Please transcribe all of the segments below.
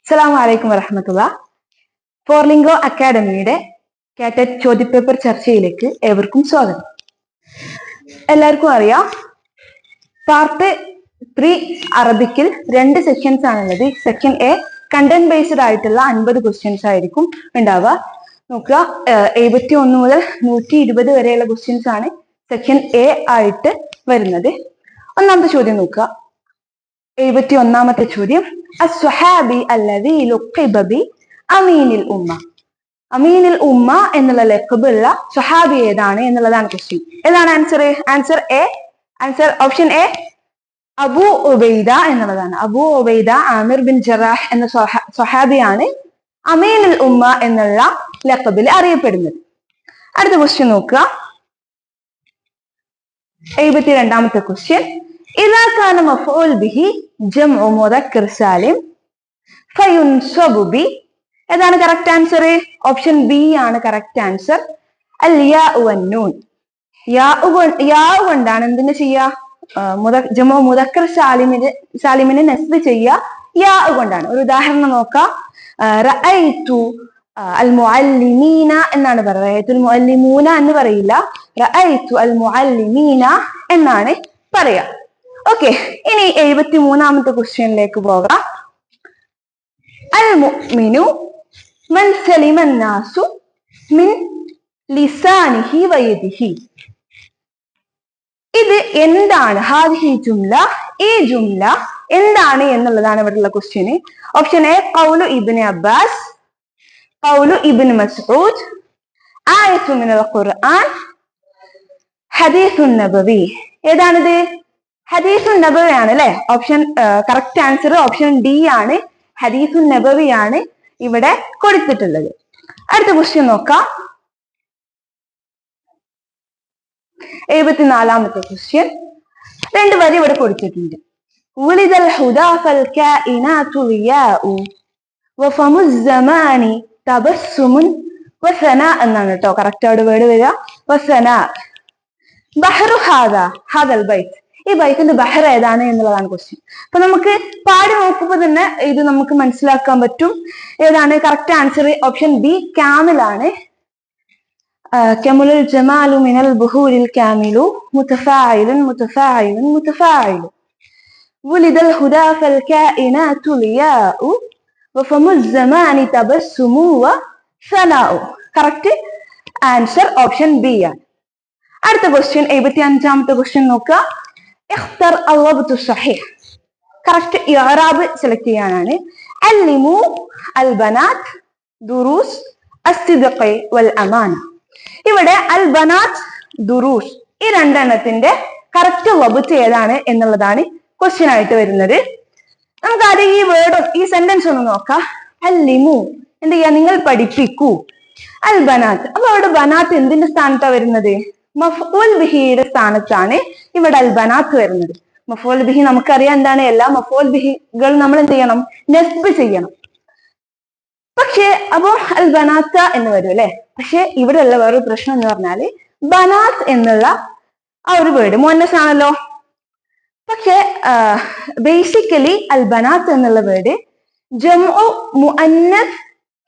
അസ്സലാമു അലൈക്കും വറഹ്മത്തുള്ളാഹി. ഫോർലിംഗോ അക്കാഡമിയുടെ കാറ്ററ്റ് ചോദ്യപേപ്പർ ചർച്ചയിലേക്ക് ഏവർക്കും സ്വാഗതം. എല്ലാവർക്കും അറിയാം, പാർട്ട് 3 അറബിക്കിൽ 2 സെക്ഷൻസ് ആണുള്ളത്. സെക്ഷൻ എ കണ്ടന്റ് ബേസ്ഡ് ആയിട്ടുള്ള 50 ക്വസ്റ്റ്യൻസ് ആയിരിക്കും ഉണ്ടാവുക. നോക്കുക, 71 മുതൽ 120 വരെയുള്ള ക്വസ്റ്റ്യൻസ് ആണ് സെക്ഷൻ എ ആയിട്ട് വരുന്നത്. ഒന്നാമത്തെ ചോദ്യം നോക്കുക. 71ാമത്തെ ചോദ്യം, അസ്വഹാബി അല്ലദീ ലുഖിബ ബി അമീനിൽ ഉമ്മ. അമീനിൽ ഉമ്മ എന്നുള്ള ലഖബുള്ള സ്വഹാബി ഏതാണ് എന്നുള്ളതാണ് ക്വസ്റ്റ്യൻ. ഏതാണ് answer? Answer option A Abu Ubaida എന്നുള്ളതാണ്. അബൂ ഉബൈദ ആമിർ ബിൻ ജറാഹ് എന്ന സ്വഹാബിയാണ് അമീനുൽ ഉമ്മ എന്നുള്ള ലഖബിൽ അറിയപ്പെടുന്നത്. അടുത്ത ക്വസ്റ്റ്യൻ നോക്കുക. 72ാമത്തെ ക്വസ്റ്റ്യൻ, ഇദാ കാന മഫ്ഊൽ ബിഹി ജംഉ മുദക്കർ സാലിം ഫയുൻസബു ബി. ഏതാണ് കറക്റ്റ് ആൻസർ? ഓപ്ഷൻ ബി ആണ് കറക്റ്റ് ആൻസർ. അൽ യാഉ വന്നൂൻ. യാഉ കൊണ്ടാണ് എന്തിനെ ചെയ്യുക? ജംഉ മുദക്കർ സാലിമിനെ നസ്ബ് ചെയ്യുക യാഉ കൊണ്ടാണ്. ഒരു ഉദാഹരണം നോക്കാം. റഅയ്തു അൽ മുഅല്ലിമീന എന്നാണ് പറയുക. റഅയ്തുൽ മുഅല്ലിമൂന എന്ന് പറയില്ല, റഅയ്തു അൽ മുഅല്ലിമീന എന്നാണ് പറയാ. ഓക്കെ, ഇനി 73ാമത്തെ ക്വസ്റ്റ്യനിലേക്ക് പോകാം. അൽ മുഅ്മിനു മൻ സലിമ അന്നാസു മിൻ ലിസാനിഹി വയദിഹി. ഇത് എന്താണ്? ഹാദിഹി ജുംല, ഈ ജുംല എന്താണ് എന്നുള്ളതാണ് ഇവിടെയുള്ള ക്വസ്റ്റ്യൻ. ഓപ്ഷൻ എ ഖൗലു ഇബ്നു അബ്ബാസ്, ഖൗലു ഇബ്നു മസ്ഊദ്, ആയത്തു മിനൽ ഖുർആൻ, ഹദീസുൻ നബവി. ഏതാണിത്? ഹദീസുൻ നബവി ആണ് അല്ലെ. Option correct answer option D ആണ്. ഹദീസുൻ നബവി ആണ് ഇവിടെ കൊടുത്തിട്ടുള്ളത്. അടുത്ത ക്വസ്റ്റ്യൻ നോക്കാം. 74ാമത്തെ ക്വസ്റ്റ്യൻ, 2 വരി ഇവിടെ കൊടുത്തിട്ടുണ്ട്. ഉലിദൽ ഹുദാ ഫൽ കായിനാതു ളിയാഉ വഫമുസ് സമാനി തബസ്സുമുൻ വസനാ എന്നാണ് കേട്ടോ കറക്റ്റ് അവിടെ വേർഡ് വരിക. വസനാ ബഹ്റു ഹാദൽ ബൈത്ത്. ഈ ബൈത്തിന്റെ ബഹർ ഏതാണ് എന്നുള്ളതാണ് ക്വസ്റ്റ്യൻ. അപ്പൊ നമുക്ക് പാടി നോക്കുമ്പോൾ തന്നെ ഇത് നമുക്ക് മനസ്സിലാക്കാൻ പറ്റും. ഏതാണ് കറക്റ്റ് ആൻസർ? ഓപ്ഷൻ ബി കാമിലാണ്. കമുലുൽ ജമാലു മിനൽ ബുഹൂരിൽ കാമിലു മുതഫാഇലുൻ മുതഫാഇലുൻ മുതഫാഇലു. വുലിദൽ ഹുദാ ഫൽ കായിനാതു ളിയാഉ വഫമുസ് സമാനി തബസ്സുമു വസനാഉ. കറക്റ്റ് ആൻസർ ഓപ്ഷൻ ബി ആണ്. അടുത്ത ക്വസ്റ്റ്യൻ 75ാമത്തെ ക്വസ്റ്റ്യൻ നോക്കുക. ഇഖ്തർ അൽ-റബ്തു സഹീഹ്. കറക്റ്റ് ഇഅ്റാബ് സെലക്ട് ചെയ്യാനാണ്. അല്ലിമു അൽ ബനാത്ത് ദുറൂസ് അസ്ദിഖ് വൽ അമാന. ഇവിടെ അൽ ബനാത്ത് ദുറൂസ് ഈ രണ്ടെണ്ണത്തിന്റെ കറക്റ്റ് റബ്ത്ത് ഏതാണ് എന്നുള്ളതാണ് ക്വസ്റ്റ്യൻ ആയിട്ട് വരുന്നത്. നമുക്ക് ആദ്യം ഈ വേർഡ് ഈ സെന്റൻസ് ഒന്ന് നോക്കാം. അല്ലിമു എന്ത് ചെയ്യാ? നിങ്ങൾ പഠിപ്പിക്കൂ. അൽ ബനാത്ത്. അപ്പൊ അവിടെ ബനാത്ത് എന്തിന്റെ സ്ഥാനത്താണ് വരുന്നത്? മഫ്ഊൽ ബിഹിയുടെ സ്ഥാനത്താണ് ഇവിടെ അൽ ബനാത്ത് വരുന്നത്. മഫ്ഊൽ ബിഹി നമുക്കറിയാം എന്താണ്. എല്ലാ മഫ്ഊൽ ബിഹികൾ നമ്മൾ എന്ത് ചെയ്യണം? നസ്ബ് ചെയ്യണം. പക്ഷെ അപ്പോ അൽ ബനാത്ത എന്ന് വരും അല്ലെ. പക്ഷെ ഇവിടെ ഉള്ള വേറൊരു പ്രശ്നം എന്ന് പറഞ്ഞാല് ബനാത്ത് എന്നുള്ള ആ ഒരു വേർഡ് മുഅന്നസ് ആണല്ലോ. പക്ഷെ ബേസിക്കലി അൽ ബനാത്ത് എന്നുള്ള വേർഡ് ജംഉ മുഅന്നസ്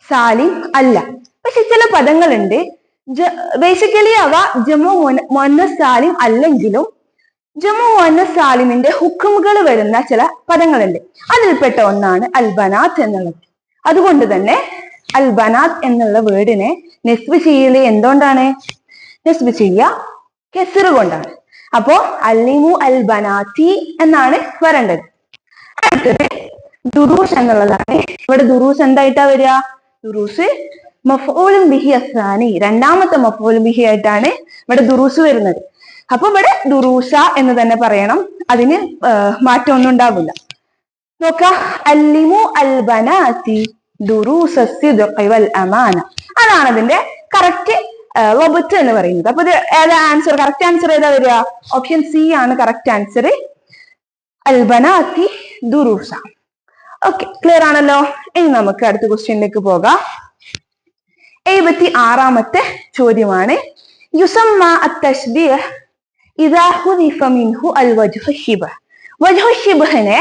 സാലിം അല്ല. പക്ഷെ ചില പദങ്ങളുണ്ട് ബേസിക്കലി അവ ജമു മുഅന്നസ് സാലിം അല്ലെങ്കിലും ജമു മുഅന്നസ് സാലിമിന്റെ ഹുക്കുമുകൾ വരുന്ന ചില പദങ്ങളുണ്ട്. അതിൽപ്പെട്ട ഒന്നാണ് അൽ ബനാത്ത് എന്നുള്ളത്. അതുകൊണ്ട് തന്നെ അൽ ബനാത്ത് എന്നുള്ള വേർഡിനെ നസ്ബ് ചെയ്യല് എന്തുകൊണ്ടാണ്? നസ്ബ് ചെയ്യുക കെസ്ർ കൊണ്ടാണ്. അപ്പോ അല്ലിമു അൽ ബനാത്തി എന്നാണ് വരേണ്ടത്. അടുത്തത് ദുറൂസ് എന്നുള്ളതാണ്. ഇവിടെ ദുറൂസ് എന്തായിട്ടാ വരിക? ദുറൂസ് മഫ്ഊലുൻ ബിഹി അസ്സാനി, രണ്ടാമത്തെ മഫ്ഊലുൻ ബിഹി ആയിട്ടാണ് ഇവിടെ ദുറൂസ് വരുന്നത്. അപ്പൊ ഇവിടെ ദുറൂസ എന്ന് തന്നെ പറയണം. അതിന് മാറ്റമൊന്നും ഉണ്ടാവില്ല. നോക്കാം. അല്ലിമു അൽ ബനാത്തി ദുറൂസ അസ്ദിഖ് വൽ അമാന. അതാണ് അതിന്റെ കറക്റ്റ് റബ്ത്ത് എന്ന് പറയുന്നത്. അപ്പൊ ഇത് ഏതാ ആൻസർ? കറക്റ്റ് ആൻസർ ഏതാ വരിക? ഓപ്ഷൻ സി ആണ് കറക്റ്റ് ആൻസർ. അൽ ബനാത്തി ദുറൂസ. ഓക്കെ, ക്ലിയർ ആണല്ലോ. ഇനി നമുക്ക് അടുത്ത ക്വസ്റ്റ്യനിലേക്ക് പോകാം. 76ാമത്തെ ചോദ്യമാണ്. യുസമ്മ അത്തശ്ബീഹ് ഇദാ ഹുദിഫ മിൻഹു അൽ വജ്ഹു ശിബ്ഹ്. വജ്ഹു ശിബ്ഹിനെ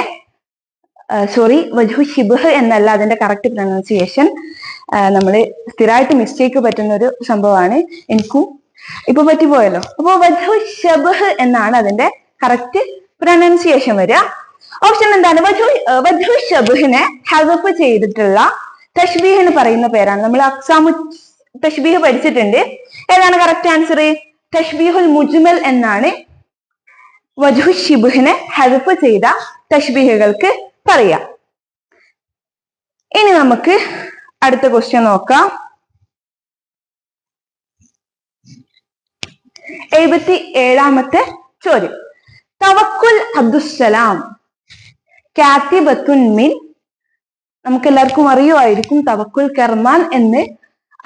സോറി, വജ്ഹു ഷിബ്ഹ് എന്നല്ല അതിന്റെ കറക്റ്റ് പ്രൊനൗൺസിയേഷൻ. നമ്മൾ സ്ഥിരമായിട്ട് മിസ്റ്റേക്ക് പറ്റുന്ന ഒരു സംഭവമാണ്, എനിക്കും ഇപ്പൊ പറ്റിപ്പോയല്ലോ. അപ്പൊ വജ്ഹു ഷബ്ഹ് എന്നാണ് അതിന്റെ കറക്റ്റ് പ്രൊനൗൺസിയേഷൻ വരിക. ഓപ്ഷൻ എന്താണ്? വജ്ഹു ഷബ്ഹിനെ ഹദഫ് ചെയ്തിട്ടുള്ള തഷ്ബീഹിന് പറയുന്ന പേരാണ്. നമ്മൾ അക്സാമു തഷ്ബീഹ് പഠിച്ചിട്ടുണ്ട്. ഏതാണ് കറക്റ്റ് ആൻസർ? തഷ്ബീഹുൽ മുജ്മൽ എന്നാണ് വജ്ഹു ഷിബ്ഹിനെ ഹദഫ് ചെയ്ത തഷ്ബീഹുകൾക്ക് പറയാം. ഇനി നമുക്ക് അടുത്ത ക്വസ്റ്റ്യൻ നോക്കാം. 77ാമത്തെ ചോദ്യം. തവക്കുൽ അബ്ദുസ്സലാം കാത്തിബത്തുൻ മിൻ, നമുക്ക് എല്ലാവർക്കും അറിയുമായിരിക്കും തവക്കുൽ കർമാൻ എന്ന്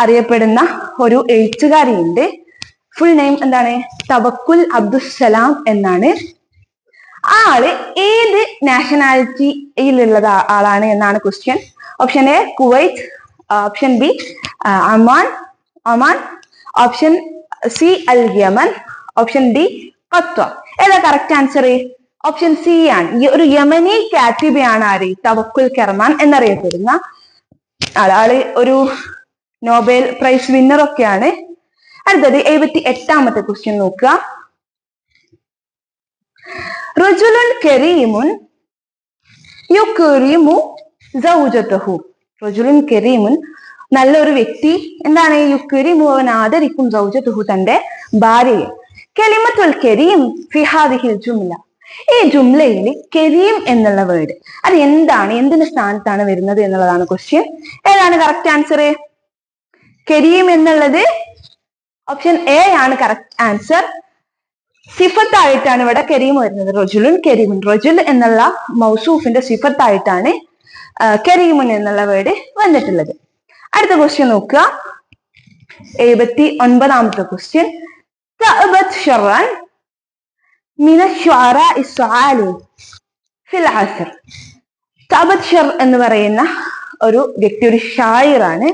അറിയപ്പെടുന്ന ഒരു എഴുത്തുകാരിയുണ്ട്. ഫുൾ നെയിം എന്താണ്? തവക്കുൽ അബ്ദുസ്സലാം എന്നാണ്. ആള് ഏത് നാഷണാലിറ്റിയിലുള്ള ആളാണ് എന്നാണ് question. Option A Kuwait, option B Oman, option C അൽ യമൻ, ഓപ്ഷൻ ഡി ഖത്വ. ഏതാ കറക്റ്റ് ആൻസർ? ഓപ്ഷൻ സി ആണ്. ഈ ഒരു യമനി കാത്തിബയാണ് ആര്? തവക്കുൽ കർമാൻ എന്നറിയപ്പെടുന്ന ആള് ഒരു നോബൽ പ്രൈസ് വിന്നർ ഒക്കെയാണ്. അടുത്തത് 78ാമത്തെ ക്വസ്റ്റ്യൻ നോക്കുക. റജുലുൻ കരീമുൻ യുക്രിമു സൗജതഹു. റജുലുൻ കരീമുൻ, നല്ലൊരു വ്യക്തി എന്താണ്? യുക്രിമു, അവൻ ആദരിക്കും, സൗജതഹു, തന്റെ ഭാര്യയെ. കലിമത്തുൽ കരീം ഫി ഹാദിഹിൽ ജുംല, ഈ ജുംലയിൽ കരീം എന്നുള്ള വേർഡ് അത് എന്താണ്, എന്തിന്റെ സ്ഥാനത്താണ് വരുന്നത് എന്നുള്ളതാണ് ക്വസ്റ്റ്യൻ. ഏതാണ് കറക്റ്റ് ആൻസർ? കരീം എന്നുള്ളത് ഓപ്ഷൻ എ ആണ് കറക്റ്റ് ആൻസർ. സിഫത്തായിട്ടാണ് ഇവിടെ കരീം വരുന്നത്. റജുലുൻ കരീമുൻ, റജുൽ എന്നുള്ള മൗസൂഫിന്റെ സിഫത്തായിട്ടാണ് കരീമുൻ എന്നുള്ള വേർഡ് വന്നിട്ടുള്ളത്. അടുത്ത ക്വസ്റ്റ്യൻ നോക്കുക. 79ാമത്തെ ക്വസ്റ്റ്യൻ. തഅബത് ശർറൻ മിന ശുഅറാഇ സ്സാലിൻ ഫിൽ അസ്ർ. തഅബത് ഷർ എന്ന് പറയുന്ന ഒരു വ്യക്തി ഒരു ഷായിറാണ്.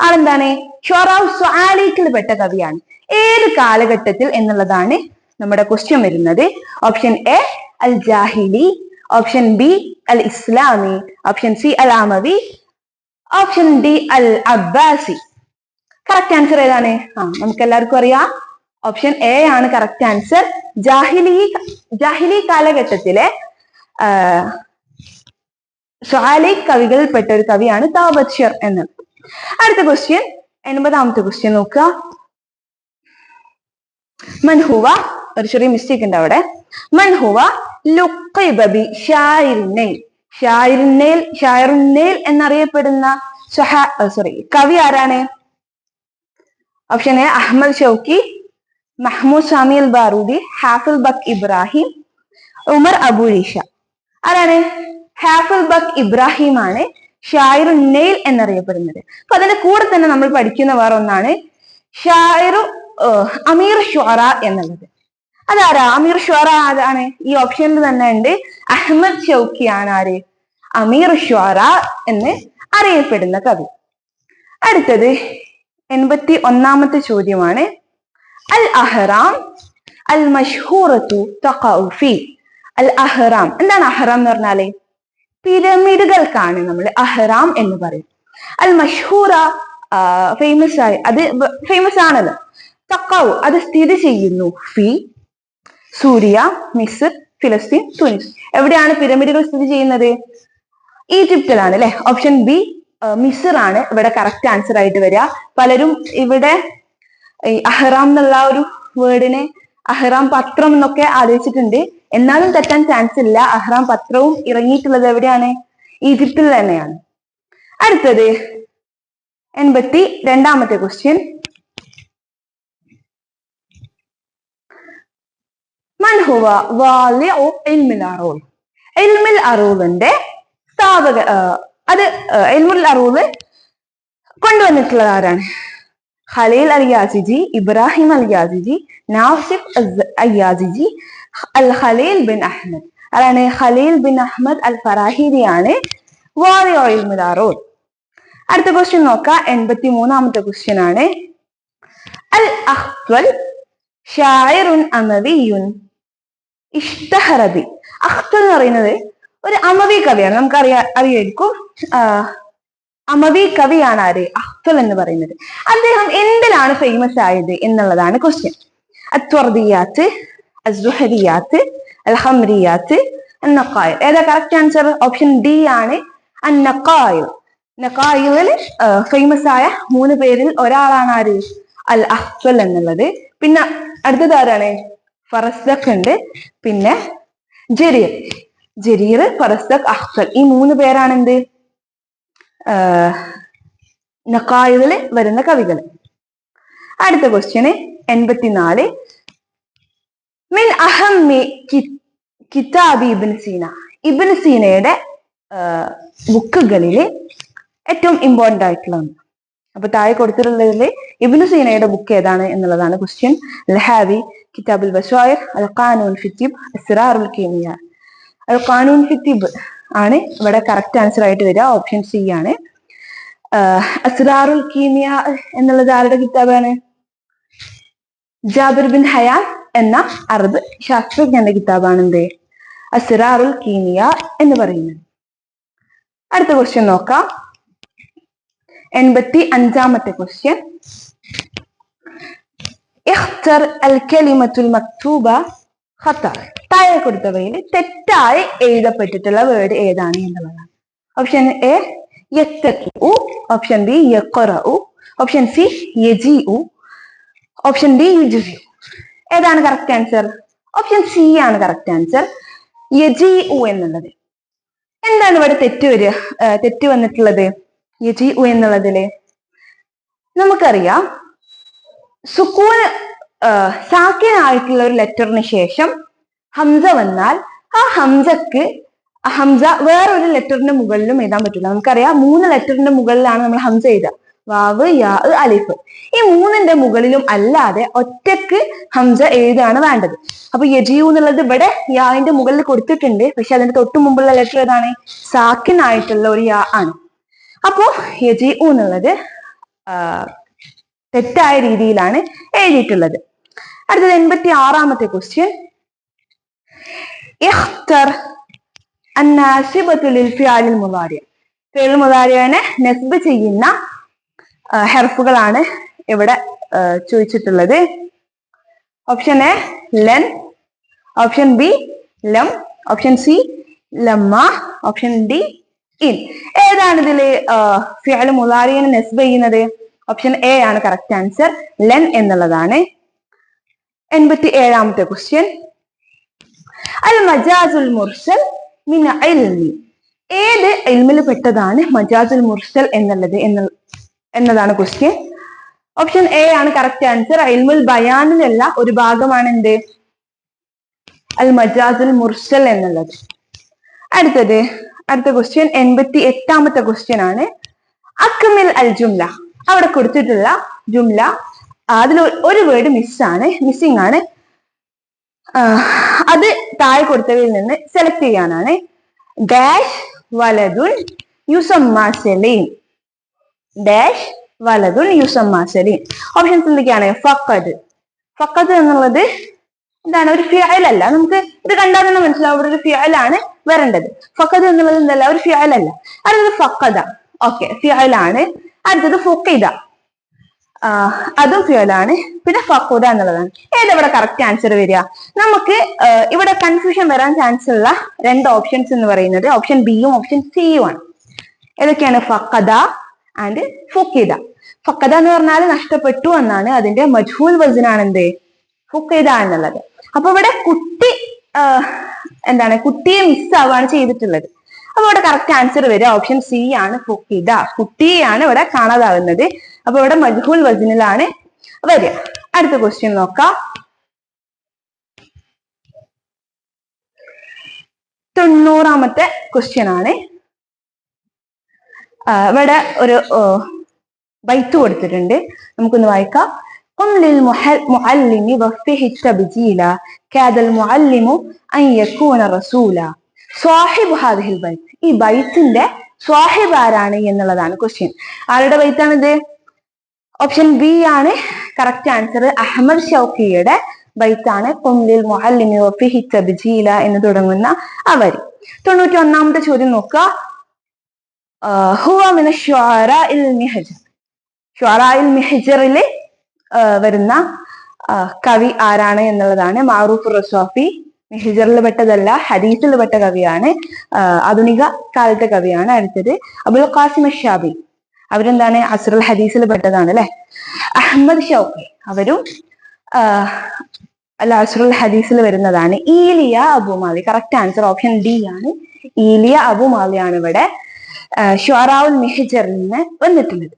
ആളെന്താണ്? ശുഅറാഉ സ്സാലിഖിൽ പെട്ട കവിയാണ്. ഏത് കാലഘട്ടത്തിൽ എന്നുള്ളതാണ് നമ്മുടെ ക്വസ്റ്റ്യൻ വരുന്നത്. ഓപ്ഷൻ എ അൽ ജാഹിലി, ഓപ്ഷൻ ബി അൽ ഇസ്ലാമി, ഓപ്ഷൻ സി അൽ അമവി, ഓപ്ഷൻ ഡി അൽ അബ്ബാസി. കറക്റ്റ് ആൻസർ ഏതാണ്? നമുക്ക് എല്ലാവർക്കും അറിയാം, ഓപ്ഷൻ എ ആണ് കറക്റ്റ് ആൻസർ. ജാഹിലി കാലഘട്ടത്തിലെ സ്വാലിഖ് കവികളിൽപ്പെട്ട ഒരു കവിയാണ് തഅബത് ഷർ എന്നത്. അടുത്ത ക്വസ്റ്റ്യൻ 80ാമത്തെ ക്വസ്റ്റ്യൻ നോക്കുക. മൻഹുവ, ഒരു ചെറിയ മിസ്റ്റേക്ക് ഉണ്ട് അവിടെ. മൻഹുവ ലുഖിബ ബി ഷായിറുന്നൈൽ. ഷായിറുന്നൈൽ എന്നറിയപ്പെടുന്ന കവി ആരാണ്? ഓപ്ഷൻ എ അഹ്മദ് ഷൗക്കി, മഹ്മൂദ് സാമി അൽ ബാറൂദി, ഹാഫിൽ ബക് ഇബ്രാഹിം, ഉമർ അബു ഈഷ. ആരാണ്? ഹാഫിൽ ബക് ഇബ്രാഹിം ആണ് ഷായിറുന്നൈൽ എന്നറിയപ്പെടുന്നത്. അപ്പൊ അതിന്റെ കൂടെ തന്നെ നമ്മൾ പഠിക്കുന്ന വേറെ ഒന്നാണ് ഷായിറു അമീർ ഷുഅറ എന്നുള്ളത്. അതാരാ അമീർ ഷുഅറ? അതാണ് ഈ ഓപ്ഷനിൽ തന്നെ ഉണ്ട്. അഹ്മദ് ഷൗക്കി ആണ് ആര്? അമീർ ഷുഅറ എന്ന് അറിയപ്പെടുന്ന കവി. അടുത്തത് 81ാമത്തെ ചോദ്യമാണ്. അൽ അഹ്റാം അൽ മഷ്ഹൂറത്തു തഖഉ ഫി. അൽ അഹ്റാം, എന്താണ് അഹ്റാം എന്ന് പറഞ്ഞാല്? പിരമിഡുകൾക്കാണ് നമ്മൾ അഹ്റാം എന്ന് പറയും. അൽ മഷ്ഹൂറ ഫേമസ് ആയി, അത് ഫേമസ് ആണല്ലോ. തഖഉ, അത് സ്ഥിതി ചെയ്യുന്നു. ഫി, സൂരിയ, മിസ്ർ, ഫിലസ്തീൻ, തുനിസ്. എവിടെയാണ് പിരമിഡുകൾ സ്ഥിതി ചെയ്യുന്നത്? ഈജിപ്തിലാണ് അല്ലെ. ഓപ്ഷൻ ബി മിസ്ർ ആണ് ഇവിടെ കറക്റ്റ് ആൻസർ ആയിട്ട് വരിക. പലരും ഇവിടെ ഈ അഹ്റാം എന്നുള്ള ഒരു വേർഡിനെ അഹ്റാം പത്രം എന്നൊക്കെ ആലോചിച്ചിട്ടുണ്ട്. എന്നാലും തെറ്റാൻ ചാൻസ് ഇല്ല. അഹ്റാം പത്രവും ഇറങ്ങിയിട്ടുള്ളത് എവിടെയാണ്? ഈജിപ്തിൽ തന്നെയാണ്. അടുത്തത് 82ാമത്തെ ക്വസ്റ്റ്യൻ. മൻ ഹുവ വാലിഉ ഇൽമുൽ അറൂൽ. ഇൽമുൽ അറൂലിന്റെ സ്ഥാപക, അത് ഇൽമുൽ അറൂൽ കൊണ്ടുവന്നിട്ടുള്ളത് ആരാണ്? ഖലീൽ അൽ യാസിജി, ഇബ്രാഹിം അൽ യാസിജി, നാസിഫ് അൽ യാസിജി, അൽ ഖലീൽ ബിൻ അഹ്മദ്. അതാണ് ഖലീൽ ബിൻ അഹ്മദ് അൽ ഫറാഹിദിയാണ് വാലിഉ ഇൽമുൽ അറൂൽ. അടുത്ത ക്വസ്റ്റ്യൻ നോക്കാം. 83ാമത്തെ ക്വസ്റ്റ്യൻ ആണ്. അൽ അഖ്ത്വൽ ഷായിറുൻ അമവിയുൻ ഇഷ്തഹറബി. അഖ്ത്വൽ എന്ന് പറയുന്നത് ഒരു അമവി കവിയാണ്, നമുക്ക് അറിയായിരിക്കും. അമവി കവിയാണ് ആര്? അഹ്ഫൽ എന്ന് പറയുന്നത്. അദ്ദേഹം എന്തിനാണ് ഫേമസ് ആയത് എന്നുള്ളതാണ് ക്വസ്റ്റ്യൻ. അത്വർദിയാത്ത്, അസ്സുഹരിയാത്ത്, അൽഹംറിയാത്ത്, അന്നഖായിൽ. ഏതാ കറക്റ്റ് ആൻസർ? ഓപ്ഷൻ ഡി ആണ്, അന്നഖായിൽ. നഖായിൽ ഫേമസ് ആയ 3 പേരിൽ ഒരാളാണ് ആര്? അൽ അഹ്ഫൽ എന്നുള്ളത്. പിന്നെ അടുത്തത് ആരാണ്? ഫറസ്ദഖ് ഉണ്ട്, പിന്നെ ജരീർ, ഫറസ്ദഖ്, അഹ്ഫൽ. ഈ 3 പേരാണ് എന്ത് നഖായിദില് വരുന്ന കവികൾ. അടുത്ത ക്വസ്റ്റ്യന് 84. മിൻ അഹമ്മി കിതാബി ഇബ്നു സീന. ഇബ്നു സീനയുടെ ബുക്കുകളില് ഏറ്റവും ഇമ്പോർട്ടന്റ് ആയിട്ടുള്ള ഒന്ന്. അപ്പൊ താഴെ കൊടുത്തിട്ടുള്ളതിൽ ഇബ്നു സീനയുടെ ബുക്ക് ഏതാണ് എന്നുള്ളതാണ് ക്വസ്റ്റ്യൻ. ലഹാവി, കിതാബുൽ ബശായിർ, അൽ ഖാനൂൻ ഫി തിബ്, അസ്റാറുൽ കീമിയ. അൽ ഖാനൂൻ ഫി തിബ് ആണ് ഇവിടെ കറക്റ്റ് ആൻസർ ആയിട്ട് വരിക. ഓപ്ഷൻ സി ആണ്. അസ്റാറുൽ കീമിയ എന്നുള്ളത് ആരുടെ കിതാബാണ്? ജാബിർ ബിൻ ഹയാൻ എന്ന അറബ് ശാസ്ത്രജ്ഞന്റെ കിതാബാണ് എന്ത്? അസ്റാറുൽ കീമിയ എന്ന് പറയുന്നത്. അടുത്ത ക്വസ്റ്റ്യൻ നോക്കാം. 85ാമത്തെ ക്വസ്റ്റ്യൻ. ഇഖ്തർ അൽ കലിമത്തുൽ മക്തൂബ ഖത. താഴെ കൊടുത്തവയിൽ തെറ്റായി എഴുതപ്പെട്ടിട്ടുള്ള വേർഡ് ഏതാണ് എന്നുള്ളതാണ്. ഓപ്ഷൻ എ യത്തഖു, ഓപ്ഷൻ ബി യഖറഉ, ഓപ്ഷൻ സി യജീഉ, ഓപ്ഷൻ ഡി യുജ്സിഉ. ഏതാണ് കറക്റ്റ് ആൻസർ? ഓപ്ഷൻ സി ആണ് കറക്റ്റ് ആൻസർ, യജീഉ എന്നുള്ളത്. എന്താണ് ഇവിടെ തെറ്റ് വന്നിട്ടുള്ളത് യജീഉ എന്നുള്ളതില്? നമുക്കറിയാം, സുക്കൂൻ സാക്കിനായിട്ടുള്ള ഒരു ലെറ്ററിന് ശേഷം ഹംസ വന്നാൽ ആ ഹംസ വേറൊരു ലെറ്ററിന്റെ മുകളിലും എഴുതാൻ പറ്റില്ല. നമുക്കറിയാം 3 ലെറ്ററിന്റെ മുകളിലാണ് നമ്മൾ ഹംസ എഴുതുക. വാവ്, യാ, അലിഫ്. ഈ 3ന്റെ മുകളിലും അല്ലാതെ ഒറ്റക്ക് ഹംസ എഴുതാണ് വേണ്ടത്. അപ്പൊ യജീഉ എന്നുള്ളത് ഇവിടെ യാന്റെ മുകളിൽ കൊടുത്തിട്ടുണ്ട്, പക്ഷെ അതിന്റെ തൊട്ടു മുമ്പുള്ള ലെറ്റർ ഏതാണ്? സാക്കിൻ ആയിട്ടുള്ള ഒരു യാ ആണ്. അപ്പോ യജീഉ എന്നുള്ളത് തെറ്റായ രീതിയിലാണ് എഴുതിയിട്ടുള്ളത്. അടുത്തത് 86ാമത്തെ ക്വസ്റ്റ്യൻ. ഇഖ്തർ അന്നാസിബത്തു ലിൽ ഫിഅലിൽ മുദാരി. ഫിഅൽ മുദാരിനെ നസ്ബ് ചെയ്യുന്ന ഹർഫുകളാണ് ഇവിടെ ചോദിച്ചിട്ടുള്ളത്. ഓപ്ഷൻ എ ലൻ, ഓപ്ഷൻ ബി ലം, ഓപ്ഷൻ സി ലമ്മ, ഓപ്ഷൻ ഡി ഇൻ. ഏതാണ് ഇതില് ഫിഅൽ മുദാരിനെ നസ്ബ് ചെയ്യുന്നത്? ഓപ്ഷൻ എ ആണ് കറക്റ്റ് ആൻസർ, ലൻ എന്നുള്ളതാണ്. 87ാമത്തെ ക്വസ്റ്റ്യൻ. അൽ മജാസുൽ മുർസൽ മിൻ ഇൽമി. ഏത് ഇൽമിൽ പെട്ടതാണ് മജാസുൽ മുർസൽ എന്നതാണ് ക്വസ്റ്റ്യൻ. ഓപ്ഷൻ എ ആണ് കറക്റ്റ് ആൻസർ, ഇൽമുൽ ബയാനിലുള്ള ഒരു ഭാഗമാണ് എന്ത്? അൽ മജാസുൽ മുർസൽ എന്നുള്ളത്. അടുത്ത ക്വസ്റ്റ്യൻ 88ാമത്തെ ക്വസ്റ്റ്യൻ ആണ്. അക്മിൽ അൽ ജുംല. അവിടെ കൊടുത്തിട്ടുള്ള ജുംല അതിൽ ഒരു വേർഡ് മിസ്സിംഗ് ആണ്. അത് താഴെ കൊടുത്തവയിൽ നിന്ന് സെലക്ട് ചെയ്യാനാണ്. ഡാഷ് വലതുൻ യുസമ്മ സലീം. ഡാഷ് വലതുൻ യുസമ്മ സലീം. ഓപ്ഷൻസ് എന്തൊക്കെയാണ്? ഫഖദ് എന്നുള്ളത് എന്താണ്? ഒരു ഫിഅലല്ല. നമുക്ക് ഇത് കണ്ടാൽ തന്നെ മനസ്സിലാവും ഇവിടെ ഒരു ഫിഅലാണ് വരേണ്ടത്. ഫഖദ് എന്നുള്ളത് എന്തല്ല? ഒരു ഫിഅലല്ല. അടുത്തത് ഫഖദ, ഓക്കെ, ഫിഅലാണ്. അടുത്തത് ഫുഖിദ, അതും ഫിഅലാണ്. പിന്നെ ഫഖുദ എന്നുള്ളതാണ്. ഏതെവിടെ കറക്റ്റ് ആൻസർ വരിക? നമുക്ക് ഇവിടെ കൺഫ്യൂഷൻ വരാൻ ചാൻസ് ഉള്ള 2 ഓപ്ഷൻസ് എന്ന് പറയുന്നത് ഓപ്ഷൻ ബിയും ഓപ്ഷൻ സിയും ആണ്. ഏതൊക്കെയാണ്? ഫഖദ ആൻഡ് ഫുഖിദ. ഫഖദ എന്ന് പറഞ്ഞാൽ നഷ്ടപ്പെട്ടു എന്നാണ്. അതിന്റെ മജ്ഹൂൽ വസ്നാണ് എന്ത്? ഫുഖിദ എന്നുള്ളത്. അപ്പൊ ഇവിടെ കുട്ടിയെ മിസ്സാവാണ് ചെയ്തിട്ടുള്ളത്. അപ്പൊ ഇവിടെ കറക്റ്റ് ആൻസർ വരിക ഓപ്ഷൻ സി ആണ്, ഫുഖിദ. കുട്ടിയാണ് ഇവിടെ കാണാതാവുന്നത്. അപ്പൊ ഇവിടെ മജ്ഹൂൽ വസ്നിലാണ് വരിക. അടുത്ത ക്വസ്റ്റ്യൻ നോക്കാം. 90ാമത്തെ ക്വസ്റ്റ്യൻ ആണ്. ഇവിടെ ഒരു ബൈത്ത് കൊടുത്തിട്ടുണ്ട്, നമുക്കൊന്ന് വായിക്കാം. قم للمعلم وفه التبجيل كاد المعلم أن يكون رسولا صاحب هذه البيت. ഈ ബൈത്തിന്റെ സ്വാഹിബ് ആരാണ് എന്നുള്ളതാണ് ക്വസ്റ്റ്യൻ. ആരുടെ ബൈത്താണിത്? ഓപ്ഷൻ ബി ആണ് കറക്റ്റ് ആൻസർ, അഹമ്മദ് ഷൗക്കിയുടെ ബൈത്താണ് ഖും ലിൽ മുഅല്ലിമി വഫിഹി തബ്ജീല എന്ന് തുടങ്ങുന്ന ആ വരി. 91ാമത്തെ ചോദ്യം നോക്കുക. ഹുവ മിന ശുഅറാഇൽ മിഹ്ജർ. ശുഅറാഇൽ മിഹ്ജറിൽ വരുന്ന കവി ആരാണ് എന്നുള്ളതാണ്. മഅറൂഫ് റസ്വാഫി മിഹ്ജറിൽ പെട്ടതല്ല, ഹദീസിൽ പെട്ട കവിയാണ്, ആധുനിക കാലത്തെ കവിയാണ്. അടുത്തത് അബുൽ ഖാസിം അശ്ശാബി, അവരെന്താണ് അസ്റുൽ ഹദീസിൽ പെട്ടതാണ് അല്ലെ. അഹമ്മദ് ഷൗഖി അവരും അല്ല അസ്റുൽ ഹദീസിൽ വരുന്നതാണ്. ഈലിയ അബുമാലി, കറക്റ്റ് ആൻസർ ഓപ്ഷൻ ഡി ആണ്. ഈലിയ അബുമാലിയാണ് ഇവിടെ ശുഅറാഉൽ മിഹ്ജറിൽ നിന്ന് വന്നിട്ടുള്ളത്.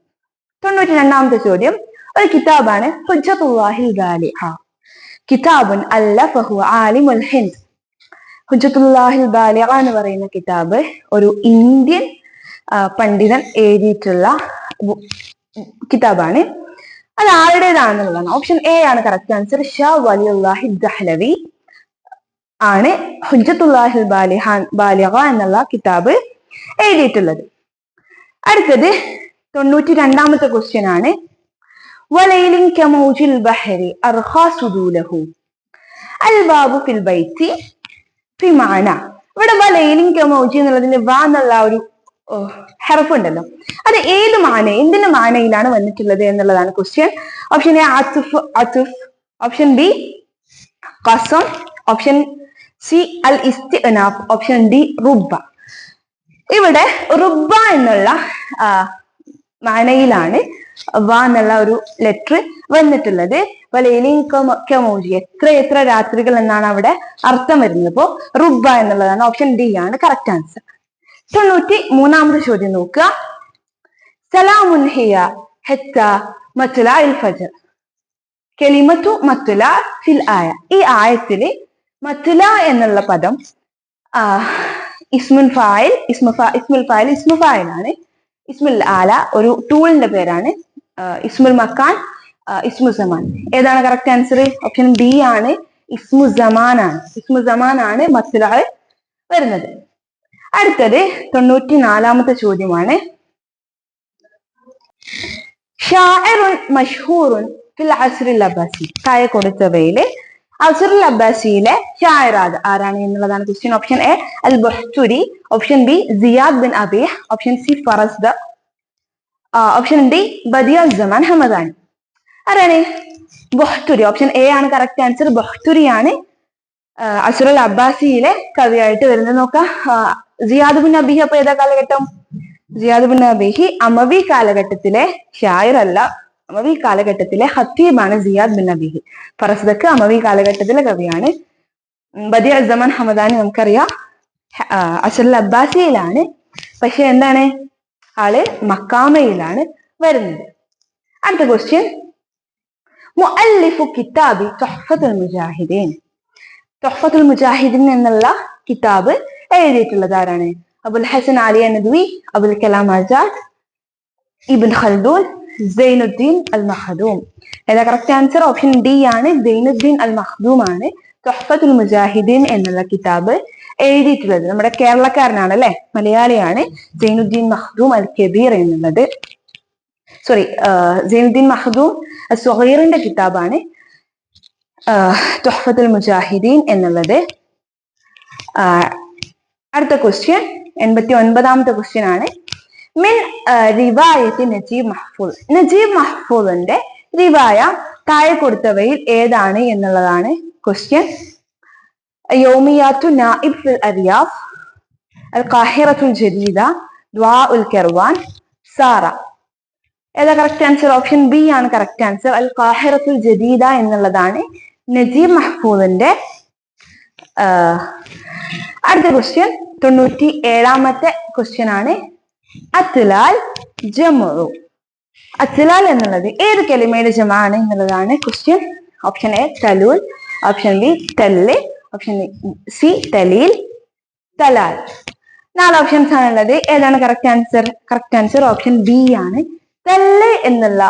92ാമത്തെ ചോദ്യം ഒരു കിതാബാണ് ഹുജ്ജത്തുല്ലാഹിൽ ബാലിഹ. കിതാബുൻ അല്ലഫഹു ആലിമുൽ ഹിന്ദ്. ഹുജ്ജത്തുല്ലാഹിൽ ബാലിഹ എന്ന് പറയുന്ന കിതാബ് ഒരു ഇന്ത്യൻ പണ്ഡിതൻ എഴുതിയിട്ടുള്ള കിതാബാണ്. അത് ആരുടേതാണെന്നുള്ളതാണ്. ഓപ്ഷൻ എ ആണ് കറക്റ്റ് ആൻസർ. ഷാ വലിയുല്ലാഹി ദഹ്ലവി ആണ് ഹുജ്ജത്തുല്ലാഹിൽ ബാലിഹ എന്നുള്ള കിതാബ് എഴുതിയിട്ടുള്ളത്. അടുത്തത് 92ാമത്തെ ക്വസ്റ്റ്യൻ ആണ്. വലൈലിൻ കമൗജിൽ ബഹരി അർഖാ സുദൂലഹു അൽബാബു ഫിൽ ബൈത്തി ഫി മഅന. ഇവിടെ വലൈലിൻ കമൗജി എന്നുള്ളതിൽ വ എന്നുള്ള ഒരു ഹർഫ് ഉണ്ടല്ലോ, അത് ഏത് മാന, എന്തിന്റെ മാനയിലാണ് വന്നിട്ടുള്ളത് എന്നുള്ളതാണ് ക്വസ്റ്റ്യൻ. ഓപ്ഷൻ എ അത്തുഫ് അത്തുഫ്, ഓപ്ഷൻ ബി ഖസം, ഓപ്ഷൻ സി അൽ ഇസ്തിഅനാഫ്, ഓപ്ഷൻ ഡി റുബ്ബ. ഇവിടെ റുബ്ബ എന്നുള്ള മാനയിലാണ് വ എന്നുള്ള ഒരു ലെറ്റർ വന്നിട്ടുള്ളത്. വലൈലിൻ കമൗജി എത്ര രാത്രികൾ എന്നാണ് അവിടെ അർത്ഥം വരുന്നത്. അപ്പോ റുബ്ബ എന്നുള്ളതാണ്. ഓപ്ഷൻ ഡി ആണ് കറക്റ്റ് ആൻസർ. 93ാമത്തെ ചോദ്യം നോക്കുക. സലാമുൻ ഹിയ ഹത്ത മത്ലഇൽ ഫജ്ർ കലിമത്തു മത്ല ഫിൽ ആയ. ഈ ആയത്തില് മത്ല എന്നുള്ള പദം ഇസ്മുൽ ഫായിൽ ആണ്. ഇസ്മുൽ ആല ഒരു ടൂളിന്റെ പേരാണ്. ഇസ്മുൽ മക്കാൻ, ഇസ്മു സമാൻ. ഏതാണ് കറക്റ്റ് ആൻസർ? ഓപ്ഷൻ ബി ആണ്, ഇസ്മു സമാൻ ആണ്. ഇസ്മു സമാൻ ആണ് മത്ല വരുന്നത്. അടുത്തത് 94ാമത്തെ ചോദ്യമാണ്. ഷാഇറുൻ മഷ്ഹൂറുൻ ഫിൽ അസ്റിൽ അബ്ബാസി. താഴെ കൊടുത്തവയിലെ അസ്റുൽ അബ്ബാസിയിലെ ഷാഇർ ആരാണ് എന്നുള്ളതാണ് ക്വസ്റ്റ്യൻ. ഓപ്ഷൻ എ അൽ ബുഹ്തുരി, ഓപ്ഷൻ ബി സിയാദ് ബിൻ അബീഹ്, ഓപ്ഷൻ സി ഫറസ്ദ, ഓപ്ഷൻ ഡി ബദിഉൽ സമാൻ ഹമദാനി. ആരാണ്? ബുഹ്തുരി. ഓപ്ഷൻ എ ആണ് കറക്റ്റ് ആൻസർ. ബുഹ്തുരിയാണ് അസ്റുൽ അബ്ബാസിയിലെ കവിയായിട്ട് വരുന്നത്. നോക്കാം, സിയാദ് ബിൻ അബീഹ് അപ്പൊ ഏതാ കാലഘട്ടം? സിയാദ് ബിൻ അബീഹി അമവി കാലഘട്ടത്തിലെ ഷായിർ അല്ല, അമവി കാലഘട്ടത്തിലെ ഖത്തീബാണ് സിയാദ് ബിൻ അബീഹി. ഫറസ്ദക്ക് അമവി കാലഘട്ടത്തിലെ കവിയാണ്. ബദിഉൽ സമാൻ ഹമദാനി നമുക്കറിയാം അസ്റുൽ അബ്ബാസിയിലാണ്, പക്ഷെ എന്താണ് ആള് മക്കാമയിലാണ് വരുന്നത്. അടുത്ത ക്വസ്റ്റ്യൻ, മുഅല്ലിഫു കിതാബി തുഹ്ഫത്തുൽ മുജാഹിദീൻ. തുഹ്ഫത്തുൽ മുജാഹിദീൻ എന്നുള്ള കിതാബ് എഴുതിയിട്ടുള്ളത് ആരാണ്? അബുൽ ഹസൻ അലി നദ്വി, അബുൽ കലാം ആസാദ്, ഇബ്ൻ ഖൽദൂൻ, സൈനുദ്ദീൻ അൽ മഖ്ദൂം. ഏതാ കറക്റ്റ് ആൻസർ? ഓപ്ഷൻ ഡി ആണ്, സൈനുദ്ദീൻ അൽ മഖ്ദൂം ആണ് തുഹ്ഫത്തുൽ മുജാഹിദീൻ എന്നുള്ള കിതാബ് എഴുതിയിട്ടുള്ളത്. നമ്മുടെ കേരളക്കാരനാണ് അല്ലെ, മലയാളിയാണ്. സൈനുദ്ദീൻ മഖ്ദൂം അൽ കബീർ എന്നുള്ളത്, സോറി സൈനുദ്ദീൻ മഖ്ദൂം അൽ സുഗീറിന്റെ കിതാബാണ് തുഹ്ഫത്തുൽ മുജാഹിദീൻ എന്നുള്ളത്. അടുത്ത ക്വസ്റ്റ്യൻ 89ാമത്തെ ക്വസ്റ്റ്യൻ ആണ്. മിൻ റിവായത്തി നജീബ് മഹ്ഫൂദ്. നജീബ് മഹ്ഫൂദിന്റെ റിവായ താഴെ കൊടുത്തവയിൽ ഏതാണ് എന്നുള്ളതാണ് ക്വസ്റ്റ്യൻ. യൗമിയാത്തു നായിബ് ഫിൽ അരിയാഫ്, അൽ ഖാഹിറത്തുൽ ജദീദ, ദുആഉൽ കർവാൻ, സാറ. ഏതാ കറക്റ്റ് ആൻസർ? ഓപ്ഷൻ ബി ആണ് കറക്റ്റ് ആൻസർ. അൽ ഖാഹിറത്തുൽ ജദീദ എന്നുള്ളതാണ് നജീബ് മഹ്ഫൂദിന്റെ. അടുത്ത ക്വസ്റ്റ്യൻ 97ാമത്തെ ക്വസ്റ്റ്യൻ ആണ്. അത്ലാൽ ജംഉ. അത്ലാൽ എന്നുള്ളത് ഏത് കലിമയുടെ ജമാണ് എന്നുള്ളതാണ് ക്വസ്റ്റ്യൻ. ഓപ്ഷൻ എ തലൂൽ, ഓപ്ഷൻ ബി തല്ല്, ഓപ്ഷൻ സി തലീൽ, തലാൽ. 4 ഓപ്ഷൻസ് ആണുള്ളത്. ഏതാണ് correct answer? Correct answer option B ആണ്. തല്ല് എന്നുള്ള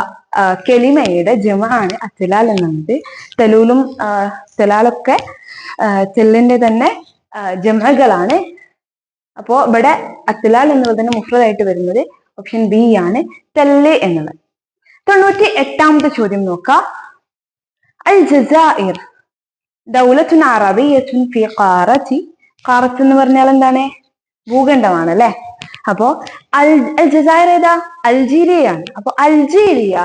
കെലിമയുടെ ജമാണ് അത്ലാൽ എന്നുള്ളത്. തലൂലും തലാലൊക്കെ തെല്ലിന്റെ തന്നെ ജമകളാണ്. അപ്പോ ഇവിടെ അത്ലാൽ എന്നുള്ളതിന് മുഫ്രദായിട്ട് വരുന്നത് ഓപ്ഷൻ ബി ആണ്, തല്ല് എന്നുള്ളത്. 98ാമത്തെ ചോദ്യം നോക്കാം. അൽ ജസാഇർ ദൗലത്തുൻ അറബിയ്യത്തുൻ ഫി ഖാറത്തി. ഖാറത്ത് എന്ന് പറഞ്ഞാൽ എന്താണ്? ഭൂഖണ്ഡമാണ് അല്ലെ. അപ്പോ അൽ ജസൈർ ഏതാ? അൾജീരിയയാണ്. അപ്പൊ അൾജീരിയ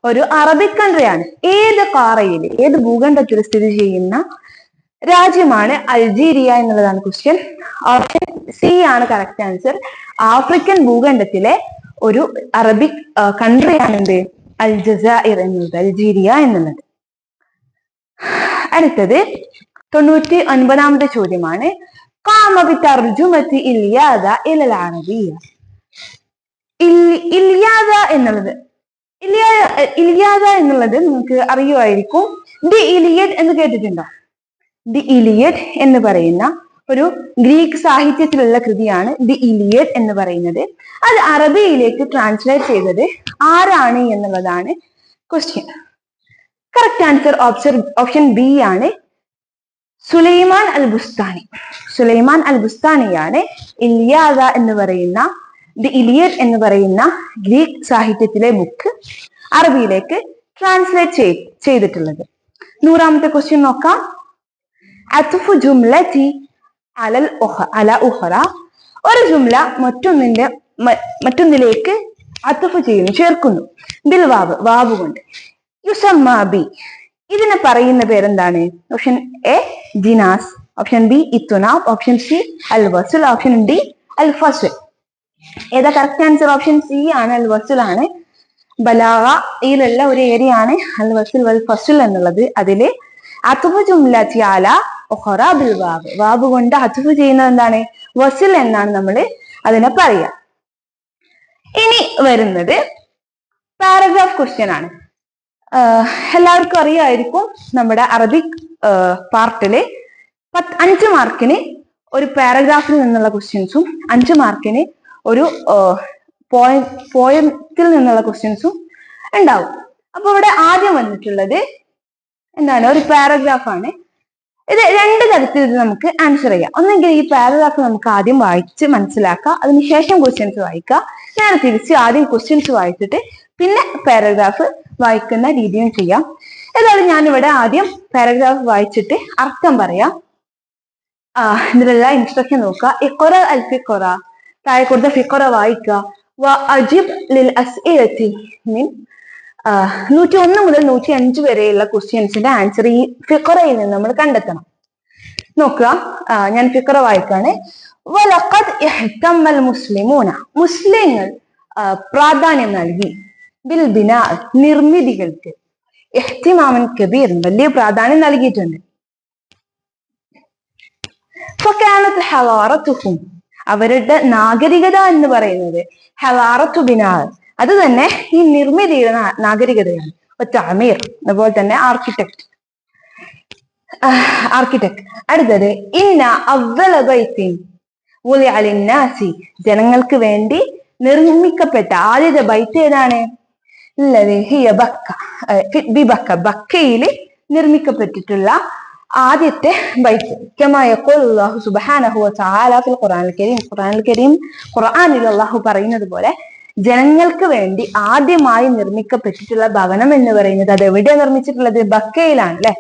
ഒരു അറബിക് കൺട്രിയാണ്. ഏത് ഖാറയിൽ, ഏത് ഭൂഖണ്ഡത്തിൽ സ്ഥിതി ചെയ്യുന്ന രാജ്യമാണ് അൾജീരിയ എന്നുള്ളതാണ് ക്വസ്റ്റ്യൻ. ഓപ്ഷൻ സി ആണ് കറക്റ്റ് ആൻസർ. ആഫ്രിക്കൻ ഭൂഖണ്ഡത്തിലെ ഒരു അറബിക് കൺട്രിയാണ് എന്ത്? അൽ ജസൈർ എന്നുള്ളത്, അൾജീരിയ എന്നുള്ളത്. അടുത്തത് 99ാമത്തെ ചോദ്യമാണ്. ഖാമ ബിതർജുമത്തി ഇൽയാദ ഇലൽ അറബിയ്യ. ഇൽയാദ എന്നുള്ളത് നിങ്ങൾക്ക് അറിയുമായിരിക്കും. ദി ഇലിയഡ് എന്ന് കേട്ടിട്ടുണ്ടോ? ദി ഇലിയഡ് എന്ന് പറയുന്ന ഒരു ഗ്രീക്ക് സാഹിത്യത്തിലുള്ള കൃതിയാണ് ദി ഇലിയഡ് എന്ന് പറയുന്നത്. അത് അറബിയിലേക്ക് ട്രാൻസ്ലേറ്റ് ചെയ്തത് ആരാണ് എന്നുള്ളതാണ് question. Correct answer option B ആണ്, സുലൈമാൻ അൽ ബുസ്താനി. സുലൈമാൻ അൽ ബുസ്താനിയാണ് ഇലിയാദ എന്ന് പറയുന്ന, ദി ഇലിയഡ് എന്ന് പറയുന്ന ഗ്രീക്ക് സാഹിത്യത്തിലെ ബുക്ക് അറബിയിലേക്ക് ട്രാൻസ്ലേറ്റ് ചെയ്തിട്ടുള്ളത്. 100ാമത്തെ ക്വസ്റ്റ്യൻ നോക്കാം. അത്ഫു ജുംലതി അല ഉഖറ. ഒരു ജുംല മറ്റൊന്നിലേക്ക് അത്ഫ് ചെയ്യുന്നു, ചേർക്കുന്നു. ബിൽ വാവ്, വാവ് കൊണ്ട്. യുസമ്മ ബി. ഇതിനെ പറയുന്ന പേരെന്താണ്? ഓപ്ഷൻ എ ജിനാസ്, ഓപ്ഷൻ ബി ഇത്തുനാബ്, ഓപ്ഷൻ സി അൽ വസുൽ, ഓപ്ഷൻ ഡി അൽ ഫസ്ൽ. ഏതാ കറക്റ്റ് ആൻസർ? ഓപ്ഷൻ സി ആണ്, അൽ വസുൽ ആണ്. ബലാഗയിലുള്ള ഒരു ഏരിയ ആണ് അൽ വസുൽ വൽ ഫസ്ൽ എന്നുള്ളത്. അതില് അത്ഫ് ജുംലതി അല ഉഖറ ബിൽ വാവ്, വാവ് കൊണ്ട് അത്ഫ് ചെയ്യുന്നത് എന്താണ്? വസുൽ എന്നാണ് നമ്മൾ അതിനെ പറയാ. ഇനി വരുന്നത് പാരഗ്രാഫ് ക്വസ്റ്റ്യൻ ആണ്. എല്ലാവർക്കും അറിയായിരിക്കും, നമ്മുടെ അറബിക് പാർട്ടില് 5 മാർക്കിന് ഒരു പാരഗ്രാഫിൽ നിന്നുള്ള ക്വസ്റ്റ്യൻസും 5 മാർക്കിന് ഒരു പോയത്തിൽ നിന്നുള്ള ക്വസ്റ്റ്യൻസും ഉണ്ടാവും. അപ്പൊ ഇവിടെ ആദ്യം വന്നിട്ടുള്ളത് എന്താണ്? ഒരു പാരഗ്രാഫ് ആണ്. ഇത് 2 തരത്തിൽ ഇത് നമുക്ക് ആൻസർ ചെയ്യാം. ഒന്നെങ്കിൽ ഈ പാരഗ്രാഫ് നമുക്ക് ആദ്യം വായിച്ച് മനസ്സിലാക്കാം, അതിനുശേഷം ക്വസ്റ്റ്യൻസ് വായിക്കാം. നേരെ തിരിച്ച് ആദ്യം ക്വസ്റ്റ്യൻസ് വായിച്ചിട്ട് പിന്നെ പാരഗ്രാഫ് വായിക്കുന്ന രീതിയും ചെയ്യാം. ഏതായാലും ഞാനിവിടെ ആദ്യം പാരഗ്രാഫ് വായിച്ചിട്ട് അർത്ഥം പറയാം. ഇതിലുള്ള ഇൻസ്ട്രക്ഷൻ നോക്കുക. ഇഖ്റ അൽ ഫിഖ്റ, താഴെ കൊടുത്ത ഫിഖ്റ വായിക്കുക. വ അജിബ് ലിൽ അസ്ഇലതി മിൻ 101 മുതൽ 105 വരെയുള്ള ക്വസ്റ്റ്യൻസിന്റെ ആൻസർ ഈ ഫിഖ്റയിൽ നിന്ന് നമ്മൾ കണ്ടെത്തണം. നോക്കുക, ഞാൻ ഫിഖ്റ വായിക്കാണ്. വലഖദ് ഇഹ്തമ്മൽ മുസ്ലിമൂന. മുസ്ലിങ്ങൾ പ്രാധാന്യം നൽകി. ബിൽ ബിനാ, നിർമ്മിതികൾക്ക്. ഇഹ്തിമാമൻ കബീർ, വലിയ പ്രാധാന്യം നൽകിയിട്ടുണ്ട്. ഫകാനത് ഹളാറത്തുഹും, അവരുടെ നാഗരികത എന്ന് പറയുന്നത് ഹളാറത്തു ബിനാ, അത് തന്നെ ഈ നിർമ്മിതിയുടെ നാഗരികതയാണ്. തഅമീർ, അതുപോലെ തന്നെ ആർക്കിടെക്ട്. അടുത്തത് ഇന്ന അവ്വല ബൈത്തിൻ വുളിഅ ലിന്നാസി, ജനങ്ങൾക്ക് വേണ്ടി നിർമ്മിക്കപ്പെട്ട ആദ്യത്തെ ബൈത്ത് ഏതാണ്? ബക്കയിൽ നിർമ്മിക്കപ്പെട്ടിട്ടുള്ള ആദ്യത്തെ ബൈത്ത്. കമാ യഖൂലു അല്ലാഹു സുബ്ഹാനഹു വ തആല ഫിൽ ഖുർആനിൽ കരീം, ഖുർആനിൽ അല്ലാഹു പറയുന്നത് പോലെ ജനങ്ങൾക്ക് വേണ്ടി ആദ്യമായി നിർമ്മിക്കപ്പെട്ടിട്ടുള്ള ഭവനം എന്ന് പറയുന്നത് അത് എവിടെ നിർമ്മിച്ചിട്ടുള്ളത്? ബക്കയിലാണ് അല്ലെ.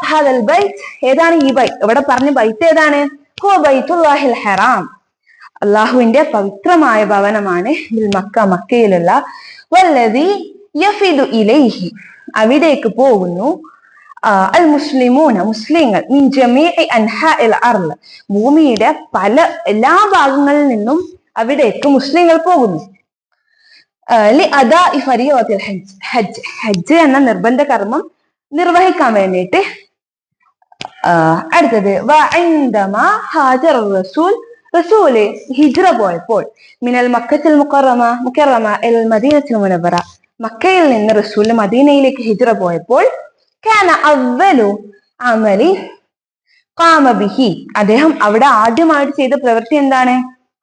ഹാദൽ ബൈത്ത്, ഏതാണ് ഈ ബൈത്ത്? ഇവിടെ പറഞ്ഞ ബൈത്ത് ഏതാണ്? ഹുവ ബൈത്തുല്ലാഹിൽ ഹറാം, അള്ളാഹുവിന്റെ പവിത്രമായ ഭവനമാണ്. മക്ക, മക്കയിലുള്ള. വല്ലദി യഫിദു ഇലൈഹി, അവിടേക്ക് പോകുന്നു. അൽ മുസ്ലിമൂന, മുസ്ലിങ്ങൾ. മിൻ ജമീഇ അൻഹാഇൽ അർള്, ഭൂമിയുടെ എല്ലാ ഭാഗങ്ങളിൽ നിന്നും അവിടേക്ക് മുസ്ലിങ്ങൾ പോകുന്നു. ലി അദാഇ ഫരീളത്തിൽ ഹജ്ജ്, ഹജ്ജ് എന്ന നിർബന്ധ കർമ്മം നിർവഹിക്കാൻ വേണ്ടിയിട്ട്. അടുത്തത് വഇൻദമാ ഹാജറ റസൂൽ, റസൂല് ഹിജ്റ പോയപ്പോൾ. മിനൽ മക്കത്തിൽ മുക്കറമ ഇൽ മദീനത്തിൽ മുനവ്വറ, മക്കയിൽ നിന്ന് റസൂല് മദീനയിലേക്ക് ഹിജ്റ പോയപ്പോൾ. കാന അവ്വലു അമലി ഖാമ ബിഹി, അദ്ദേഹം അവിടെ ആദ്യമായിട്ട് ചെയ്ത പ്രവൃത്തി എന്താണ്?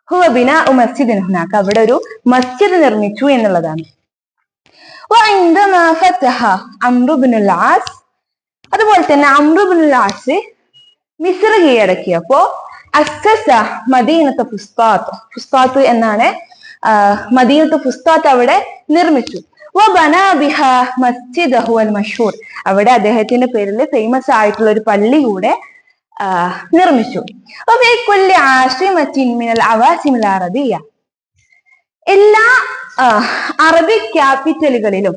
ഹുവ ബിനാഉ മസ്ജിദിൻ ഹുനാക, അവിടെ ഒരു മസ്ജിദ് നിർമ്മിച്ചു എന്നുള്ളതാണ്. വഇൻദമാ ഫതഹ അംറു ഇബ്നുൽ ആസ്, അതുപോലെ തന്നെ അംറു ഇബ്നുൽ ആസ് മിസ്ർ കീഴടക്കിയപ്പോ അസ്സസ മദീനത്ത് ഫുസ്താത്ത്, ഫുസ്താത്ത് എന്നാണ്, മദീനത്ത് ഫുസ്താത്ത് അവിടെ നിർമ്മിച്ചു. വബനാ ബിഹാ മസ്ജിദഹു അൽ മഷ്ഹൂർ. അവിടെ അദ്ദേഹത്തിന്റെ പേരിൽ ഫേമസ് ആയിട്ടുള്ള ഒരു പള്ളി കൂടെ നിർമ്മിച്ചു. വഫീ കുല്ലി ആസിമത്തിൻ മിനൽ അവാസിമിൽ അറബിയ്യ. എല്ലാ അറബിക് ക്യാപിറ്റലുകളിലും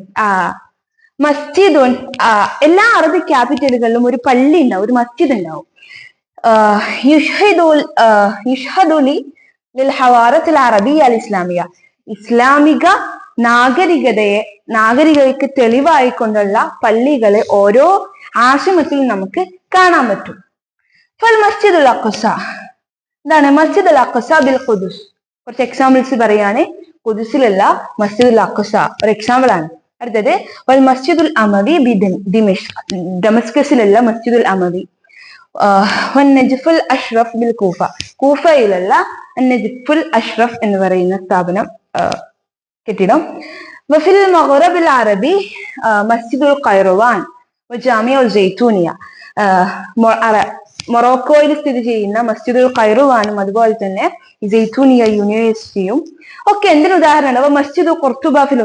മസ്ജിദുൻ, എല്ലാ അറബിക് ക്യാപിറ്റലുകളിലും ഒരു പള്ളി ഉണ്ടാവും, ഒരു മസ്ജിദ് ഉണ്ടാവും. യുഷ്ഹദുലി ലിൽ ഹവാറത്തിൽ അറബിയ അൽ ഇസ്ലാമിയ. ഇസ്ലാമിക നാഗരികതയ്ക്ക് തെളിവായിക്കൊണ്ടുള്ള പള്ളികളെ ഓരോ ആസിമത്തിലും നമുക്ക് കാണാൻ പറ്റും. ഫൽ മസ്ജിദുൽ അഖ്സ. എന്താണ് മസ്ജിദുൽ അഖ്സ ബിൽ ഖുദ്സ്? കുറച്ച് എക്സാമ്പിൾസ് പറയാണ്. ഖുദ്സിലുള്ള മസ്ജിദുൽ അഖ്സ ഒരു എക്സാമ്പിൾ ആണ്. അടുത്തത് വൽ മസ്ജിദുൽ അമവി ബി ദിമിഷ്ക്. ഡമസ്കസിലുള്ള മസ്ജിദുൽ അമവി. വൻ നജ്ഫുൽ അഷ്റഫ് ബിൽ കൂഫ. കൂഫയിലുള്ള നജ്ഫുൽ അഷ്റഫ് എന്ന് പറയുന്ന സ്ഥാപനം, കെട്ടിടം. വഫിൽ മഗ്റബിൽ അറബി മസ്ജിദുൽ ഖൈറുവാൻ വജാമിഉൽ സൈത്തൂനിയ. മൊറോക്കോയിൽ സ്ഥിതി ചെയ്യുന്ന മസ്ജിദുൽ ഖൈറുവാനും അതുപോലെ തന്നെ സൈത്തൂനിയ യൂണിവേഴ്സിറ്റിയും ഒക്കെ എന്തിനു ഉദാഹരണമാണ്? മസ്ജിദ് ഖുർത്തുബ ഫിൽ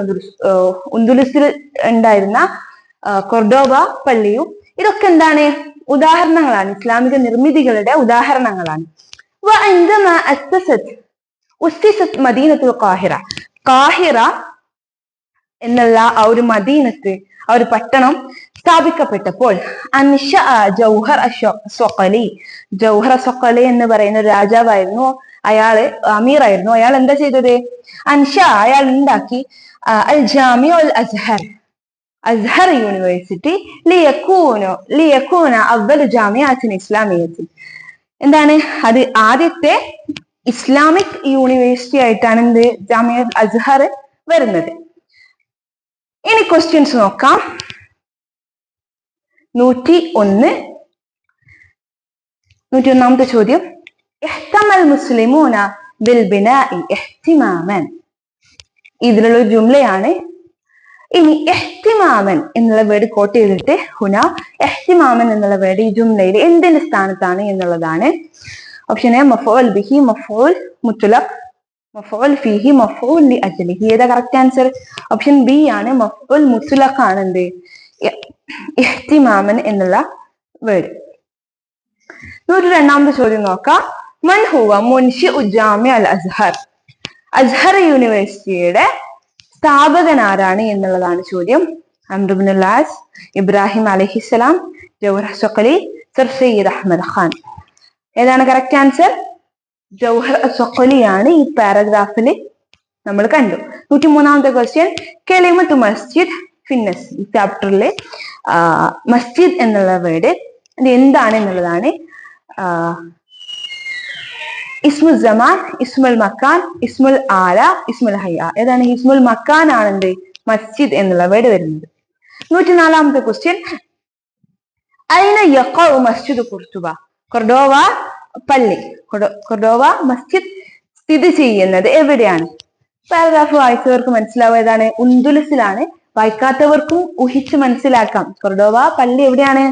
ഉന്ദുലുസിൽ ഉണ്ടായിരുന്ന കൊർഡോബ പള്ളിയും ഇതൊക്കെ എന്താണ്? ഉദാഹരണങ്ങളാണ്, ഇസ്ലാമിക നിർമ്മിതികളുടെ ഉദാഹരണങ്ങളാണ്. മദീനത്തുൽ ഖാഹിറ. ഖാഹിറ എന്നുള്ള ആ ഒരു മദീനത്ത്, ആ ഒരു പട്ടണം സ്ഥാപിക്കപ്പെട്ടപ്പോൾ ജൗഹർ സ്വഖലി. ജൗഹർ സ്വഖലി എന്ന് പറയുന്ന രാജാവായിരുന്നു, അമീറായിരുന്നു. അയാൾ എന്താ ചെയ്തത്? അയാൾ ഉണ്ടാക്കി അൽ ജാമിഉ അൽ അസ്ഹർ, അസ്ഹർ യൂണിവേഴ്സിറ്റി. ലിയകൂന അവ്വലു ജാമിഅത്തിൻ ഇസ്ലാമിയ്യത്തിൻ. എന്താണ് അത്? ആദ്യത്തെ ഇസ്ലാമിക് യൂണിവേഴ്സിറ്റി ആയിട്ടാണ് എന്ത് ജാമിഅ അസ്ഹർ വരുന്നത്. ഇനി ക്വസ്റ്റ്യൻസ് നോക്കാം. 101ാമത്തെ ചോദ്യം. ഇഹ്തമൽ മുസ്ലിമൂന ബിൽ ബിനാഇ ഇഹ്തിമാമൻ. ഇതിലുള്ള ഒരു ജുംലയാണ്. ഇനി ഇഹ്തിമാമൻ എന്നുള്ള വേർഡ് കോട്ട് ചെയ്തിട്ട് ഹുന ഇഹ്തിമാമൻ എന്നുള്ള വേർഡ് ഈ ജുംലയിൽ എന്തിന്റെ സ്ഥാനത്താണ് എന്നുള്ളതാണ്. ഓപ്ഷൻ എ മഫ്ഊൽ ബിഹി, മഫ്ഊൽ മുത്ലഖ്, മഫ്ഊൽ ഫീഹി, മഫ്ഊൽ ലി അജ്ലിഹി. ഏതാ കറക്റ്റ് ആൻസർ? ഓപ്ഷൻ ബി ആണ്, മഫ്ഊൽ മുത്ലഖ് ആണ് എന്ത് ഇഹ്തിമാമൻ എന്നുള്ള വേർഡ്. 102ാമത്തെ ചോദ്യം നോക്കാം. മൻ ഹുവ മുൻശിഉ ജാമിഅ അൽ അസ്ഹർ. അസ്ഹർ യൂണിവേഴ്സിറ്റിയുടെ സ്ഥാപകൻ ആരാണ് എന്നുള്ളതാണ് ചോദ്യം. അംർ ഇബ്നുൽ ആസ്, ഇബ്രാഹിം അലൈഹിസ്സലാം, ജൗഹർ സ്വഖലി, സർ സയ്യിദ് അഹ്മദ് ഖാൻ. ഏതാണ് കറക്റ്റ് ആൻസർ? ജൗഹർ സ്വഖലിയാണ് ഈ പാരഗ്രാഫിൽ നമ്മൾ കണ്ടു. 103ാമത്തെ ക്വസ്റ്റ്യൻ. കലിമത്തു മസ്ജിദ് ഫിന്നസ്. ഈ ചാപ്റ്ററിലെ മസ്ജിദ് എന്നുള്ള വേർഡ് ഇത് എന്താണ് എന്നുള്ളതാണ്. ഇസ്മുൽ സമാൻ, ഇസ്മുൽ മക്കാൻ, ഇസ്മുൽ ആല, ഇസ്മുൽ ഹയ്യ. ഏതാണ്? ഇസ്മുൽ മക്കാൻ ആണെന്ത് മസ്ജിദ് എന്നുള്ള വേർഡ് വരുന്നത്. 104ാമത്തെ ക്വസ്റ്റ്യൻ. അയ്ന യഖഉ മസ്ജിദ് ഖുർത്തുബ. കൊർഡോവ പള്ളി, കൊർഡോവ മസ്ജിദ് സ്ഥിതി ചെയ്യുന്നത് എവിടെയാണ്? പാരഗ്രാഫ് വായിച്ചവർക്ക് മനസ്സിലാവും ഏതാണ്. ഉന്ദുലുസിലാണ്. വായിക്കാത്തവർക്കും ഊഹിച്ച് മനസ്സിലാക്കാം. കൊർഡോവ പള്ളി എവിടെയാണ്?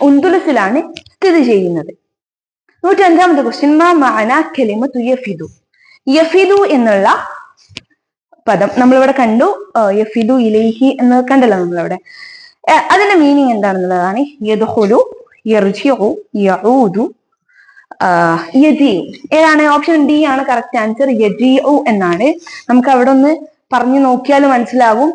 ഉന്ദുലുസിലാണ് സ്ഥിതി ചെയ്യുന്നത്. 105ാമത്തെ ക്വസ്റ്റ്യൻ. മാ മഅന കലിമത്തു യഫിദു. യഫിദു എന്നുള്ള പദം നമ്മളിവിടെ കണ്ടു. യഫിദു ഇലൈഹി എന്ന് കണ്ടല്ലോ നമ്മളവിടെ. അതിന്റെ മീനിങ് എന്താണെന്നുള്ളതാണ്. യദ്ഖുലു, യർജിഉ, യഊദു, യജീഉ. ഏതാണ്? ഓപ്ഷൻ ഡി ആണ് കറക്റ്റ് ആൻസർ. യജീഉ എന്നാണ്. നമുക്ക് അവിടെ ഒന്ന് പറഞ്ഞു നോക്കിയാൽ മനസ്സിലാവും.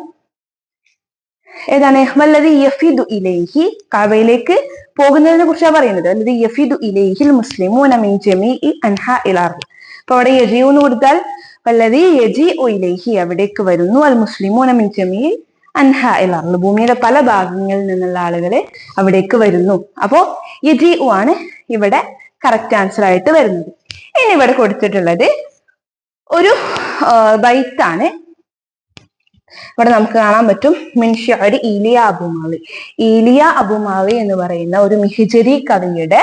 ഏതാണ്? വല്ലദി യഫിദു ഇലൈഹി. കഅബയിലേക്ക് പോകുന്നതിനെ കുറിച്ചാണ് പറയുന്നത്. വല്ലദി യഫിദു ഇലൈഹിൽ മുസ്ലിമൂന മിൻ ജമീഇ അൻഹാഇൽ അർദ്. അപ്പൊ അവിടെ യജീഉ എന്ന് കൊടുത്താൽ വല്ലദി യജീഉ ഇലൈഹി, അവിടേക്ക് വരുന്നു. അൽ മുസ്ലിമൂന മിൻ ജമീഇ അൻഹാഇൽ അർദ്, ഭൂമിയുടെ പല ഭാഗങ്ങളിൽ നിന്നുള്ള ആളുകളെ അവിടേക്ക് വരുന്നു. അപ്പോ യജീഉ ആണ് ഇവിടെ കറക്റ്റ് ആൻസർ ആയിട്ട് വരുന്നത്. ഇനി ഇവിടെ കൊടുത്തിട്ടുള്ളത് ഒരു ബൈത്താണ്. ഇവിടെ നമുക്ക് കാണാൻ പറ്റും. മിൻ ഷിഅരി ഈലിയ അബുമാവി. ഈലിയ അബുമാവി എന്ന് പറയുന്ന ഒരു മിഹിജരി കവിയുടെ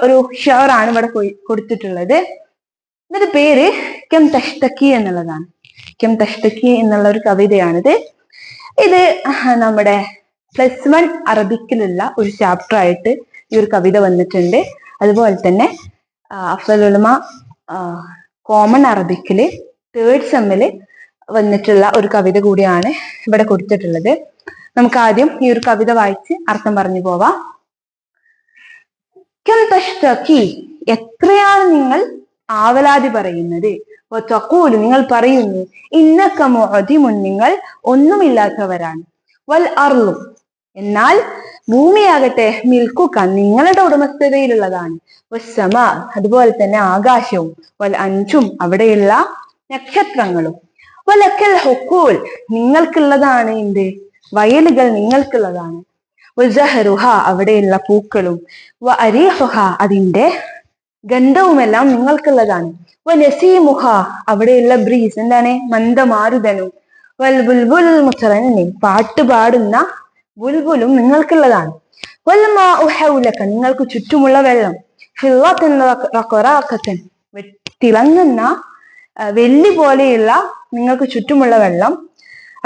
ഒരു ഷെയറാണ് ഇവിടെ കൊടുത്തിട്ടുള്ളത്. ഇതിന്റെ പേര് കെം തഷ്തക്കി എന്നുള്ളതാണ്. കെം തഷ്തക്കി എന്നുള്ള ഒരു കവിതയാണിത്. ഇത് നമ്മുടെ +1 അറബിക്കിലുള്ള ഒരു ചാപ്റ്റർ ആയിട്ട് ഈ ഒരു കവിത വന്നിട്ടുണ്ട്. അതുപോലെ തന്നെ അഫ്സൽ ഉലമ കോമൺ അറബിക്കില് 3rd സെമ്മില് വന്നിട്ടുള്ള ഒരു കവിത കൂടിയാണ് ഇവിടെ കൊടുത്തിട്ടുള്ളത്. നമുക്ക് ആദ്യം ഈ ഒരു കവിത വായിച്ച് അർത്ഥം പറഞ്ഞു പോവാം. എത്രയാണ് നിങ്ങൾ ആവലാതി പറയുന്നത്, നിങ്ങൾ പറയുന്നു ഇന്നക മുഅദിമുൻ, നിങ്ങൾ ഒന്നുമില്ലാത്തവരാണ്, വൽ അർളു, എന്നാൽ ഭൂമിയാകട്ടെ മിൽക്കുക, നിങ്ങളുടെ ഉടമസ്ഥതയിലുള്ളതാണ്, വസ്സമാ, അതുപോലെ തന്നെ ആകാശവും, വൽ അൻജും, അവിടെയുള്ള നക്ഷത്രങ്ങളും, വലക്കൽ ഹുക്കൂൽ, നിങ്ങൾക്കുള്ളതാണ് എന്ത്, വയലുകൾ നിങ്ങൾക്കുള്ളതാണ്, വസഹറുഹ, അവിടെയുള്ള പൂക്കളും, വ അരീഹുഹ, അതിന്റെ ഗന്ധവുമെല്ലാം നിങ്ങൾക്കുള്ളതാണ്, വ നസീമുഹ, അവിടെയുള്ള ബ്രീസ്, എന്താണ്, മന്ദമാരുതനും, വൽ ബുൽബുൽ മുത്തറന്നിം, പാട്ട് പാടുന്ന ബുൽബുലും നിങ്ങൾക്കുള്ളതാണ്, വൽ മാഉ ഹൗലക, നിങ്ങൾക്ക് ചുറ്റുമുള്ള വെള്ളം, ഫില്ലത്തുൻ റഖറാഖത്തൻ, തിളങ്ങുന്ന വെള്ളി പോലെയുള്ള നിങ്ങൾക്ക് ചുറ്റുമുള്ള വെള്ളം,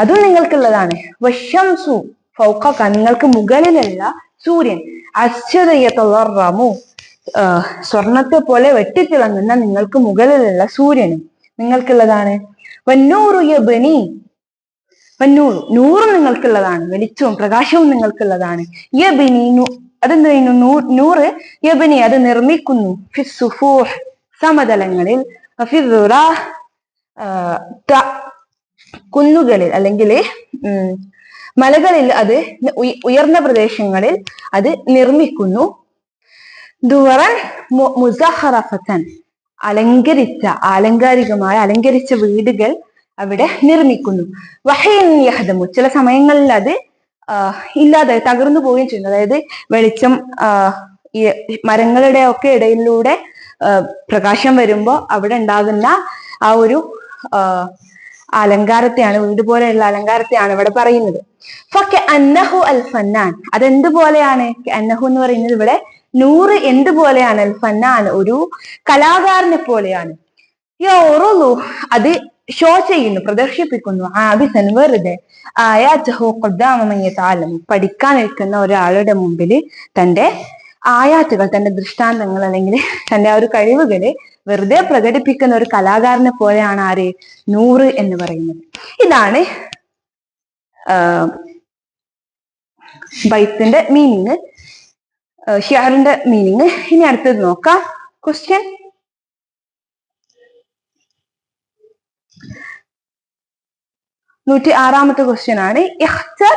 അതും നിങ്ങൾക്കുള്ളതാണ്, വശംസു ഫൗഖക, നിങ്ങൾക്ക് മുകളിലുള്ള സൂര്യൻ, അശ്ചതയതളറമു, സ്വർണത്തെ പോലെ വെട്ടിത്തിളങ്ങുന്ന നിങ്ങൾക്ക് മുകളിലുള്ള സൂര്യനും നിങ്ങൾക്കുള്ളതാണ്, വന്നൂറു യബ്നി, വന്നൂറ്, നൂറും നിങ്ങൾക്കുള്ളതാണ്, വെളിച്ചവും പ്രകാശവും നിങ്ങൾക്കുള്ളതാണ്, യബ്നി, അതെന്ത് ചെയ്യുന്നു, നൂറ്, യബ്നി, അത് നിർമ്മിക്കുന്നു, ഫിസ്സുഫൂഹ്, സമതലങ്ങളിൽ, കുന്നുകളിൽ അല്ലെങ്കിൽ മലകളിൽ, അത് ഉയർന്ന പ്രദേശങ്ങളിൽ അത് നിർമ്മിക്കുന്നു, ദുവറൻ മുസഹറഫത്തൻ, ആലങ്കാരികമായ അലങ്കരിച്ച വീടുകൾ അവിടെ നിർമ്മിക്കുന്നു, വഹീൻ യഹ്ദമു, ചില സമയങ്ങളിൽ അത് ഇല്ലാതെ തകർന്നു പോവുകയും ചെയ്യുന്നു, അതായത് വെളിച്ചം ഈ മരങ്ങളുടെ ഒക്കെ ഇടയിലൂടെ പ്രകാശം വരുമ്പോൾ അവിടെ ഉണ്ടാകുന്ന ആ ഒരു അലങ്കാരത്തെയാണ്, വീട് പോലെയുള്ള അലങ്കാരത്തെയാണ് ഇവിടെ പറയുന്നത്. അന്നഹു അൽ ഫന്നാൻ, അതെന്തുപോലെയാണ്, അന്നഹു എന്ന് പറയുന്നത് ഇവിടെ നൂറ് എന്തുപോലെയാണ്, അൽ ഫന്നാൻ, ഒരു കലാകാരനെ പോലെയാണ്, അത് ഷോ ചെയ്യുന്നു, പ്രദർശിപ്പിക്കുന്നു, ആബിസൻ, വെറുതെ, ആയാതഹു ഖുദ്ദാമ മൻ യതഅല്ലമു, പഠിക്കാൻ നിൽക്കുന്ന ഒരാളുടെ മുമ്പിൽ തന്റെ ആയാത്തുകൾ, തന്റെ ദൃഷ്ടാന്തങ്ങൾ അല്ലെങ്കിൽ തന്റെ ആ ഒരു കഴിവുകള് വെറുതെ പ്രകടിപ്പിക്കുന്ന ഒരു കലാകാരനെ പോലെയാണ് ആര്, നൂറ് എന്ന് പറയുന്നത്. ഇതാണ് ബൈത്തിന്റെ മീനിങ്, ഷിഅറിന്റെ മീനിങ്. ഇനി അടുത്തത് നോക്കാം. ക്വസ്റ്റ്യൻ 106ാമത്തെ ക്വസ്റ്റ്യൻ ആണ്. ഇഖ്തർ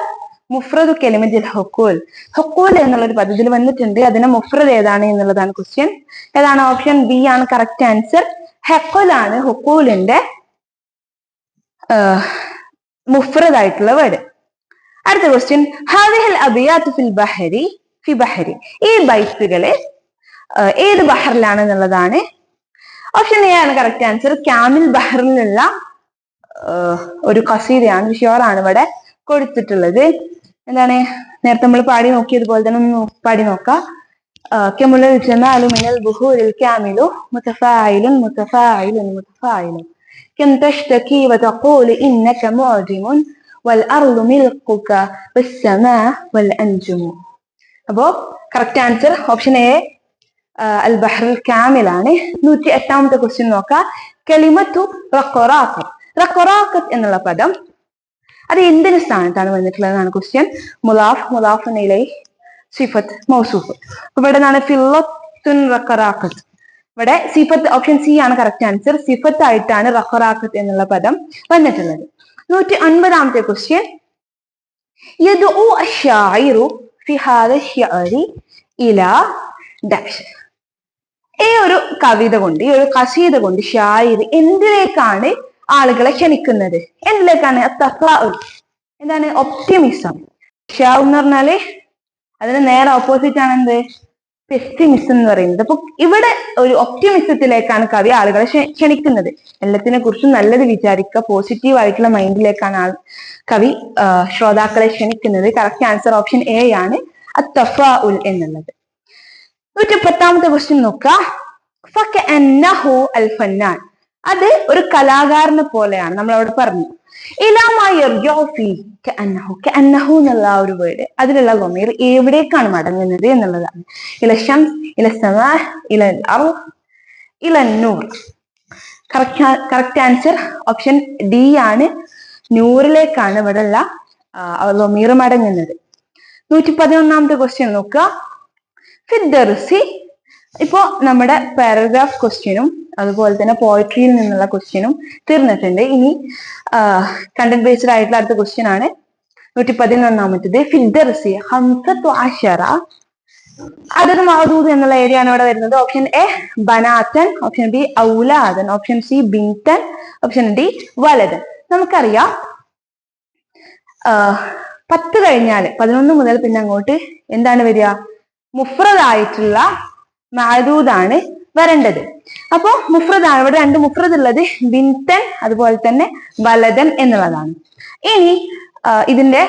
മുഫ്രദു കലിമത്തിൽ ഹുക്കൂൽ, ഹുക്കൂൽ എന്നുള്ളൊരു പദത്തിൽ വന്നിട്ടുണ്ട്, അതിന്റെ മുഫ്രദ് ഏതാണ് എന്നുള്ളതാണ് ക്വസ്റ്റ്യൻ. ഏതാണ്? ഓപ്ഷൻ ബി ആണ് കറക്റ്റ് ആൻസർ. ഹെക്കുലാണ് ഹുക്കൂലിന്റെ മുഫ്രദ് ആയിട്ടുള്ള വേർഡ്. അടുത്ത ക്വസ്റ്റ്യൻ, ഹാദിഹിൽ അബിയാത്ത് ഫിൽ ബഹരി ഫി ബഹരി, ഈ ബൈത്തുകള് ഏത് ബഹറിലാണ് എന്നുള്ളതാണ്. ഓപ്ഷൻ എ ആണ് കറക്റ്റ് ആൻസർ. കാമിൽ ബഹറിലുള്ള ഒരു ഖസീദയാണ്, ഷിയോറാണ് ഇവിടെ കൊടുത്തിട്ടുള്ളത്. എന്താണ്, നേരത്തെ നമ്മൾ പാടി നോക്കിയതുപോലെ തന്നെ ഒന്ന് പാടി നോക്കാം. കമുലൽ ജമാലു മിനൽ ബുഹൂരിൽ കാമിലു മുതഫായിലുൻ മുതഫായിലുൻ മുതഫായിലുൻ കം തഷ്തകി വതഖൂലു ഇന്നക മുഅദിമുൻ വൽ അർളു മിൽകുക വസ്സമാ വൽ അൻജുമു. അപ്പോ കറക്റ്റ് ആൻസർ ഓപ്ഷൻ എ അൽ ബഹ്റുൽ കാമിൽ ആണ്. 108ാമത്തെ ക്വസ്റ്റ്യൻ നോക്കാം. കലിമത്തു റഖറാഖത്ത്, റഖറാഖത്ത് എന്നുള്ള പദം അത് എന്തിന് സ്ഥാനത്താണ് വന്നിട്ടുള്ളതാണ് ക്വസ്റ്റ്യൻ. മുലാഫ്, മുലാഫുൻ ഇലൈഹി, സിഫത്ത്, മൗസൂഫ്. ഇവിടെ നിന്നാണ് ഫില്ലത്തുൻ റഖറാഖത്ത്. ഇവിടെ സിഫത്ത്, ഓപ്ഷൻ സി ആണ് കറക്റ്റ് ആൻസർ. സിഫത്ത് ആയിട്ടാണ് റഖറാഖത്ത് എന്നുള്ള പദം വന്നിട്ടുള്ളത്. 109ാമത്തെ ക്വസ്റ്റ്യൻ, യദ്ഉ അശ്ശാഇറു ഫി ഹാദ അശ്ശഅരി ഇലാ ഡാഷ്. ഈ ഒരു കവിത കൊണ്ട്, ഈ ഒരു ഖസീദ കൊണ്ട് ഷായിർ എന്തിലേക്കാണ് ആളുകളെ ക്ഷണിക്കുന്നത്? എന്തിലേക്കാണ്? തഫാഉൽ, എന്താണ്? ഒപ്റ്റിമിസം. ഷാ എന്ന് പറഞ്ഞാല് അതിന് നേരെ ഓപ്പോസിറ്റ് ആണ് എന്ത്? പെസിമിസം എന്ന് പറയുന്നത്. അപ്പൊ ഇവിടെ ഒരു ഒപ്റ്റിമിസത്തിലേക്കാണ് കവി ആളുകളെ ക്ഷണിക്കുന്നത്. എല്ലാത്തിനെ കുറിച്ചും നല്ലത് വിചാരിക്കുക, പോസിറ്റീവ് ആയിട്ടുള്ള മൈൻഡിലേക്കാണ് കവി ശ്രോതാക്കളെ ക്ഷണിക്കുന്നത്. കറക്റ്റ് ആൻസർ ഓപ്ഷൻ എ ആണ്, അത്തഫാഉൽ എന്നുള്ളത്. 110ാമത്തെ ക്വസ്റ്റ്യൻ നോക്കാം. ഫകഅന്നഹു അൽ ഫന്നാൻ, അത് ഒരു കലാകാരനെ പോലെയാണ്, നമ്മൾ അവിടെ പറഞ്ഞു. കഅന്നഹു എന്നുള്ള ഒരു വേർഡ്, അതിലുള്ള ഗമീർ എവിടേക്കാണ് മടങ്ങുന്നത് എന്നുള്ളതാണ്. ഇല ശംസ്, ഇല സമാ, ഇല അർള്, ഇല നൂർ. കറക്റ്റ് ആൻസർ ഓപ്ഷൻ ഡി ആണ്. നൂറിലേക്കാണ് ഇവിടെ ഉള്ള ലൊമീർ മടങ്ങുന്നത്. 111ാമത്തെ ക്വസ്റ്റ്യൻ നോക്കുക. ഫിദ്ദർസി. ഇപ്പോ നമ്മുടെ പാരഗ്രാഫ് ക്വസ്റ്റ്യനും അതുപോലെ തന്നെ പോയട്രിയിൽ നിന്നുള്ള ക്വസ്റ്റ്യനും തീർന്നിട്ടുണ്ട്. ഇനി കണ്ടന്റ് ബേസ്ഡ് ആയിട്ടുള്ള അടുത്ത ക്വസ്റ്റ്യൻ ആണ് 111ാമത്തേത്. ഫിദ്ദർസി ഹംസത്തു അശറ അദദ് മഅദൂദ് എന്നുള്ള ഏരിയ ആണ് ഇവിടെ വരുന്നത്. ഓപ്ഷൻ എ ബനാത്തൻ, ഓപ്ഷൻ ബി ഔലാദൻ, ഓപ്ഷൻ സി ബിൻതൻ, ഓപ്ഷൻ ഡി വലദൻ. നമുക്കറിയാം 10 കഴിഞ്ഞാല് 11 മുതൽ പിന്നെ അങ്ങോട്ട് എന്താണ് വരിക? മുഫ്രദായിട്ടുള്ള മഅദൂദാണ് വരേണ്ടത്. അപ്പോ മുഫ്രദാണ് ഇവിടെ 2 മുഫ്രദ് ഉള്ളത്, ബിൻതൻ അതുപോലെ തന്നെ വലദൻ എന്നുള്ളതാണ്. ഇനി ഇതിന്റെ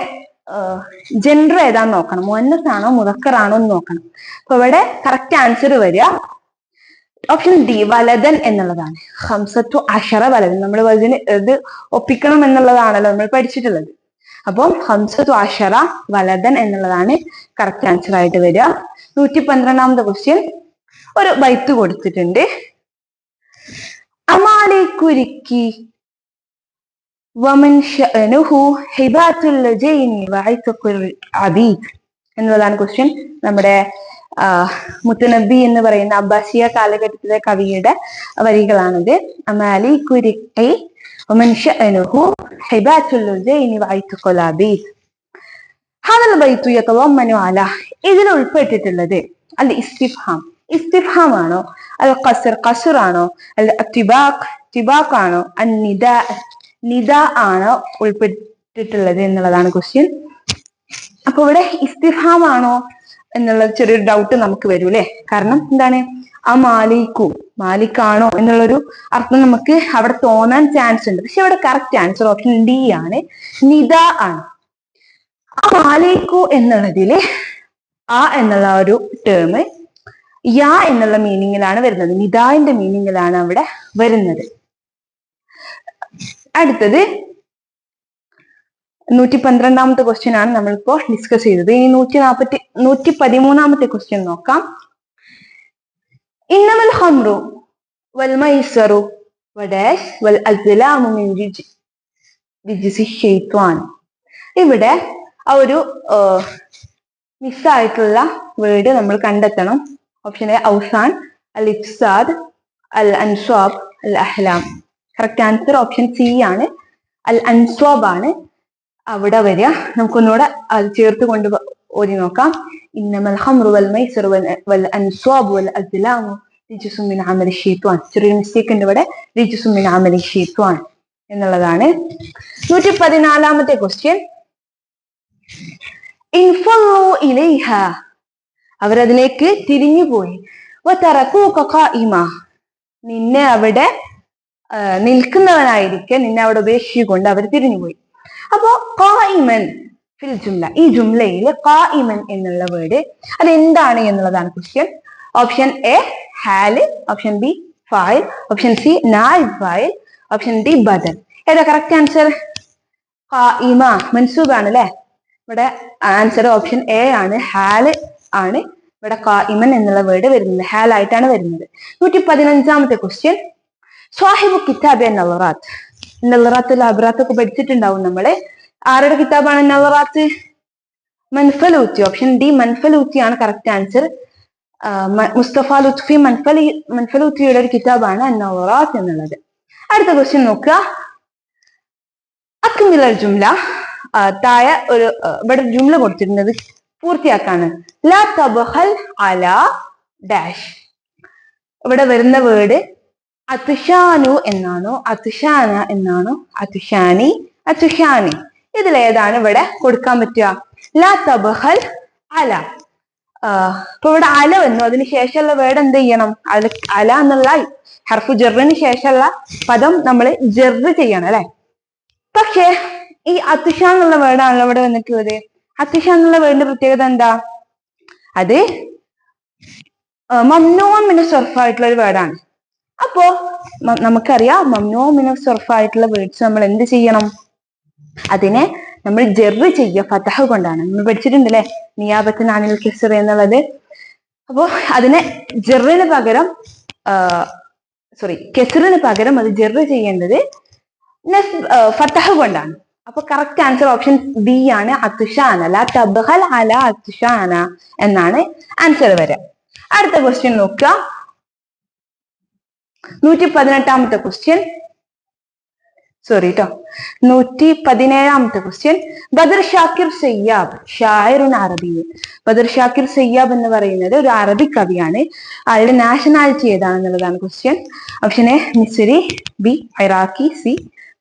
ജെൻഡർ ഏതാന്ന് നോക്കണം. മുഅന്നസ് ആണോ മുദക്കർ ആണോ എന്ന് നോക്കണം. അപ്പൊ ഇവിടെ കറക്റ്റ് ആൻസർ വരിക ഓപ്ഷൻ ഡി വലദൻ എന്നുള്ളതാണ്. ഹംസത്തു അശറ വലദൻ. നമ്മൾ ഇത് ഒപ്പിക്കണം എന്നുള്ളതാണല്ലോ നമ്മൾ പഠിച്ചിട്ടുള്ളത്. അപ്പം ഹംസത്തു അശറ വലദൻ എന്നുള്ളതാണ് കറക്റ്റ് ആൻസർ ആയിട്ട് വരിക. 112ാമത്തെ ക്വസ്റ്റ്യൻ ഒരു ബൈത്ത് കൊടുത്തിട്ടുണ്ട്. അമാലിക്കുരുക്കി വമൻ ശഅനുഹു ഹിബാത്തുൽ ലജൈനി വഇത്ഖുൽ അബീദ് എന്നുള്ളതാണ് ക്വസ്റ്റ്യൻ. നമ്മുടെ മുത്തനബി എന്ന് പറയുന്ന അബ്ബാസിയ കാലഘട്ടത്തിലെ കവിയുടെ വരികളാണിത്. അമാലിക്കുരുക്കി വമൻ ശഅനുഹു ഹിബാത്തുൽ ലജൈനി വഇത്ഖുൽ അബീദ്. ഹാദൽ ബൈത്തു യതളമ്മനു അലാ. ഇതിൽ ഉൾപ്പെട്ടിട്ടുള്ളത് അൽ ഇസ്തിഫ്ഹാം. ഇസ്തിഫ്ഹാം ആണോ? അൽ ഖസ്ർ ഖസ്ർ ആണോ? അൽ തിബാഖ് തിബാഖ് ആണോ? അൻ നിദാ നിദ ആണോ ഉൾപ്പെട്ടിട്ടുള്ളത് എന്നുള്ളതാണ് ക്വസ്റ്റ്യൻ. അപ്പൊ ഇവിടെ ഇസ്തിഫാം ആണോ എന്നുള്ള ചെറിയൊരു ഡൗട്ട് നമുക്ക് വരും അല്ലെ. കാരണം എന്താണ്? ആ മാലിക്കാണോ എന്നുള്ളൊരു അർത്ഥം നമുക്ക് അവിടെ തോന്നാൻ ചാൻസ് ഉണ്ട്. പക്ഷെ ഇവിടെ കറക്റ്റ് ആൻസർ ഓപ്ഷൻ ഡി ആണ്, നിദ ആണ്. ആ മാലിക്കു എന്നുള്ളതില് ആ എന്നുള്ള ഒരു ടേം യാ എന്നുള്ള മീനിങ്ങിലാണ് വരുന്നത്. നിദാന്റെ മീനിങ്ങിലാണ് അവിടെ വരുന്നത്. അടുത്തത് 112ാമത്തെ ക്വസ്റ്റ്യൻ ആണ് നമ്മളിപ്പോ ഡിസ്കസ് ചെയ്തത്. ഇനി 113ാമത്തെ ക്വസ്റ്റ്യൻ നോക്കാം. ഇന്നമൽ ഖംറു വൽ മൈസറു വഡാഷ് വൽ അസ്ലാമു മിൻ രിജ്സി ശൈത്വാൻ. ഇവിടെ ആ ഒരു മിസ്സായിട്ടുള്ള വേർഡ് നമ്മൾ കണ്ടെത്തണം. ഓപ്ഷൻ എ ഔസാൻ, അൽ ഇഫ്സാദ്, അൽ അൻസ്വാബ്, അൽ അഹ്ലാം. കറക്റ്റ് ആൻസർ ഓപ്ഷൻ സി ആണ്, അൽ അൻസ്വാബ് ആണ് അവിടെ വരിക. നമുക്കൊന്നുകൂടെ അത് ചേർത്ത് കൊണ്ട് ഓതി നോക്കാം. ഇന്നമൽ ഖംറു വൽ മൈസറു വൽ അൻസ്വാബു വൽ അസ്ലാമു റിജ്സും മിൻ അമലി ശൈത്വാൻ. ചെറിയ മിസ്റ്റേക്ക് ഉണ്ട് ഇവിടെ, റിജ്സും മിൻ അമലി ശൈത്വാൻ എന്നുള്ളതാണ്. 114ാമത്തെ ക്വസ്റ്റ്യൻ. ഇൻഫളു ഇലൈഹ. അവരതിലേക്ക് തിരിഞ്ഞുപോയി. വതറകൂക ഖായിമ. നിന്നെ അവിടെ നിൽക്കുന്നവനായിരിക്കെ നിന്നെ അവിടെ ഉപേക്ഷിച്ചുകൊണ്ട് അവർ തിരിഞ്ഞുപോയി. അപ്പോ ഖായിമൻ ഫിൽ ജുംല, ഈ ജുംലയിൽ ഖായിമൻ എന്നുള്ള വേർഡ് അത് എന്താണ് എന്നുള്ളതാണ് ക്വസ്റ്റ്യൻ. ഓപ്ഷൻ എ ഹാല്, ഓപ്ഷൻ ബി ഫായിൽ, ഓപ്ഷൻ സി നായിബ് ഫായിൽ, ഓപ്ഷൻ ഡി ബദൽ. ഏതാ കറക്റ്റ് ആൻസർ? ഖായിമ മൻസൂബ് ആണ് അല്ലെ. ഇവിടെ ആൻസർ ഓപ്ഷൻ എ ആണ്, ഹാല് ആണ് ഇവിടെ ഖായിമൻ എന്നുള്ള വേർഡ് വരുന്നത്, ഹാലായിട്ടാണ് വരുന്നത്. 115ാമത്തെ ക്വസ്റ്റ്യൻ. സ്വാഹിബു കിതാബ് നളറാത്ത്. നളറാത്ത് ലബ്റാത്ത് ഒക്കെ പഠിച്ചിട്ടുണ്ടാവും നമ്മള്. ആരുടെ കിതാബാണ് നളറാത്ത്? മൻഫലൂത്തി. ഓപ്ഷൻ ഡി മൻഫലൂത്തി ആണ് കറക്റ്റ് ആൻസർ. മുസ്തഫ ലുത്ഫി മൻഫലൂത്തിയുടെ ഒരു കിതാബാണ് നളറാത്ത് എന്നുള്ളത്. അടുത്ത ക്വസ്റ്റ്യൻ നോക്കുക. അക്മിലൽ ജുംല. താഴെ ഒരു ഇവിടെ ജുംല കൊടുത്തിരുന്നത് പൂർത്തിയാക്കാണ്. ലാ തബ്ഖൽ അലാ ഡാഷ്. ഇവിടെ വരുന്ന വേർഡ് അതുഷാനു എന്നാണോ, അതുഷാന എന്നാണോ, അതുഷാനി, അതുഷാനി. ഇതിലേതാണ് ഇവിടെ കൊടുക്കാൻ പറ്റുക? ലാ തബ്ഖൽ അല. ഇപ്പൊ ഇവിടെ അല വന്നു, അതിന് ശേഷമുള്ള വേർഡ് എന്ത് ചെയ്യണം? അല എന്നുള്ള ഹർഫു ജറിന് ശേഷമുള്ള പദം നമ്മൾ ജറ് ചെയ്യണം അല്ലെ. പക്ഷെ ഈ അതുഷ എന്നുള്ള വേർഡാണല്ലോ ഇവിടെ വന്നിട്ടുള്ളത്. അതുഷ എന്നുള്ള വേർഡിന്റെ പ്രത്യേകത എന്താ? അത് മംനൂഉൻ മിന സർഫ് ആയിട്ടുള്ള ഒരു വേർഡാണ്. അപ്പോ നമുക്കറിയാം മംനൂഉൻ മിന സർഫ് ആയിട്ടുള്ള വേർഡ്സ് നമ്മൾ എന്ത് ചെയ്യണം? അതിനെ നമ്മൾ ജറ് ചെയ്യുക ഫതഹ കൊണ്ടാണ്. നമ്മൾ പഠിച്ചിട്ടുണ്ട് അല്ലെ, നിയാബത്തുൻ അനിൽ കസ്ർ എന്നുള്ളത്. അപ്പോ അതിനെ ജറിന് പകരം സോറി കെസറിന് പകരം അത് ജെറ് ചെയ്യേണ്ടത് ഫത്തഹ കൊണ്ടാണ്. അപ്പൊ കറക്റ്റ് ആൻസർ ഓപ്ഷൻ ബി ആണ്, അത്തുഷാന. ലാ തബ്ഖൽ അല അത്തുഷാന എന്നാണ് ആൻസർ വരിക. അടുത്ത ക്വസ്റ്റ്യൻ നോക്കുക, 118ാമത്തെ ക്വസ്റ്റ്യൻ, സോറി ട്ടോ, 117ാമത്തെ ക്വസ്റ്റ്യൻ. ബദർ ഷാക്കിർ സയ്യാബ് ഷായറുൻ അറബി. ബദർ ഷാക്കിർ സയ്യാബ് എന്ന് പറയുന്നത് ഒരു അറബി കവിയാണ്. അയാളുടെ നാഷണാലിറ്റി ഏതാണെന്നുള്ളതാണ് ക്വസ്റ്റ്യൻ. ഓപ്ഷൻ എ മിസ്രി, ബി ഇറാഖി, സി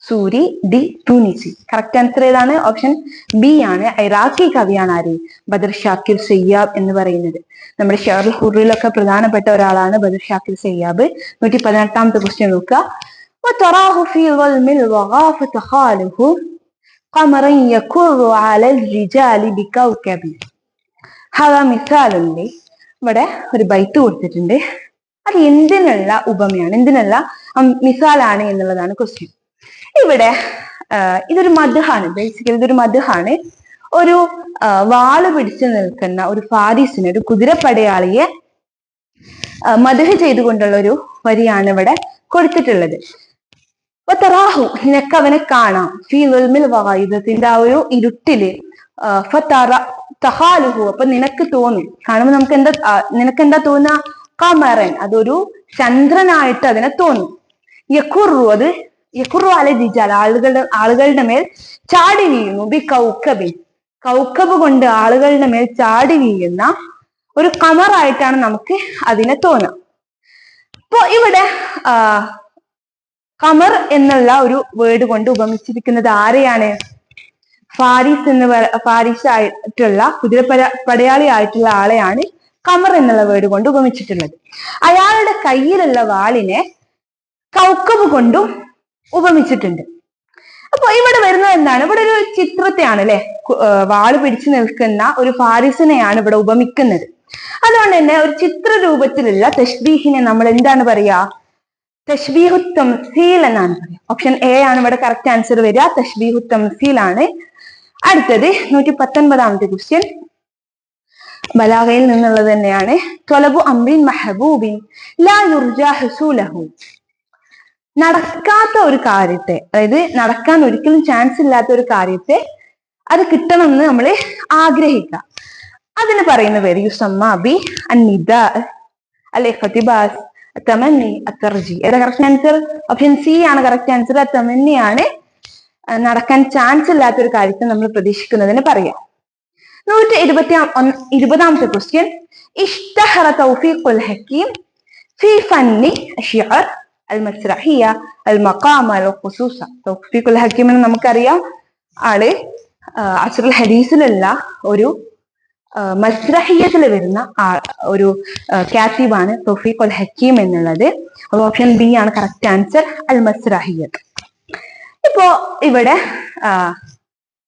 സൂരി, ഡി ടൂനിസി. കറക്റ്റ് ആൻസർ ഏതാണ്? ഓപ്ഷൻ ബി ആണ്, ഇറാഖി കവിയാണ് ആര്? ബദർ ഷാക്കിർ സയ്യാബ് എന്ന് പറയുന്നത്. നമ്മുടെ ഷെയറുൽ ഹുറിലൊക്കെ പ്രധാനപ്പെട്ട ഒരാളാണ് ബദർ ഷാക്കിർ സയ്യാബ്. 118ാമത്തെ ക്വസ്റ്റ്യൻ നോക്കുക. وتراه في ظلم الوغى خاله قمرا يكر على الرجال بكوكب. هذا مثال. ഇവിടെ ഒരു ബൈത്ത് കൊടുത്തിട്ടുണ്ട്. അത് എന്തിനുള്ള ഉപമയാണ്, എന്തിനുള്ള മിസാലാണ് എന്നുള്ളതാണ് ക്വസ്റ്റ്യൻ. ഇവിടെ ഇതൊരു മദ്ഹാണ്, ബേസിക്കലി ഇതൊരു മദ്ഹാണ്. ഒരു വാള് പിടിച്ചു നിൽക്കുന്ന ഒരു ഫാരിസിനെ, ഒരു കുതിരപ്പടയാളിയെ മദ്ഹ് ചെയ്തുകൊണ്ടുള്ള ഒരു വരിയാണ് ഇവിടെ കൊടുത്തിട്ടുള്ളത്. തറാഹു, നിനക്ക് അവനെ കാണാം, ഫീ ളുൽമിൽ വഗായുധത്തിന്റെ ആ ഒരു ഇരുട്ടില്, തഹാലുഹു, അപ്പൊ നിനക്ക് തോന്നും, കാണുമ്പോൾ നിനക്ക് എന്താ തോന്നുക? കമറൻ, അതൊരു ചന്ദ്രനായിട്ട് അതിനെ തോന്നും. യഖുറു, അത് യഖുറു അല ജിജാൽ, ആളുകളുടെ മേൽ ചാടി വീഴുന്നു. ബി കൗക്കബിൻ, കൗക്കബ് കൊണ്ട് ആളുകളുടെ മേൽ ചാടി വീഴുന്ന ഒരു കമറായിട്ടാണ് നമുക്ക് അതിനെ തോന്നുക. അപ്പൊ ഇവിടെ കമർ എന്നുള്ള ഒരു വേർഡ് കൊണ്ട് ഉപമിച്ചിരിക്കുന്നത് ആരെയാണ്? ഫാരിസ് ആയിട്ടുള്ള പടയാളി ആയിട്ടുള്ള ആളെയാണ് കമർ എന്നുള്ള വേർഡ് കൊണ്ട് ഉപമിച്ചിട്ടുള്ളത്. അയാളുടെ കയ്യിലുള്ള വാളിനെ കൗക്കബ് കൊണ്ടും ഉപമിച്ചിട്ടുണ്ട്. അപ്പൊ ഇവിടെ വരുന്നത് എന്താണ്? ഇവിടെ ഒരു ചിത്രത്തെയാണ് അല്ലെ, വാള് പിടിച്ചു നിൽക്കുന്ന ഒരു ഫാരിസിനെയാണ് ഇവിടെ ഉപമിക്കുന്നത്. അതുകൊണ്ട് തന്നെ ഒരു ചിത്ര രൂപത്തിലുള്ള തശ്ബീഹിനെ നമ്മൾ എന്താണ് പറയാ? തശ്ബീഹു തംസീൽ എന്നാണ് പറയാ. ഓപ്ഷൻ എ ആണ് ഇവിടെ കറക്റ്റ് ആൻസർ വരിക, തശ്ബീഹു തംസീൽ ആണ്. അടുത്തത് 119ാമത്തെ ക്വസ്റ്റ്യൻ ബലാഗയിൽ നിന്നുള്ളത് തന്നെയാണ്. ത്വലബു അംറിൻ മഹബൂബിൻ ലാ യുർജാ ഹുസൂലഹു. നടക്കാത്ത ഒരു കാര്യത്തെ, അതായത് നടക്കാൻ ഒരിക്കലും ചാൻസ് ഇല്ലാത്ത ഒരു കാര്യത്തെ അത് കിട്ടണമെന്ന് നമ്മൾ ആഗ്രഹിക്കുക. അതിന് പറയുന്ന പേര് യുസമ്മ ബി അന്നിദാ, അല്ലെ ഖതിബാസ്, തമന്നി, അത്തർജി. ഏതാ കറക്റ്റ് ആൻസർ? ഓപ്ഷൻ സി ആണ് കറക്റ്റ് ആൻസർ. തമന്നിയാണ് നടക്കാൻ ചാൻസ് ഇല്ലാത്ത ഒരു കാര്യത്തെ നമ്മൾ പ്രതീക്ഷിക്കുന്നതിന് പറയാം. 120ാമത്തെ ക്വസ്റ്റ്യൻ. ഇഷ്തഹറ തൗഫീഖുൽ ഹക്കീം ഫി ഫന്നി അശ്ശിഅർ അൽ മസ്റഹിയ അൽ മഖാമ അൽ ഖുസൂസ. തൗഫീഖുൽ ഹക്കീം എന്ന് നമുക്കറിയാം, ആള് അസ്റുൽ ഹദീസിലുള്ള ഒരു മസ്റഹിയത്തിൽ വരുന്ന ഒരു കാത്തിബാണ് തൗഫീഖുൽ ഹക്കീം എന്നുള്ളത്. അപ്പൊ ഓപ്ഷൻ ബി ആണ് കറക്റ്റ് ആൻസർ, അൽ മസ്റഹിയത്ത്. ഇപ്പോ ഇവിടെ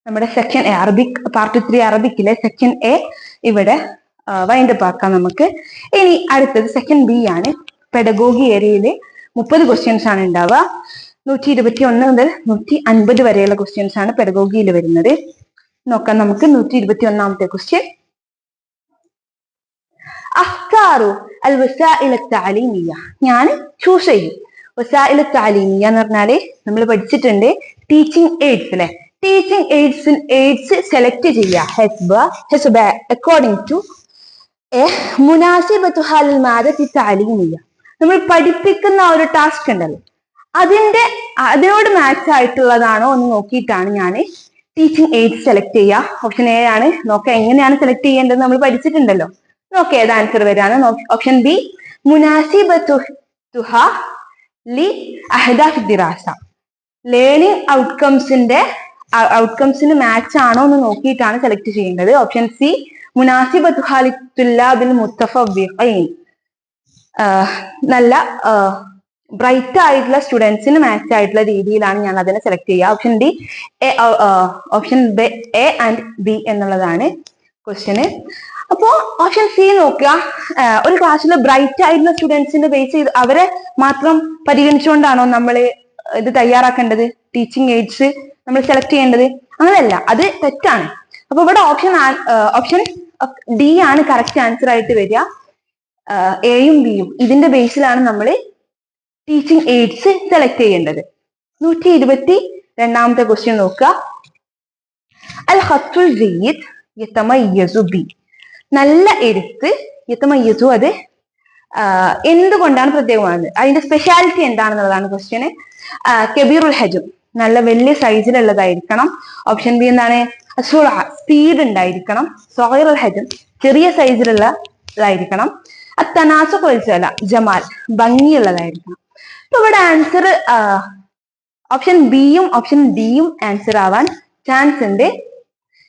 നമ്മുടെ സെക്ഷൻ എ അറബിക് പാർട്ട് 3 അറബിക്കിലെ സെക്ഷൻ എ ഇവിടെ വൈൻഡപ്പ് ആക്കാം നമുക്ക്. ഇനി അടുത്തത് സെക്ഷൻ ബി ആണ്. പെഡഗോഗി ഏരിയയില് 30 ക്വസ്റ്റ്യൻസ് ആണ് ഉണ്ടാവുക. 121 മുതൽ 150 വരെയുള്ള ക്വസ്റ്റ്യൻസ് ആണ് പെഡഗോഗിയിൽ വരുന്നത്. നോക്കാം നമുക്ക്. 121ാമത്തെ ക്വസ്റ്റ്യൻ. അഖ്താറു അൽ വസാഇൽ തഅലീമിയ. ഞാൻ ചൂസ് ചെയ്യും. വസാഇൽ തഅലീമിയ എന്ന് പറഞ്ഞാല് നമ്മൾ പഠിച്ചിട്ടുണ്ട് ടീച്ചിങ് എയ്ഡ്സ് അല്ലെ. ടീച്ചിങ് എയ്ഡ്സ് സെലക്ട് ചെയ്യുക അക്കോർഡിംഗ് ടു മുനാസിബത്തുഹാ ലിൽ മാദത്തി തഅലീമിയ. നമ്മൾ പഠിപ്പിക്കുന്ന ഒരു ടാസ്ക് ഉണ്ടല്ലോ, അതിനോട് മാച്ച് ആയിട്ടുള്ളതാണോ എന്ന് നോക്കിയിട്ടാണ് ഞാൻ ടീച്ചിങ് എയ്ഡ്സ് സെലക്ട് ചെയ്യുക. ഓപ്ഷൻ എ ആണ്. നോക്കാം എങ്ങനെയാണ് സെലക്ട് ചെയ്യേണ്ടത് നമ്മൾ പഠിച്ചിട്ടുണ്ടല്ലോ. നോക്കാം ഏത് ആൻസർ വരാണ്. ഓപ്ഷൻ ബി മുനാസിബത്തുഹാ ലി അഹ്ദാഫ് ദിറാസ. ലേണിംഗ് ഔട്ട്കംസിന് മാച്ച് ആണോ എന്ന് നോക്കിയിട്ടാണ് സെലക്ട് ചെയ്യേണ്ടത്. ഓപ്ഷൻ സി മുനാസിബത്തുഹാ ലിത്തുല്ലാബിൽ മുത്തഫവ്വിഖീൻ. നല്ല ബ്രൈറ്റ് ആയിട്ടുള്ള സ്റ്റുഡൻസിന് മാച്ച് ആയിട്ടുള്ള രീതിയിലാണ് ഞാൻ അതിനെ സെലക്ട് ചെയ്യുക. Option D, option A and B എന്നുള്ളതാണ് ക്വസ്റ്റ്യന്. അപ്പോ ഓപ്ഷൻ സി നോക്കുക. ഒരു ക്ലാസ്സിൽ ബ്രൈറ്റ് ആയിട്ടുള്ള സ്റ്റുഡൻസിന്റെ ബേസ് ചെയ്ത് അവരെ മാത്രം പരിഗണിച്ചുകൊണ്ടാണോ നമ്മൾ ഇത് തയ്യാറാക്കേണ്ടത്? ടീച്ചിങ് എയ്ഡ്സ് നമ്മൾ സെലക്ട് ചെയ്യേണ്ടത്? അങ്ങനെയല്ല, അത് തെറ്റാണ്. അപ്പൊ ഇവിടെ ഓപ്ഷൻ ഡി ആണ് കറക്റ്റ് ആൻസർ ആയിട്ട് വരിക. എയും ബിയും ഇതിന്റെ ബേസിലാണ് നമ്മൾ ടീച്ചിങ് എയ്ഡ്സ് സെലക്ട് ചെയ്യേണ്ടത്. 122ാമത്തെ ക്വസ്റ്റ്യൻ നോക്കുക. അൽ ഖത്തുൽ ജയ്യിദ് യതമയ്യസു ബി. നല്ല എഴുത്ത് യതമയ്യസു, അത് എന്തുകൊണ്ടാണ് പ്രത്യേകമാകുന്നത്, അതിന്റെ സ്പെഷ്യാലിറ്റി എന്താണെന്നുള്ളതാണ് ക്വസ്റ്റ്യന്. കബീറുൽ ഹജം, നല്ല വലിയ സൈസിലുള്ളതായിരിക്കണം. ഓപ്ഷൻ ബി എന്താണ്, സ്പീഡ് ഉണ്ടായിരിക്കണം. സഗീറുൽ ഹജം, ചെറിയ സൈസിലുള്ളതായിരിക്കണം. അത്തനാസുഖുൽ ജമാൽ, ഭംഗിയുള്ളതായിരിക്കണം. അപ്പൊ ഇവിടെ ആൻസർ ഓപ്ഷൻ ബിയും ഓപ്ഷൻ ഡിയും ആൻസർ ആവാൻ ചാൻസ് ഉണ്ട്.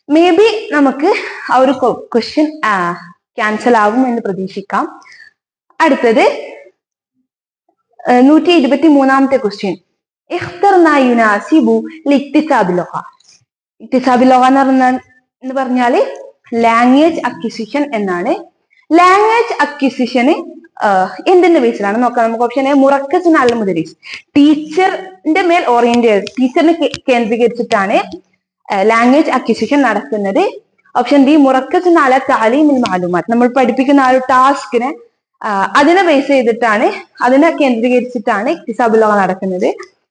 മേ ബി നമുക്ക് ആ ഒരു ക്വസ്റ്റ്യൻ ക്യാൻസൽ ആവും എന്ന് പ്രതീക്ഷിക്കാം. അടുത്തത് 123ാമത്തെ ക്വസ്റ്റ്യൻ. ഇക്തിസാബിലോഹ എന്ന് പറഞ്ഞാല് ലാംഗ്വേജ് അക്വിസിഷൻ എന്നാണ്. ലാംഗ്വേജ് അക്വിസിഷന് എന്തിന്റെ ബേസിലാണ് നോക്കാം നമുക്ക്. ഓപ്ഷൻ എ മുറക്കസ് അൽ മുദരിസ്, ടീച്ചറിന്റെ മേൽ ഓറിയന്റഡ്, ടീച്ചറിനെ കേന്ദ്രീകരിച്ചിട്ടാണ് ലാംഗ്വേജ് അക്വിസിഷൻ നടക്കുന്നത്. ഓപ്ഷൻ ബി മുറക്കസ് അല തഅലീമിൽ മാലൂമാത്ത്, നമ്മൾ പഠിപ്പിക്കുന്ന ആ ഒരു ടാസ്കിനെ അതിനെ ബേസ് ചെയ്തിട്ടാണ്, അതിനെ കേന്ദ്രീകരിച്ചിട്ടാണ് ഇക്തിസാബുൽ ലുഗ നടക്കുന്നത്.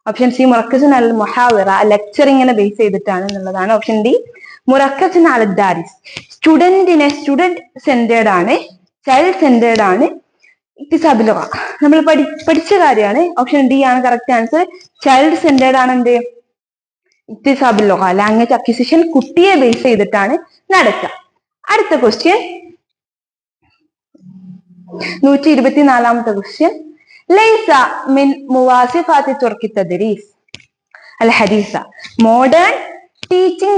ഓപ്ഷൻ സി മുറക്കസ് അൽ മുഹാവറ, ലെക്ചറിങ്ങിനെ ബേസ് ചെയ്തിട്ടാണ് എന്നുള്ളതാണ്. ഓപ്ഷൻ ഡി മുറക്കസ് അൽ ദാരിസ്, സ്റ്റുഡന്റ് സെന്റേർഡ് ആണ്, ചൈൽഡ് സെന്റേർഡ് ആണ് ഇക്തിസാബുൽ ലുഗ. നമ്മൾ പഠിച്ച കാര്യമാണ്. ഓപ്ഷൻ ഡി ആണ് കറക്റ്റ് ആൻസർ. ചൈൽഡ് സെന്റേർഡ് ആണ് എന്ത്, ഇക്തിസാബുൽ ലുഗ, ലാംഗ്വേജ് അക്വിസിഷൻ കുട്ടിയെ ബേസ് ചെയ്തിട്ടാണ് നടക്കുക. അടുത്ത ക്വസ്റ്റ്യൻ 124ാമത്തെ ക്വസ്റ്റ്യൻ. ലൈസ മിൻ മുവാസിഫാത്തി തുർക്കി തദ്രീസ് അൽ ഹദീസ, മോഡേൺ ടീച്ചിങ്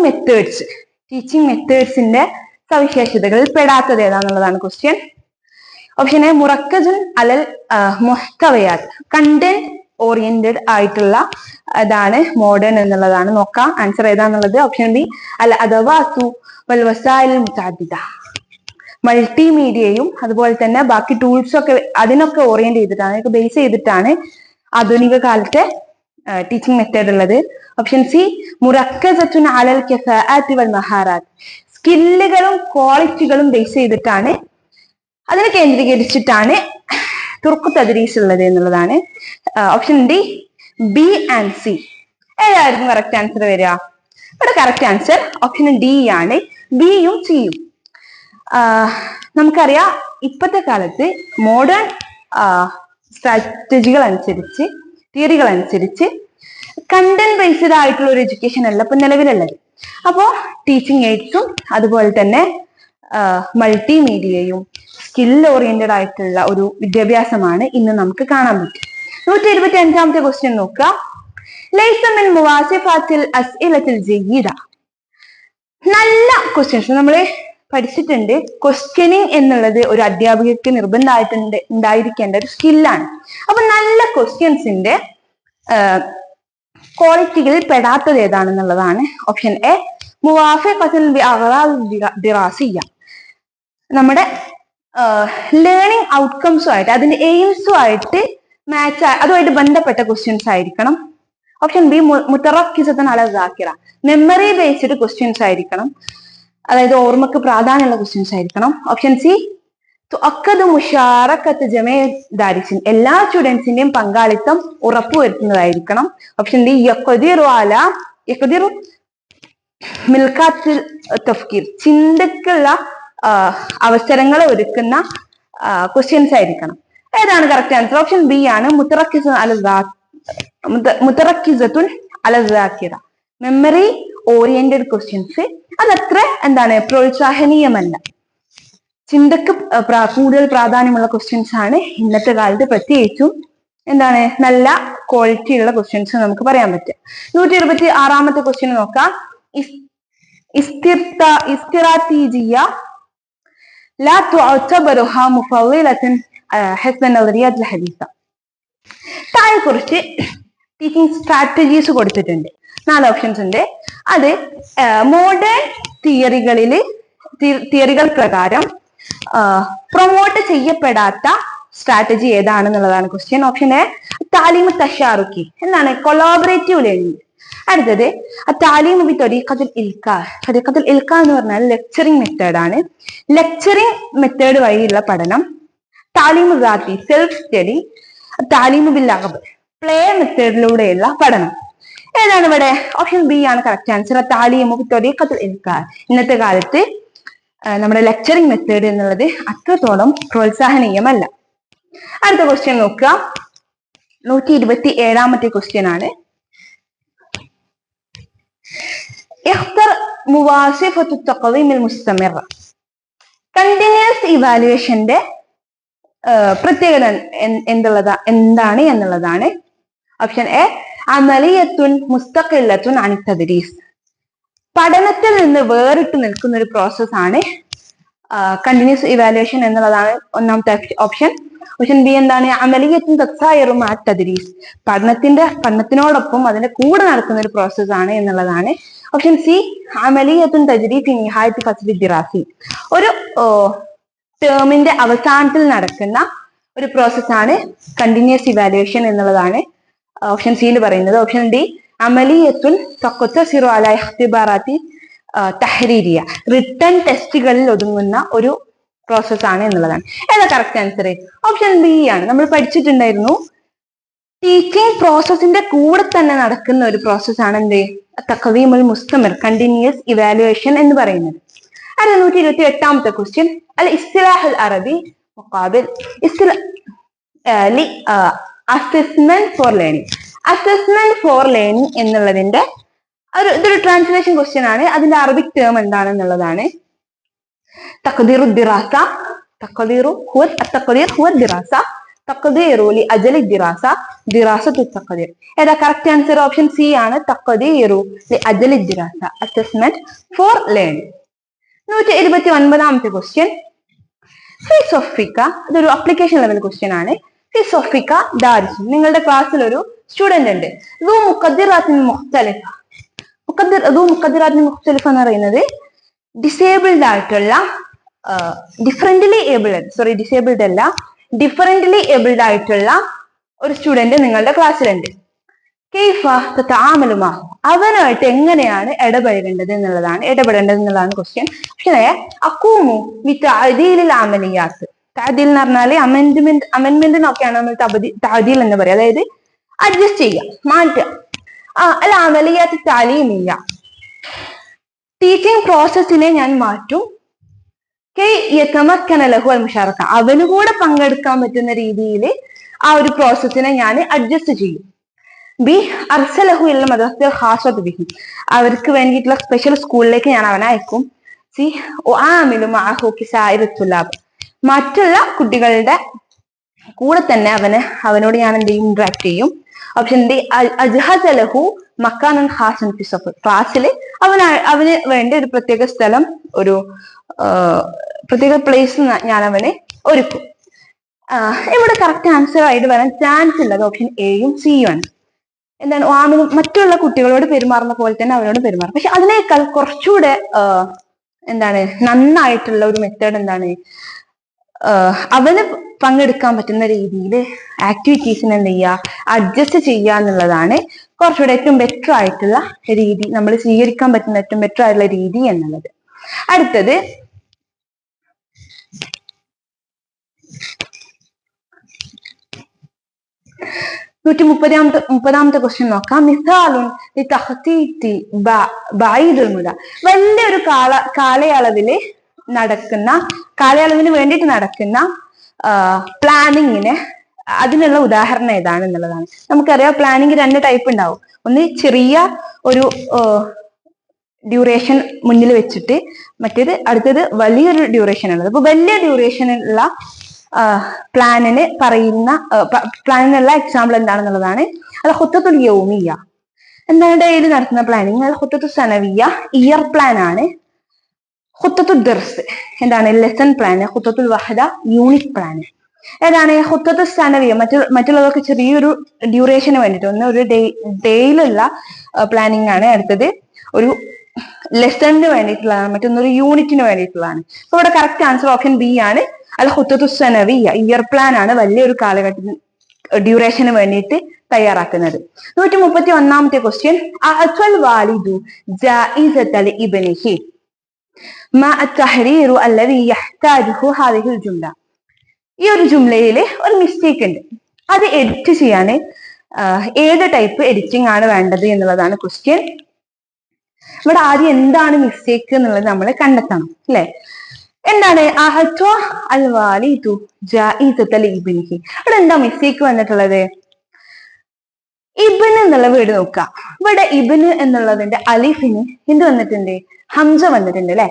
മെത്തേഡ്സിന്റെ സവിശേഷതകളിൽ പെടാത്തത് ഏതാന്നുള്ളതാണ് question. Option A മുറക്കസുൻ Alal മുഹ്തവയാത്ത്, content oriented ആയിട്ടുള്ള അതാണ് മോഡേൺ എന്നുള്ളതാണ്. നോക്കാം ആൻസർ ഏതാന്നുള്ളത്. ഓപ്ഷൻ ബി അൽ അദവാത്തു വൽ വസായിൽ മുതഅദ്ദിദ, മൾട്ടിമീഡിയയും അതുപോലെ തന്നെ ബാക്കി ടൂൾസും ഒക്കെ അതിനൊക്കെ ഓറിയന്റ് ചെയ്തിട്ടാണ്, അതൊക്കെ ബേസ് ചെയ്തിട്ടാണ് ആധുനിക കാലത്തെ ടീച്ചിങ് മെത്തേഡ് ഉള്ളത്. ഓപ്ഷൻ സി മുറക്കസത്തുൻ അലൽ കഫാഅത്തി വൽ മഹാറാത്ത്, സ്കില്ലുകളും ക്വാളിറ്റികളും ബേസ് ചെയ്തിട്ടാണ്, അതിനെ കേന്ദ്രീകരിച്ചിട്ടാണ് തുർക്ക് തദ്രീസ് ഉള്ളത് എന്നുള്ളതാണ്. Option D, B and C. ഏതായിരിക്കും കറക്റ്റ് ആൻസർ വരിക? ഇവിടെ കറക്റ്റ് ആൻസർ ഓപ്ഷൻ ഡി ആണ്, ബിയും സിയും. നമുക്കറിയാം ഇപ്പോഴത്തെ കാലത്ത് മോഡേൺ സ്ട്രാറ്റജികൾ അനുസരിച്ച്, തിയറികൾ അനുസരിച്ച് കണ്ടന്റ് ബേസ്ഡ് ആയിട്ടുള്ള ഒരു എഡ്യൂക്കേഷൻ അല്ല ഇപ്പൊ നിലവിലുള്ളത്. അപ്പോ ടീച്ചിങ് എയ്ഡ്സും അതുപോലെ തന്നെ മൾട്ടിമീഡിയയും സ്കിൽ ഓറിയന്റഡ് ആയിട്ടുള്ള ഒരു വിദ്യാഭ്യാസമാണ് ഇന്ന് നമുക്ക് കാണാൻ പറ്റും. 125ാമത്തെ ക്വസ്റ്റ്യൻ നോക്കുക. ലൈസ മിൻ മുവാസിഫാത്തിൽ അസ്ഇലത്തിൽ ജയ്യിദ. നല്ല ക്വസ്റ്റ്യൻസ് നമ്മൾ പഠിച്ചിട്ടുണ്ട്. ക്വസ്റ്റ്യനിങ് എന്നുള്ളത് ഒരു അധ്യാപികക്ക് നിർബന്ധമായിട്ടുണ്ട് ഉണ്ടായിരിക്കേണ്ട ഒരു സ്കില്ലാണ്. അപ്പൊ നല്ല ക്വസ്റ്റ്യൻസിന്റെ ക്വാളിറ്റികളിൽ പെടാത്തത് ഏതാണെന്നുള്ളതാണ്. ഓപ്ഷൻ എ മുവാഫിഖത്തുൽ ദിറാസിയ്യ, നമ്മുടെ ലേണിംഗ് ഔട്ട്കംസുമായിട്ട് അതിന്റെ എയിംസും ആയിട്ട് മാച്ച്, അതുമായിട്ട് ബന്ധപ്പെട്ട ക്വസ്റ്റ്യൻസ് ആയിരിക്കണം. ഓപ്ഷൻ ബി മുതറക്കിസത്തുൻ അല ദാക്കിറ, മെമ്മറി ബേസ്ഡ് ക്വസ്റ്റ്യൻസ് ആയിരിക്കണം, അതായത് ഓർമ്മക്ക് പ്രാധാന്യമുള്ള ക്വസ്റ്റ്യൻസ് ആയിരിക്കണം. ഓപ്ഷൻ സി തുഅക്കദു മുശാറക്കത്ത് ജമീ ദാരിസിൻ, എല്ലാ സ്റ്റുഡൻസിന്റെയും പങ്കാളിത്തം ഉറപ്പുവരുത്തുന്നതായിരിക്കണം. ഓപ്ഷൻ ഡി യഖ്ദിറു മിൽക്കാത്തിൽ തഫ്കീർ, ചിന്തക്കുള്ള അവസരങ്ങൾ ഒരുക്കുന്ന ക്വസ്റ്റ്യൻസ് ആയിരിക്കണം. ഏതാണ് കറക്റ്റ് ആൻസർ? ഓപ്ഷൻ ബി ആണ് മുതറക്കിസത്തുൻ അല ദാക്കിറ, മെമ്മറി ഓറിയന്റഡ് ക്വസ്റ്റ്യൻസ്. അതത്ര എന്താണ് പ്രോത്സാഹനീയമല്ല. ചിന്തക്ക് കൂടുതൽ പ്രാധാന്യമുള്ള ക്വസ്റ്റ്യൻസ് ആണ് ഇന്നത്തെ കാലത്ത് പ്രത്യേകിച്ചും എന്താണ് നല്ല ക്വാളിറ്റി ഉള്ള ക്വസ്റ്റ്യൻസ് നമുക്ക് പറയാൻ പറ്റും. 126ാമത്തെ ക്വസ്റ്റ്യൻ നോക്കാം. ഇസ്തിറാത്തീജിയ ലാ തുഅതബറുഹ മുഫദ്ദിലതൻ ഹസ്ബ നദറിയാത്ത് അൽ ഹദീസ. താഴെ കുറിച്ച് ടീച്ചിങ് സ്ട്രാറ്റജീസ് കൊടുത്തിട്ടുണ്ട്. 4 ഓപ്ഷൻസ് ഉണ്ട്. അത് മോഡേൺ തിയറികൾ പ്രകാരം പ്രൊമോട്ട് ചെയ്യപ്പെടാത്ത സ്ട്രാറ്റജി ഏതാണെന്നുള്ളതാണ് ക്വസ്റ്റ്യൻ. ഓപ്ഷൻ എ താലീമു തശാറുക്കി, എന്താണ് കൊളാബറേറ്റീവ് ലേണിംഗ്. അടുത്തത് താലീമു ബി ത്വരീഖത്തുൽ ഇൽഖാ. ത്വരീഖത്തുൽ ഇൽഖാ എന്ന് പറഞ്ഞാൽ ലെക്ചറിങ് മെത്തേഡാണ്. ലെക്ചറിങ് മെത്തേഡ് വഴിയുള്ള പഠനം. താലീമു ദാത്തി, സെൽഫ് സ്റ്റഡി. താലീമു ബിൽ അഖബ്, പ്ലേ മെത്തേഡിലൂടെയുള്ള പഠനം. ഏതാണ് ഇവിടെ? ഓപ്ഷൻ ബി ആണ് കറക്റ്റ് ആൻസർ. താലീമു ത്വരീഖത്തുൽ ഇൻകാർ. ഇന്നത്തെ കാലത്ത് നമ്മുടെ ലെക്ചറിങ് മെത്തേഡ് എന്നുള്ളത് അത്രത്തോളം പ്രോത്സാഹനീയമല്ല. അടുത്ത ക്വസ്റ്റ്യൻ നോക്കുക. 127ാമത്തെ ക്വസ്റ്റ്യൻ ആണ്. കണ്ടിന്യൂസ് ഇവാലുവേഷന്റെ പ്രത്യേകത എന്താണ് എന്നുള്ളതാണ്. ഓപ്ഷൻ എ അമലിയത്തുൻ മുസ്തഖില്ലത്തുൻ അൻ തദ്രീസ്. പഠനത്തിൽ നിന്ന് വേറിട്ട് നിൽക്കുന്ന ഒരു പ്രോസസ് ആണ് കണ്ടിന്യൂസ് ഇവാലുവേഷൻ എന്നുള്ളതാണ് ഒന്നാമത്തെ ഓപ്ഷൻ. ഓപ്ഷൻ ബി എന്താണ്? അമലിയത്തുൻ തത്സായിറു മഅ തദ്രീസ്. പഠനത്തിനോടൊപ്പം അതിന്റെ കൂടെ നടക്കുന്ന ഒരു പ്രോസസ് ആണ് എന്നുള്ളതാണ്. ഓപ്ഷൻ സി അമലിയത്തുൻ തജ്രി ഫി നിഹായത്തി ഫസ്ലി ദിറാസി. ഒരു ടേമിന്റെ അവസാനത്തിൽ നടക്കുന്ന ഒരു പ്രോസസ് ആണ് കണ്ടിന്യൂസ് ഇവാലുവേഷൻ എന്നുള്ളതാണ് ഓപ്ഷൻ സിയിൽ പറയുന്നത്. ഓപ്ഷൻ ഡി അമലിയത്തുൻ തഖ്തസിറു അലാ ഇഖ്തിബാറാത്തി തഹ്രീരിയ. റിട്ടൺ ടെസ്റ്റുകളിൽ ഒതുങ്ങുന്ന ഒരു പ്രോസസ് ആണ് എന്നുള്ളതാണ്. ഏതാ കറക്റ്റ് ആൻസർ? ഓപ്ഷൻ ബി ആണ്. നമ്മൾ പഠിച്ചിട്ടുണ്ടായിരുന്നു ടീച്ചിങ് പ്രോസസ്സിന്റെ കൂടെ തന്നെ നടക്കുന്ന ഒരു പ്രോസസ് ആണ് എന്ത്? തഖ്വീമുൽ മുസ്തമിർ, കണ്ടിന്യൂസ് ഇവാലുവേഷൻ എന്ന് പറയുന്നത്. 128ാമത്തെ ക്വസ്റ്റ്യൻ. അൽ ഇസ്തിലാഹുൽ അറബി മുഖാബിൽ assessment for learning. Assessment for learning എന്നുള്ളതിന്റെ ഇതൊരു ട്രാൻസ്ലേഷൻ ക്വസ്റ്റ്യൻ ആണ്. അതിന്റെ അറബിക് ടേം എന്താണെന്നുള്ളതാണ്. തഖ്ദീറു ദിറാസ, തഖ്ദീറു ഹുവ അത്തഖ്ദീർ ഹുവ ദിറാസ, തഖ്ദീറു ലി അജലി ദിറാസ, ദിറാസത്തു തഖ്ദീർ. ഏതാ കറക്റ്റ് ആൻസർ? ഓപ്ഷൻ സി ആണ്. തഖ്ദീറു ലി അജലി ദിറാസ, അസസ്മെന്റ് ഫോർ ലേണിംഗ്. 129ാമത്തെ ക്വസ്റ്റ്യൻ. ഫിസോഫിക്ക. ഇതൊരു അപ്ലിക്കേഷൻ ലെവൽ ക്വസ്റ്റ്യൻ ആണ്. ഫിസോഫിക്ക ദാരിസുൻ. നിങ്ങളുടെ ക്ലാസ്സിൽ ഒരു സ്റ്റുഡന്റ് ഉണ്ട്. ദു മുഖദ്ദിറാത്തിൻ മുഖ്തലിഫ. ദു മുഖദ്ദിറാത്തിൻ മുഖ്തലിഫ എന്ന് പറയുന്നത് ഡിസേബിൾഡ് ആയിട്ടുള്ള ഡിഫറെന്റ്ലി ഏബിൾഡ് ആയിട്ടുള്ള ഒരു സ്റ്റുഡന്റ് നിങ്ങളുടെ ക്ലാസ്സിലുണ്ട്. കൈഫ തതആമലു മഅഹു. അവനുമായിട്ട് എങ്ങനെയാണ് ഇടപെടേണ്ടത് എന്നുള്ളതാണ് ക്വസ്റ്റ്യൻ. പക്ഷേ അഖൂമു ബിതഅദീലിൽ അമലിയാത്ത്. തഅദീൽ എന്ന് പറഞ്ഞാൽ അമെൻമെന്റിനൊക്കെയാണ് നമ്മൾ തഅദീൽ എന്ന് പറയുക. അതായത് അഡ്ജസ്റ്റ് ചെയ്യുക, മാറ്റുക. അൽ അമലിയാത്ത് തഅലീമിയ്യ. ടീച്ചിങ് പ്രോസസ്സിനെ ഞാൻ മാറ്റും. കൈ യതമക്കന ലഹു അൽ മുശാറക. അവന് കൂടെ പങ്കെടുക്കാൻ പറ്റുന്ന രീതിയിൽ ആ ഒരു പ്രോസസ്സിനെ ഞാൻ അഡ്ജസ്റ്റ് ചെയ്യും. ബി അർസലഹു ഇല മദ്രസത്തിൽ ഖാസത്ത് ബിഹി. അവർക്ക് വേണ്ടിയിട്ടുള്ള സ്പെഷ്യൽ സ്കൂളിലേക്ക് ഞാൻ അവനെ അയക്കും. സി ഉആമിലു മഅഹു കിസായിറു തുലാബ്. മറ്റുള്ള കുട്ടികളുടെ കൂടെ തന്നെ അവനോട് ഞാൻ എന്ത് ചെയ്യും? ഇന്ററാക്ട് ചെയ്യും. ഓപ്ഷൻ ഡി അജ്ഹസ ലഹു മക്കാനൻ ഖാസൻ ഫി സഫ്. ക്ലാസ്സിൽ അവന് വേണ്ടി ഒരു പ്രത്യേക സ്ഥലം, ഒരു പ്രത്യേക പ്ലേസ് ഞാൻ അവനെ ഒരുക്കും. ഇവിടെ കറക്റ്റ് ആൻസർ ആയിട്ട് വരാൻ ചാൻസ് ഉള്ളത് ഓപ്ഷൻ എയും സിയും ആണ്. എന്താണ്? ആമിനും മറ്റുള്ള കുട്ടികളോട് പെരുമാറുന്ന പോലെ തന്നെ അവരോട് പെരുമാറും. പക്ഷെ അതിനേക്കാൾ കുറച്ചുകൂടെ നന്നായിട്ടുള്ള ഒരു മെത്തേഡ് എന്താണ്? അവന് പങ്കെടുക്കാൻ പറ്റുന്ന രീതിയിൽ ആക്ടിവിറ്റീസിന് എന്ത് ചെയ്യുക? അഡ്ജസ്റ്റ് ചെയ്യുക എന്നുള്ളതാണ് കുറച്ചുകൂടെ ഏറ്റവും ബെറ്റർ ആയിട്ടുള്ള രീതി, നമ്മൾ സ്വീകരിക്കാൻ പറ്റുന്ന ഏറ്റവും ബെറ്റർ ആയിട്ടുള്ള രീതി എന്നുള്ളത്. അടുത്തത് 130ാമത്തെ ക്വസ്റ്റ്യൻ നോക്കാം. മിസാലുൻ ലിതഖ്തീതി ബഈദുൽ മുദ. വലിയൊരു കാലയളവിന് വേണ്ടിയിട്ട് നടക്കുന്ന പ്ലാനിങ്ങിന് അതിനുള്ള ഉദാഹരണം ഏതാണെന്നുള്ളതാണ്. നമുക്കറിയാം പ്ലാനിങ് 2 ടൈപ്പ് ഉണ്ടാവും. ഒന്ന് ചെറിയ ഒരു ഡ്യൂറേഷൻ മുന്നിൽ വെച്ചിട്ട്, അടുത്തത് വലിയൊരു ഡ്യൂറേഷൻ ഉള്ളത്. അപ്പൊ വലിയ ഡ്യൂറേഷനുള്ള പ്ലാനിനുള്ള എക്സാമ്പിൾ എന്താണെന്നുള്ളതാണ്. അത് ഖുത്തത്തുൽ യൗമിയ്യ. എന്താണ് ഡെയിലി നടത്തുന്ന പ്ലാനിങ്? അത് ഖുത്തത്തു സനവിയ്യ ഇയർ പ്ലാൻ ആണ്. ഖുത്തത്തു ദർസ് എന്താണ്? Lesson plan. ഖുത്തത്തുൽ വഹദ യൂണിറ്റ് പ്ലാൻ. ഏതാണ്? ഖുത്തത്തു സനവിയ്യ മറ്റുള്ളവർക്ക് ചെറിയൊരു ഡ്യൂറേഷന് വേണ്ടിയിട്ട്, ഒന്ന് ഒരു ഡേയിലുള്ള പ്ലാനിങ് ആണ്. അടുത്തത് ഒരു ലെസണിന് വേണ്ടിയിട്ടുള്ളതാണ്, മറ്റൊന്നൊരു യൂണിറ്റിന് വേണ്ടിയിട്ടുള്ളതാണ്. അപ്പൊ ഇവിടെ കറക്റ്റ് ആൻസർ ഓപ്ഷൻ ബി ആണ്. അൽ ഖുത്തത്തു സനവിയ്യ ഇയർ പ്ലാൻ ആണ് വലിയൊരു കാലഘട്ടത്തിന് ഡ്യൂറേഷന് വേണ്ടിയിട്ട് തയ്യാറാക്കുന്നത്. 131ാമത്തെ ക്വസ്റ്റ്യൻ. അഅ്തൽ വാലിദു ജായിസത ലിഇബ്നിഹി മാ അത്തഹ്രീറു അല്ലദി യഹ്താജുഹു ഹാദിഹിൽ ജുംല. ഈ ഒരു ജുംലയിൽ ഒരു മിസ്റ്റേക്ക് ഉണ്ട്. അത് എഡിറ്റ് ചെയ്യാൻ ഏത് ടൈപ്പ് എഡിറ്റിംഗ് ആണ് വേണ്ടത് എന്നുള്ളതാണ് ക്വസ്റ്റ്യൻ. ഇവിടെ ആദ്യം എന്താണ് മിസ്റ്റേക്ക് എന്നുള്ളത് നമ്മൾ കണ്ടെത്തണം അല്ലെ. എന്താണ് ഇബിനിഹി, ഇവിടെ എന്താ മിസ്റ്റേക്ക് വന്നിട്ടുള്ളത്? ഇബിന് എന്നുള്ള വീട് നോക്കുക. ഇവിടെ ഇബിന് എന്നുള്ളതിന്റെ അലിഫിന് എന്ത് വന്നിട്ടുണ്ട്? ഹംസ വന്നിട്ടുണ്ട് അല്ലെ.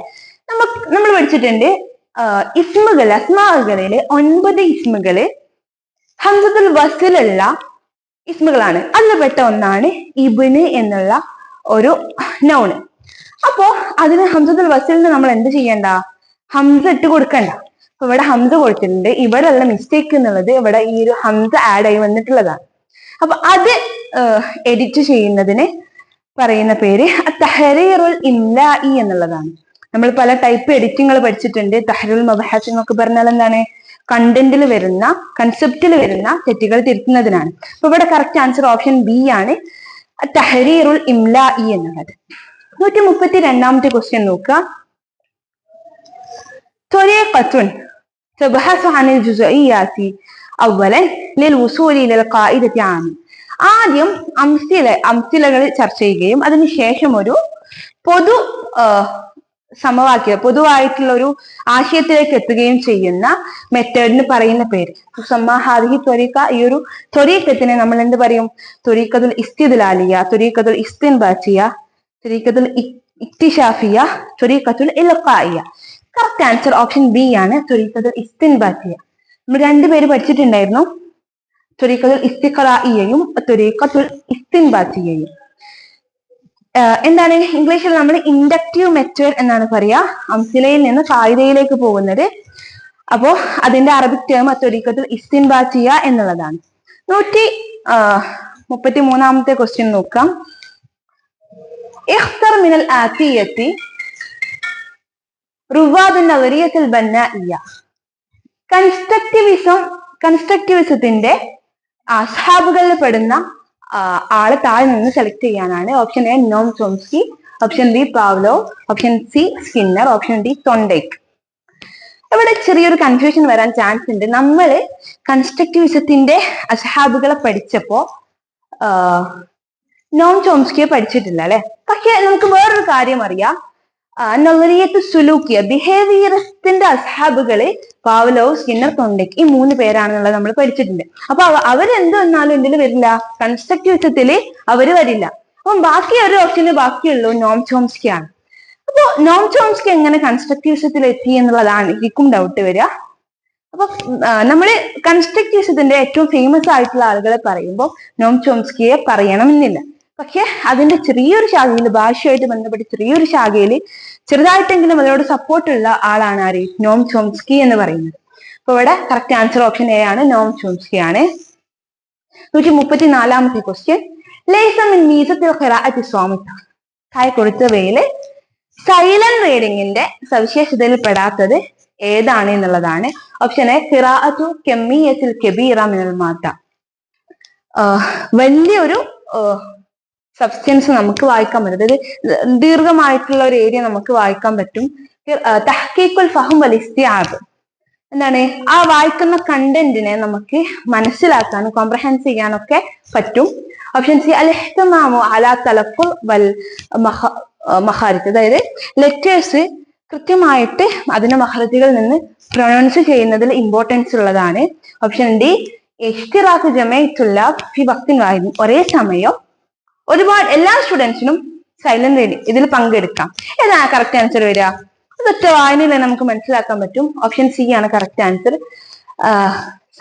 നമ്മൾ പഠിച്ചിട്ടുണ്ട് ഇസ്മുകൾ, അസ്മാകളിലെ 9 ഇസ്മുകള് ഹംസത്തുൽ വസ്ലുള്ള ഇസ്മുകളാണ്. അതിൽ പെട്ട ഒന്നാണ് ഇബിന് എന്നുള്ള ഒരു നൗണ്. അപ്പോ അതിന് ഹംസത്തുൽ വസ്ലിന് നമ്മൾ എന്ത് ചെയ്യണ്ട? ഹംസ ഇട്ട് കൊടുക്കണ്ട. അപ്പൊ ഇവിടെ ഹംസ കൊടുത്തിട്ടുണ്ട്. ഇവിടെ ഉള്ള മിസ്റ്റേക്ക് എന്നുള്ളത് ഇവിടെ ഈ ഒരു ഹംസ ആഡ് ആയി വന്നിട്ടുള്ളതാണ്. അപ്പൊ അത് എഡിറ്റ് ചെയ്യുന്നതിന് പറയുന്ന പേര് തഹരീറുൽ ഇംലാഇ എന്നുള്ളതാണ്. നമ്മൾ പല ടൈപ്പ് എഡിറ്റിങ്ങൾ പഠിച്ചിട്ടുണ്ട്. തഹരീറുൽ മബഹസ് എന്നൊക്കെ പറഞ്ഞാൽ എന്താണ്? കണ്ടന്റിൽ വരുന്ന, കൺസെപ്റ്റിൽ വരുന്ന തെറ്റുകൾ തിരുത്തുന്നതിനാണ്. അപ്പൊ ഇവിടെ കറക്റ്റ് ആൻസർ ഓപ്ഷൻ ബി ആണ്, തഹരീറുൽ ഇംലാഇ എന്നുള്ളത്. 132ാമത്തെ ക്വസ്റ്റ്യൻ നോക്കുക. ത്വരീഖത്തുൻ തബ്ഹസു അനിൽ ജുസ്ഇയ്യാത്തി അവ്വലൻ ലിൽവുസൂലി ഇലൽ ഖാഇദത്തി ആമിൻ. ആദ്യം അംസിലകൾ ചർച്ച ചെയ്യുകയും അതിനുശേഷം ഒരു പൊതു സമവാക്യം, പൊതുവായിട്ടുള്ള ഒരു ആശയത്തിലേക്ക് എത്തുകയും ചെയ്യുന്ന മെത്തേഡിന് പറയുന്ന പേര് സമ്മാഹാദിഹി ത്വരീഖ. ഈ ഒരു ത്വരീഖത്തിനെ നമ്മൾ എന്ത് പറയും? ത്വരീഖത്തുൽ ഇസ്തിദ്ലാലിയ, ത്വരീഖത്തുൽ ഇസ്തിൻബാത്തിയ, ത്വരീഖത്തുൽ ഇക്തിശാഫിയ, ത്വരീഖത്തുൽ ഇൽഖാഇയ. കറക്റ്റ് ആൻസർ ഓപ്ഷൻ ബി ആണ്, ത്വരീഖത്തുൽ ഇസ്തിൻബാത്തിയ. നമ്മൾ രണ്ടുപേര് പഠിച്ചിട്ടുണ്ടായിരുന്നു, ത്വരീഖത്തുൽ ഇസ്തിഖ്റാഇയയും ത്വരീഖത്തുൽ ഇസ്തിൻബാത്തിയയും. എന്താണ് ഇംഗ്ലീഷിൽ നമ്മൾ ഇൻഡക്റ്റീവ് മെത്തേഡ് എന്നാണ് പറയാ, അംസിലയിൽ നിന്ന് ഖായിദയിലേക്ക് പോകുന്നത്. അപ്പോ അതിന്റെ അറബിക് ടേം ത്വരീഖത്തുൽ ഇസ്തിൻബാത്തിയ എന്നുള്ളതാണ്. 133ാമത്തെ ക്വസ്റ്റ്യൻ നോക്കാം. ഇഖ്തർ മിനൽ ആതിയത്തി റുവാദുൻ നവരിയത്തുൽ ബന്നാഇയ. കൺസ്ട്രക്റ്റിവിസത്തിന്റെ അസ്ഹാബുകളിൽ പെടുന്ന ആളെ താഴെ നിന്ന് സെലക്ട് ചെയ്യാനാണ്. Option A Noam Chomsky, option B Pavlov, option C Skinner, option D Thorndike. ഇവിടെ ചെറിയൊരു കൺഫ്യൂഷൻ വരാൻ ചാൻസ് ഉണ്ട്. നമ്മൾ കൺസ്ട്രക്റ്റിവിസത്തിന്റെ അസ്ഹാബുകളെ പഠിച്ചപ്പോ നോം ചോംസ്കിയെ പഠിച്ചിട്ടില്ല അല്ലെ. പക്ഷെ നമുക്ക് വേറൊരു കാര്യം അറിയാം, നളറിയത്ത് സുലൂക്കിയ, ബിഹേവിയറിസ്റ്റിന്റെ അസ്ഹാബുകള് പാവ്ലോ, സ്കിന്നർ, തോണ്ടേക്ക്, ഈ 3 പേരാണെന്നുള്ളത് നമ്മൾ പഠിച്ചിട്ടുണ്ട്. അപ്പൊ അവരെന്ത് വന്നാലും എന്തിൽ വരില്ല? കൺസ്ട്രക്റ്റിവിസത്തില് അവര് വരില്ല. അപ്പം ബാക്കി ഒരു ഓപ്ഷന് ബാക്കിയുള്ളൂ നോം ചോംസ്കി ആണ്. അപ്പൊ നോം ചോംസ്കി എങ്ങനെ കൺസ്ട്രക്റ്റിവിസത്തിൽ എത്തി എന്നുള്ളതാണ് എനിക്കും ഡൗട്ട് വരിക. അപ്പൊ നമ്മള് കൺസ്ട്രക്റ്റിവിസത്തിന്റെ ഏറ്റവും ഫേമസ് ആയിട്ടുള്ള ആളുകളെ പറയുമ്പോൾ നോം ചോംസ്കിയെ പറയണമെന്നില്ല. പക്ഷെ അതിന്റെ ചെറിയൊരു ശാഖയിൽ, ഭാഷയായിട്ട് ബന്ധപ്പെട്ട് ചെറിയൊരു ശാഖയിൽ ചെറുതായിട്ടെങ്കിലും അതിനോട് സപ്പോർട്ടുള്ള ആളാണ് ആര്? നോം ചോംസ്കി എന്ന് പറയുന്നത്. അപ്പൊ ഇവിടെ കറക്റ്റ് ആൻസർ ഓപ്ഷൻ എ ആണ്, നോം ചോംസ്കി ആണ്. 134ാമത്തെ ക്വസ്റ്റ്യൻ. ലൈസ മിൻ മീസത്തിൽ ഖിറാഅത്തി സ്വാമിത. താഴെ കൊടുത്തവയില് സൈലന്റ് റീഡിങ്ങിന്റെ സവിശേഷതയിൽ പെടാത്തത് ഏതാണ് എന്നുള്ളതാണ്. ഓപ്ഷൻ എ ഖിറാഅത്തു കമ്മിയത്തിൽ കബീറ മിനൽ മാത. വലിയൊരു സബ്സ്റ്റൻസ് നമുക്ക് വായിക്കാൻ പറ്റും, അതായത് ദീർഘമായിട്ടുള്ള ഒരു ഏരിയ നമുക്ക് വായിക്കാൻ പറ്റും. തഹ്ഖീഖുൽ ഫഹം വൽ ഇസ്തിആബ്. എന്താണ്? ആ വായിക്കുന്ന കണ്ടന്റിനെ നമുക്ക് മനസ്സിലാക്കാനും കോംപ്രഹെൻസ് ചെയ്യാനൊക്കെ പറ്റും. ഓപ്ഷൻ സി അൽ ഇഹ്തിമാമു അലാ തലഫുൽ വൽ മഖാരിജ്. അതായത് ലെറ്റേഴ്സ് കൃത്യമായിട്ട് അതിന്റെ മഖ്റജുകളിൽ നിന്ന് പ്രൊനൗൺസ് ചെയ്യുന്നതിൽ ഇമ്പോർട്ടൻസ് ഉള്ളതാണ്. ഓപ്ഷൻ ഡി ഇഷ്തിറാഖു ജമഅത്തുൽ ഫി വഖ്തിൻ വാഹിദ്. ഒരേ സമയം ഒരുപാട് എല്ലാ സ്റ്റുഡൻസിനും സൈലന്റ് റീഡിങ് ഇതിൽ പങ്കെടുക്കാം. ഏതാണ് കറക്റ്റ് ആൻസർ വരിക? അതൊറ്റ വായനയിൽ നമുക്ക് മനസ്സിലാക്കാൻ പറ്റും. ഓപ്ഷൻ സി ആണ് കറക്റ്റ് ആൻസർ.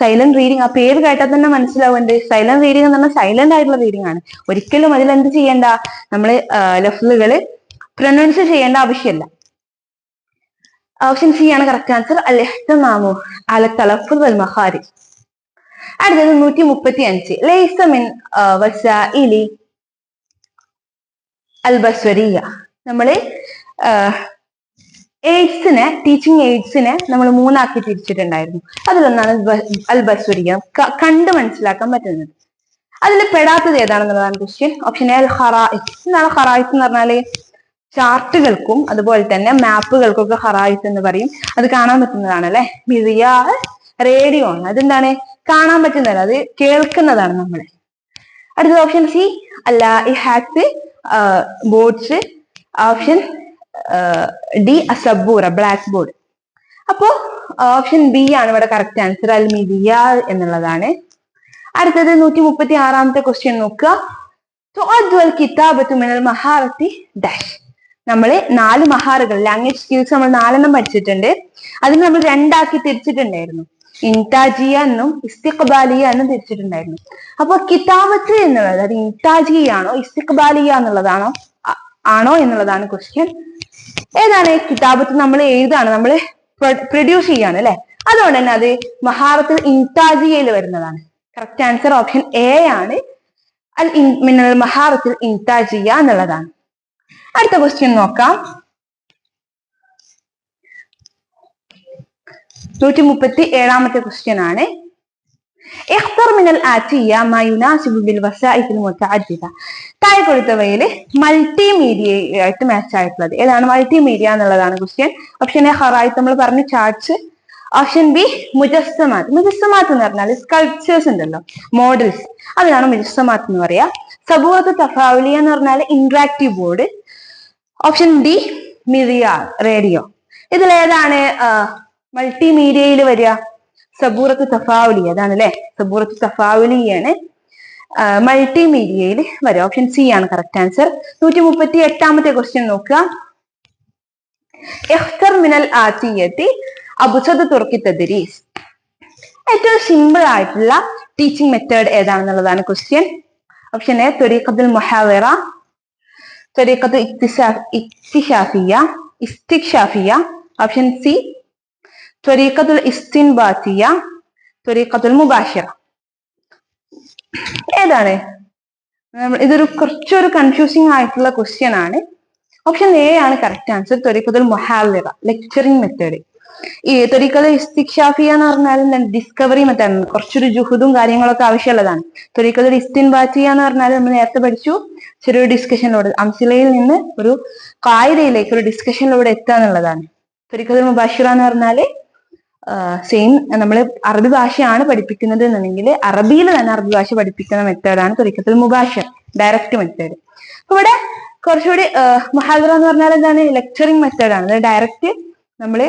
സൈലന്റ് റീഡിങ്, ആ പേര് കേട്ടാൽ തന്നെ മനസ്സിലാവുന്നുണ്ട്. സൈലന്റ് റീഡിങ് എന്ന് പറഞ്ഞാൽ സൈലന്റ് ആയിട്ടുള്ള റീഡിങ് ആണ്. ഒരിക്കലും അതിൽ എന്ത് ചെയ്യേണ്ട? നമ്മൾ ലഫ്ലുകള് പ്രൊനൗൺസ് ചെയ്യേണ്ട ആവശ്യമില്ല. ഓപ്ഷൻ സി ആണ് കറക്റ്റ് ആൻസർ, അൽ ഇഹ്തിമാമു അല തലഫുൽ വൽ മഖാരിജ്. അടുത്തത് 135. ലൈസ മിൻ വസാഇലി അൽ ബസ്വരിയ. നമ്മള് എയ്ഡ്സിനെ, ടീച്ചിങ് എയ്ഡ്സിനെ നമ്മൾ 3 ആക്കി തിരിച്ചിട്ടുണ്ടായിരുന്നു. അതിലൊന്നാണ് അൽ ബസ്വരിയ, കണ്ട് മനസ്സിലാക്കാൻ പറ്റുന്നത്. അതിൽ പെടാത്തത് ഏതാണെന്നുള്ളതാണ് ക്വസ്റ്റ്യൻ. ഓപ്ഷൻ എ അൽ ഖറായിത്ത്. എന്താണ് ഖറായിത്ത് എന്ന് പറഞ്ഞാല്? ചാർട്ടുകൾക്കും അതുപോലെ തന്നെ മാപ്പുകൾക്കും ഒക്കെ ഖറായിത്ത് എന്ന് പറയും. അത് കാണാൻ പറ്റുന്നതാണ് അല്ലെ. റേഡിയോ ആണ്. അതെന്താണ്? കാണാൻ പറ്റുന്നതല്ല, അത് കേൾക്കുന്നതാണ് നമ്മള്. അടുത്തത് ഓപ്ഷൻ സി അല്ല E has boards. Option D Saboora black board. അപ്പോ ഓപ്ഷൻ ബി ആണ് ഇവിടെ കറക്റ്റ് ആൻസർ, അൽ മിദിയ എന്നുള്ളതാണ്. അടുത്തത് 136ാമത്തെ ക്വസ്റ്റ്യൻ നോക്കുക. നമ്മള് 4 മഹാറുകൾ ലാംഗ്വേജ് സ്കിൽസ് നമ്മൾ 4 പഠിച്ചിട്ടുണ്ട്. അതിന് നമ്മൾ 2 ആക്കി തിരിച്ചിട്ടുണ്ടായിരുന്നു. ഇൻതാജിയ എന്നും ഇസ്തിഖ്ബാലിയ എന്നും തിരിച്ചിട്ടുണ്ടായിരുന്നു. അപ്പൊ കിതാബത്ത് എന്നുള്ളത് അത് ഇൻതാജിയ ആണോ ഇസ്തിഖ്ബാലിയ ആണോ എന്നുള്ളതാണ് ക്വസ്റ്റ്യൻ. ഏതാണ് കിതാബത്ത്? നമ്മൾ എഴുതാണ്, നമ്മൾ പ്രൊഡ്യൂസ് ചെയ്യാണ് അല്ലെ. അതുകൊണ്ട് തന്നെ അത് മഹാറത്തിൽ ഇൻതാജിയയിൽ വരുന്നതാണ്. കറക്റ്റ് ആൻസർ ഓപ്ഷൻ എ ആണ്, അൽ മിനൽ മഹാറത്തിൽ ഇൻതാജിയ എന്നുള്ളതാണ്. അടുത്ത ക്വസ്റ്റ്യൻ നോക്കാം. 137ാമത്തെ ക്വസ്റ്റ്യൻ ആണ്. താഴെ കൊടുത്തവയിൽ മൾട്ടിമീഡിയ ആയിട്ട് മാച്ച് ആയിട്ടുള്ളത് ഏതാണ്? മൾട്ടിമീഡിയ എന്നുള്ളതാണ് ക്വസ്റ്റ്യൻ. ഓപ്ഷൻ എ ഖറായിത്ത്, നമ്മൾ പറഞ്ഞ ചാർട്ട്സ്. ഓപ്ഷൻ ബി മുജസ്സമാത്ത്. മുജസ്സമാത്ത് എന്ന് പറഞ്ഞാൽ സ്കൾപ്ചേഴ്സ് ഉണ്ടല്ലോ, മോഡൽസ്, അതിനാണ് മുജസ്സമാത്ത് എന്ന് പറയാ. സബൂറത്ത് തഫാവുലിയ എന്ന് പറഞ്ഞാൽ ഇന്ററാക്റ്റീവ് ബോർഡ്. ഓപ്ഷൻ ഡി മിറിയാർ റേഡിയോ. ഇതിലേതാണ് മൾട്ടിമീഡിയയിൽ വരിക? സബൂറത്ത് തഫാവുലി, അതാണ് അല്ലെ, സബൂറത്ത് തഫാവുലിയാണ് മൾട്ടിമീഡിയയിൽ വരിക. ഓപ്ഷൻ സി ആണ് കറക്റ്റ് ആൻസർ. 138ാമത്തെ ക്വസ്റ്റ്യൻ നോക്കുക. ഇഖ്തർ മിനൽ ആതിയത്തി അബ്സദ് തുർക്കി തദ്രീസ്. ഏറ്റവും സിമ്പിൾ ആയിട്ടുള്ള ടീച്ചിങ് മെത്തേഡ് ഏതാണെന്നുള്ളതാണ് ക്വസ്റ്റ്യൻ. ഓപ്ഷൻ എ ത്വരീഖത്തുൽ മുഹാവറ, ത്വരീഖത്ത് ഇസ്തിക്ഷാഫിയ. ഓപ്ഷൻ സി ത്വരീഖത്തുൽ ഇസ്തിൻബാത്തിയ, ത്വരീഖത്തുൽ മുബാഷിറ. ഏതാണ്? ഇതൊരു കുറച്ചൊരു കൺഫ്യൂസിങ് ആയിട്ടുള്ള ക്വസ്റ്റ്യൻ ആണ്. ഓപ്ഷൻ എ ആണ് കറക്റ്റ് ആൻസർ, ത്വരീഖത്തുൽ മുഹാവറ, ലെക്ചറിങ് മെത്തേഡ്. ഈ ത്വരീഖത്തുൽ ഇസ്തിക്ഷാഫിയ എന്ന് പറഞ്ഞാൽ ഡിസ്കവറി മെത്തേഡ്, കുറച്ചൊരു ജുഹുദും കാര്യങ്ങളൊക്കെ ആവശ്യമുള്ളതാണ്. ത്വരീഖത്തുൽ ഇസ്തിൻബാത്തിയ എന്ന് പറഞ്ഞാൽ നമ്മൾ നേരത്തെ പഠിച്ചു, ചെറിയൊരു ഡിസ്കഷനിലൂടെ അംസിലയിൽ നിന്ന് ഒരു ഖായിദയിലേക്ക് ഒരു ഡിസ്കഷനിലൂടെ എത്തുക എന്നുള്ളതാണ്. ത്വരീഖത്തുൽ മുബാഷിറ എന്ന് പറഞ്ഞാല് സെയിം, നമ്മൾ അറബി ഭാഷയാണ് പഠിപ്പിക്കുന്നത് എന്നുണ്ടെങ്കിൽ അറബിയിൽ തന്നെ അറബി ഭാഷ പഠിപ്പിക്കുന്ന മെത്തേഡാണ് ത്വരീഖത്തുൽ മുബാഷിറ, ഡയറക്റ്റ് മെത്തേഡ്. അപ്പൊ ഇവിടെ കുറച്ചുകൂടി മുഹാദറ എന്ന് പറഞ്ഞാൽ എന്താണ്? ലെക്ചറിങ് മെത്തേഡാണ്. അത് ഡയറക്റ്റ് നമ്മൾ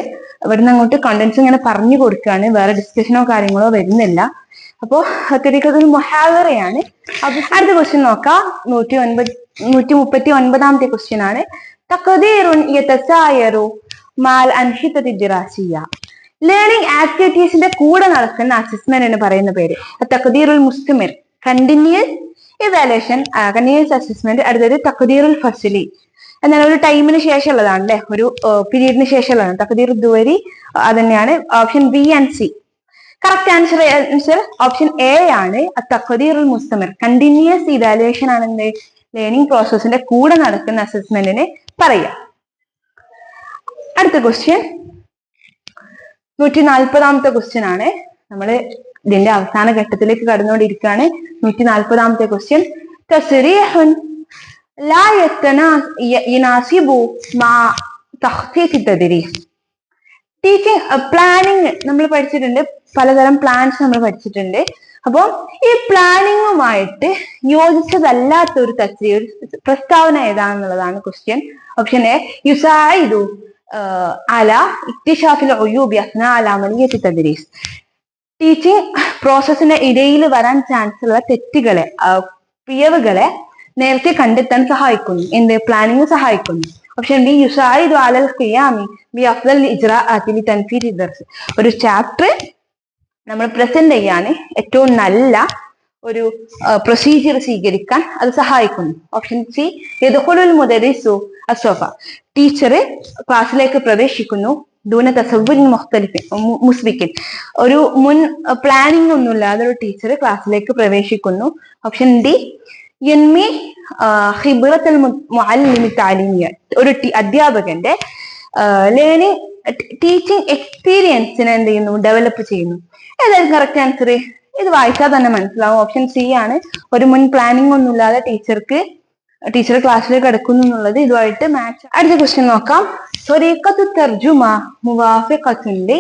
ഇവിടുന്ന് അങ്ങോട്ട് കണ്ടന്റ്സ് ഇങ്ങനെ പറഞ്ഞു കൊടുക്കുകയാണ്, വേറെ ഡിസ്കഷനോ കാര്യങ്ങളോ വരുന്നില്ല. അപ്പോ ത്വരീഖത്തുൽ മുഹാദറയാണ്. അടുത്ത ക്വസ്റ്റ്യൻ നോക്കാം. 139ാമത്തെ ക്വസ്റ്റ്യൻ ആണ്. തഖ്ദീറുൻ യതസായറു മാൽ അൻഷിതത്തി ദിറാസിയ. ലേണിംഗ് ആക്ടിവിറ്റീസിന്റെ കൂടെ നടക്കുന്ന അസസ്മെന്റ് എന്ന് പറയുന്ന പേര് തഖ്ദീറുൽ മുസ്തമിർ, കണ്ടിന്യൂസ് ഇവാലുവേഷൻ, കണ്ടിന്യൂസ് അസസ്മെന്റ്. അടുത്തത് തഖ്ദീറുൽ ഫസ്ലി, എന്നാൽ ഒരു ടൈമിന് ശേഷമുള്ളതാണ് അല്ലെ, ഒരു പീരീഡിന് ശേഷമുള്ളതാണ്. തഖ്ദീറുൽ ദുവരി അതന്നെയാണ്. Option B and C. Correct answer option A ആണ്, തഖ്ദീറുൽ മുസ്തമിർ, കണ്ടിന്യൂസ് ഇവാലുവേഷൻ ആണ് എന്ത് ലേണിംഗ് പ്രോസസ്സിന്റെ കൂടെ നടക്കുന്ന അസസ്മെന്റിന് പറയാം. അടുത്ത ക്വസ്റ്റ്യൻ 140ാമത്തെ ക്വസ്റ്റ്യൻ ആണ്. നമ്മൾ ഇതിന്റെ അവസാന ഘട്ടത്തിലേക്ക് കടന്നുകൊണ്ടിരിക്കുകയാണ്. 140ാമത്തെ ക്വസ്റ്റ്യൻ. തസ്രീഹുൻ ലാ യനാസിബു മാ തഖ്തീത്ത് തദ്രീസ്. ടീച്ചിങ് പ്ലാനിങ് നമ്മൾ പഠിച്ചിട്ടുണ്ട്, പലതരം പ്ലാൻസ് നമ്മൾ പഠിച്ചിട്ടുണ്ട്. അപ്പോൾ ഈ പ്ലാനിങ്ങുമായിട്ട് യോജിച്ചതല്ലാത്ത ഒരു പ്രസ്താവന ഏതാണെന്നുള്ളതാണ് ക്വസ്റ്റ്യൻ. ഓപ്ഷൻ എ യുസായിദു അല ഇക്തിശാഫിൽ ഉയൂബി അസ്നാ അല അമലിയത്തി തദ്രീസ്. ടീച്ചിങ് പ്രോസസ്സിന്റെ ഇടയിൽ വരാൻ ചാൻസ് ഉള്ള തെറ്റുകളെ, പിഴവുകളെ നേരത്തെ കണ്ടെത്താൻ സഹായിക്കുന്നു. എന്ത്? പ്ലാനിങ് സഹായിക്കുന്നു. ഓപ്ഷൻ ബി യുസായിദു അലൽ ഖിയാമി ബി അഫ്ദൽ ഇജ്റാഅത്തി ലിതൻഫീദി ദർസ്. ഒരു ചാപ്റ്റർ നമ്മൾ പ്രസന്റ് ചെയ്യാൻ ഏറ്റവും നല്ല ഒരു പ്രൊസീജിയർ സ്വീകരിക്കാൻ അത് സഹായിക്കുന്നു. ഓപ്ഷൻ സി യദ്ഖുലുൽ മുദരിസു അസ്വഫ. ടീച്ചർ ക്ലാസ്സിലേക്ക് പ്രവേശിക്കുന്നു ദൂന തസവ്വുരിൻ മുസ്ബിക്കിൻ. ഒരു മുൻ പ്ലാനിങ് ഒന്നുമില്ലാതെ ഒരു ടീച്ചർ ക്ലാസ്സിലേക്ക് പ്രവേശിക്കുന്നു. ഓപ്ഷൻ ഡി യൻമി ഖിബ്റത്തുൽ മുഅല്ലിമി തഅലീമിയ. ഒരു അധ്യാപകന്റെ ലേണിംഗ് ടീച്ചിങ് എക്സ്പീരിയൻസിനെ എന്ത് ചെയ്യുന്നു? ഡെവലപ്പ് ചെയ്യുന്നു. ഏതായാലും കറക്റ്റ് ആൻസർ ഇത് വായിച്ചാൽ തന്നെ മനസ്സിലാവും. ഓപ്ഷൻ സി ആണ്. ഒരു മുൻ പ്ലാനിങ് ഒന്നുമില്ലാതെ ടീച്ചർ ക്ലാസ്സിലേക്ക് എടുക്കുന്നു എന്നുള്ളത് ഇതുമായിട്ട് മാച്ച്. അടുത്ത ക്വസ്റ്റ്യൻ നോക്കാം. ത്വരീഖത്തു തർജുമ മുവാഫിഖത്തുൻ ലി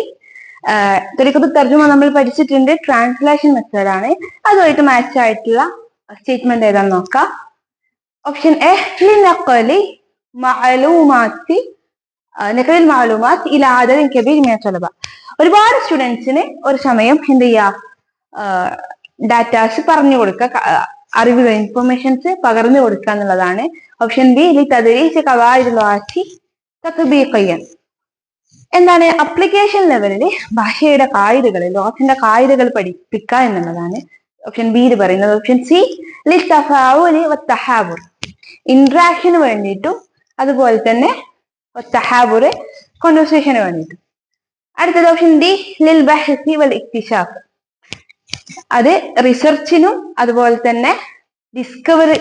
ത്വരീഖത്തു തർജുമ നമ്മൾ പഠിച്ചിട്ടുണ്ട്, ട്രാൻസ്ലേഷൻ മെത്തേഡ് ആണ്. അതുമായിട്ട് മാച്ച് ആയിട്ടുള്ള സ്റ്റേറ്റ്മെന്റ് ഏതാണെന്ന് നോക്കാം. ഓപ്ഷൻ എ ലിനഖലി മഅലൂമാത്തി നഖലിൽ മഅലൂമാത്ത് ഇലാ അദദിൻ കബീർ മിന തലബ. ഒരുപാട് സ്റ്റുഡൻസിന് ഒരു സമയം എന്ത് ചെയ്യുക, ഡാറ്റാസ് പറഞ്ഞു കൊടുക്കുക, അറിവുകൾ ഇൻഫർമേഷൻസ് പകർന്നു കൊടുക്കുക എന്നുള്ളതാണ്. ഓപ്ഷൻ ബി ലി തദ്രീസ് ഖവായിദുൽ ലുഗാത്തി തത്ബീഖിയൻ. എന്താണ്, അപ്ലിക്കേഷൻ ലെവലിൽ ഭാഷയുടെ കായികകൾ, ലോകത്തിന്റെ കായികകൾ പഠിപ്പിക്കുക എന്നുള്ളതാണ് ഓപ്ഷൻ ബിയിൽ പറയുന്നത്. ഓപ്ഷൻ സി ലി തഫാഉലി വത്തഹാബുർ, ഇന്ററാക്ഷന് വേണ്ടിയിട്ടും അതുപോലെ തന്നെ വത്തഹാബുർ കോൺവെർസേഷന് വേണ്ടിയിട്ടും. അടുത്തത് ഓപ്ഷൻ ഡി ലിൽ ബഹ്സി വൽ ഇക്തിശാഫ്, അത് റിസർച്ചിനും അതുപോലെ തന്നെ ഡിസ്കവറി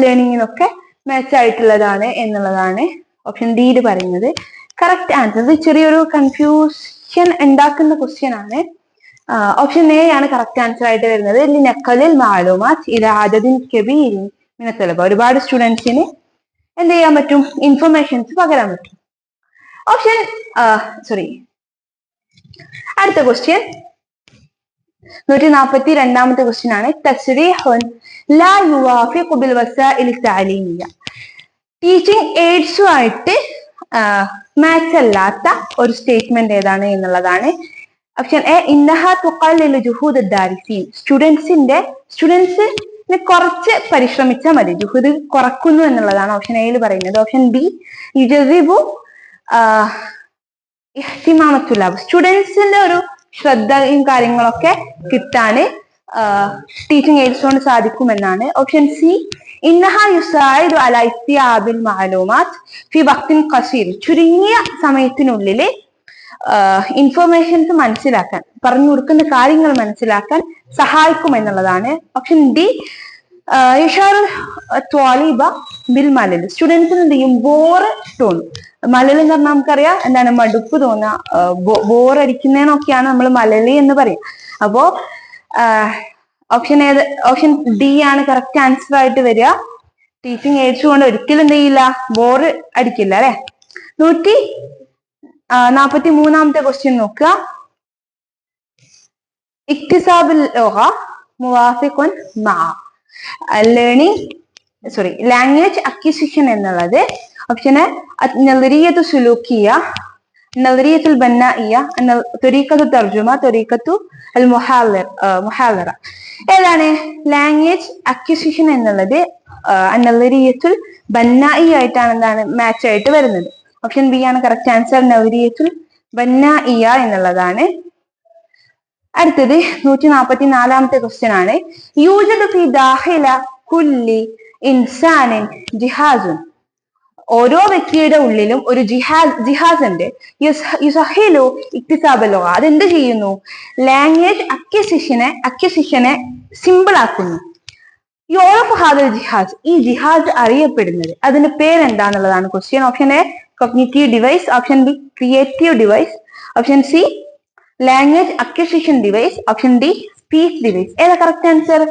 ലേണിങ്ങിനൊക്കെ മാച്ച് ആയിട്ടുള്ളതാണ് എന്നുള്ളതാണ് ഓപ്ഷൻ ഡിയിൽ പറയുന്നത്. കറക്റ്റ് ആൻസർ, ഇത് ചെറിയൊരു കൺഫ്യൂഷൻ ഉണ്ടാക്കുന്ന ക്വസ്റ്റ്യൻ ആണ്. ഓപ്ഷൻ എ ആണ് കറക്റ്റ് ആൻസർ ആയിട്ട് വരുന്നത്. ലിനഖലിൽ മഅലൂമാത്ത് ഇലാ അദദിൻ കബീരിൻ മിന തലബ, ഒരുപാട് സ്റ്റുഡൻസിന് എന്ത് ചെയ്യാൻ പറ്റും, ഇൻഫർമേഷൻസ് പകരാൻ പറ്റും. ഓപ്ഷൻ അടുത്ത ക്വസ്റ്റ്യൻ 142ാമത്തെ ക്വസ്റ്റ്യൻ ആണ്. തസ്രീഹുൻ ലാ യുവാഫിഖു ബിൽ വസാഇൽ തഅലീമിയ, ടീച്ചിങ് എയ്ഡ്സുമായിട്ട് മാച്ച് അല്ലാത്ത ഒരു സ്റ്റേറ്റ്മെന്റ് ഏതാണ് എന്നുള്ളതാണ്. ഓപ്ഷൻ എ ഇന്നഹ തുഖല്ലിലു ജുഹൂദ് അദ്ദാരിസീൻ, സ്റ്റുഡൻസിന് കുറച്ച് പരിശ്രമിച്ചാൽ മതി, ജുഹൂദ് കുറക്കുന്നു എന്നുള്ളതാണ് ഓപ്ഷൻ എയിൽ പറയുന്നത്. ഓപ്ഷൻ ബി യുജസിബു ഇഹ്തിമാമ തുലാബ്, സ്റ്റുഡൻസിന്റെ ഒരു ശ്രദ്ധയും കാര്യങ്ങളൊക്കെ കിട്ടാന് ടീച്ചിങ് എയ്ഡ്സ് കൊണ്ട് സാധിക്കുമെന്നാണ്. ഓപ്ഷൻ സി ഇന്നഹ യുസായിദു അലാ ഇസ്തിയാബിൽ മഅലൂമാത്ത് ഫി വഖ്തിൻ ഖസീർ, ചുരുങ്ങിയ സമയത്തിനുള്ളിൽ ഇൻഫർമേഷൻസ് മനസ്സിലാക്കാൻ, പറഞ്ഞു കൊടുക്കുന്ന കാര്യങ്ങൾ മനസ്സിലാക്കാൻ സഹായിക്കും എന്നുള്ളതാണ്. ഓപ്ഷൻ ഡി യുഷാറുൽ ത്വാലിബ ബിൽ മലൽ, സ്റ്റുഡൻസിന് എന്ത് ചെയ്യും, ബോറ് തോന്നും. മലൽ എന്ന് പറഞ്ഞാൽ നമുക്കറിയാം എന്താണ്, മടുപ്പ് തോന്നുക, ബോറടിക്കുന്നതിനൊക്കെയാണ് നമ്മൾ മലലി എന്ന് പറയാം. അപ്പോ ഓപ്ഷൻ ഡി ആണ് കറക്റ്റ് ആൻസർ ആയിട്ട് വരിക. ടീച്ചിങ് എയ്ഡ്സ് കൊണ്ട് ഒരിക്കലും എന്ത് ചെയ്യില്ല, ബോറ് അടിക്കില്ല അല്ലെ. 143ാമത്തെ ക്വസ്റ്റ്യൻ നോക്കുക. ഇക്തിസാബുൽ ലുഗ മുവാഫിഖുൻ മഅ ലാംഗ്വേജ് അക്വിസിഷൻ എന്നുള്ളത് ഓപ്ഷന് നളരിയത്തു സുലൂക്കിയ, നളരിയത്തുൽ ബന്നാഇയ, ത്വരീഖത്തു തർജുമ, ത്വരീഖത്തു അൽ മുഹാലറ. ഏതാണ് ലാംഗ്വേജ് അക്വിസിഷൻ എന്നുള്ളത്? നളരിയത്തുൽ ബന്നാഇ ആയിട്ടാണ് എന്താണ് മാച്ച് ആയിട്ട് വരുന്നത്. ഓപ്ഷൻ ബി ആണ് കറക്റ്റ് ആൻസർ, നളരിയത്തുൽ ബന്നാഇയ എന്നുള്ളതാണ്. അടുത്തത് 144ാമത്തെ ക്വസ്റ്റ്യൻ ആണ്. യൂജദു ഫി ദാഖില കുല്ലി ഇൻസാനിൻ ജിഹാസുൻ, ഓരോ വ്യക്തിയുടെ ഉള്ളിലും ഒരു ജിഹാസ് ഉണ്ട്. യുസഹിലു ഇക്തിസാബൽ ലുഗ, അതെന്ത് ചെയ്യുന്നു, ലാംഗ്വേജ് അക്വിസിഷനെ സിമ്പിൾ ആക്കുന്നു. യോറഫ് ഹാദൽ ജിഹാസ്, ഈ ജിഹാസ് അറിയപ്പെടുന്നത്, അതിന്റെ പേരെന്താന്നുള്ളതാണ് question. Option A cognitive device, option B creative device, option C language acquisition device, option D speech device. ഏതാ കറക്റ്റ് ആൻസർ?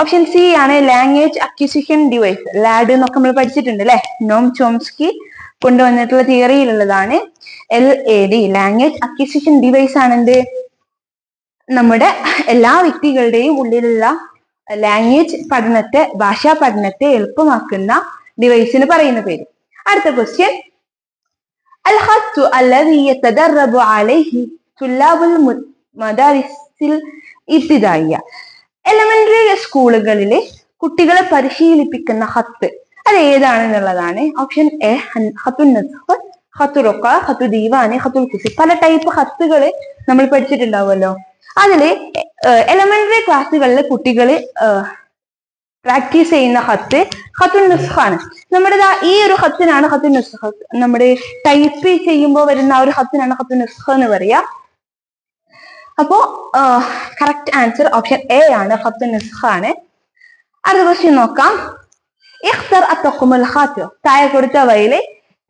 ഓപ്ഷൻ സി ആണ് ലാംഗ്വേജ് അക്വിസിഷൻ ഡിവൈസ്. ലാഡ് എന്നൊക്കെ നമ്മൾ പഠിച്ചിട്ടുണ്ട് അല്ലെ, നോം ചോംസ്കി കൊണ്ടുവന്നിട്ടുള്ള തിയറിയിലുള്ളതാണ്. LAD ലാംഗ്വേജ് അക്വിസിഷൻ ഡിവൈസ് ആണെന്ത്, നമ്മുടെ എല്ലാ വ്യക്തികളുടെയും ഉള്ളിലുള്ള ലാംഗ്വേജ് പഠനത്തെ, ഭാഷാ പഠനത്തെ എളുപ്പമാക്കുന്ന ഡിവൈസിന് പറയുന്ന പേര്. അടുത്ത ക്വസ്റ്റ്യൻ, അൽ ഖത്തു അല്ലദീ യതദറബു അലൈഹി തുല്ലാബുൽ മദാരിസിൽ ഇബ്തിദായിയ, എലിമെന്ററി സ്കൂളുകളിലെ കുട്ടികളെ പരിശീലിപ്പിക്കുന്ന ഖത്ത്, അത് ഏതാണെന്നുള്ളതാണ്. ഓപ്ഷൻ എ ഖത്തുൻ നസ്ഖ്, ഖത്തു റുഖ, ഖത്തു ദീവാനി, ഖത്തുൽ കുസി. പല ടൈപ്പ് ഖത്തുകള് നമ്മൾ പഠിച്ചിട്ടുണ്ടാവുമല്ലോ. അതില് എലിമെന്ററി ക്ലാസ്സുകളിലെ കുട്ടികള് പ്രാക്ടീസ് ചെയ്യുന്ന ഖത്ത് ഖത്തുൻ നസ്ഖ് ആണ്. നമ്മുടെ ഈ ഒരു ഖത്തിനാണ് ഖത്തുൻ നസ്ഖ്, നമ്മുടെ ടൈപ്പ് ചെയ്യുമ്പോൾ വരുന്ന ആ ഒരു ഖത്തിനാണ് ഖത്തുൻ നസ്ഖ് എന്ന് പറയാ. അപ്പോ കറക്റ്റ് ആൻസർ ഓപ്ഷൻ എ ആണ്, ഖത്തുൻ നസ്ഖ് ആണ്. അടുത്ത ക്വസ്റ്റ്യൻ നോക്കാം. ഇഖ്തർ അത്തഖുമുൽ ഖാത്തി, താഴെ കൊടുത്തവയിലെ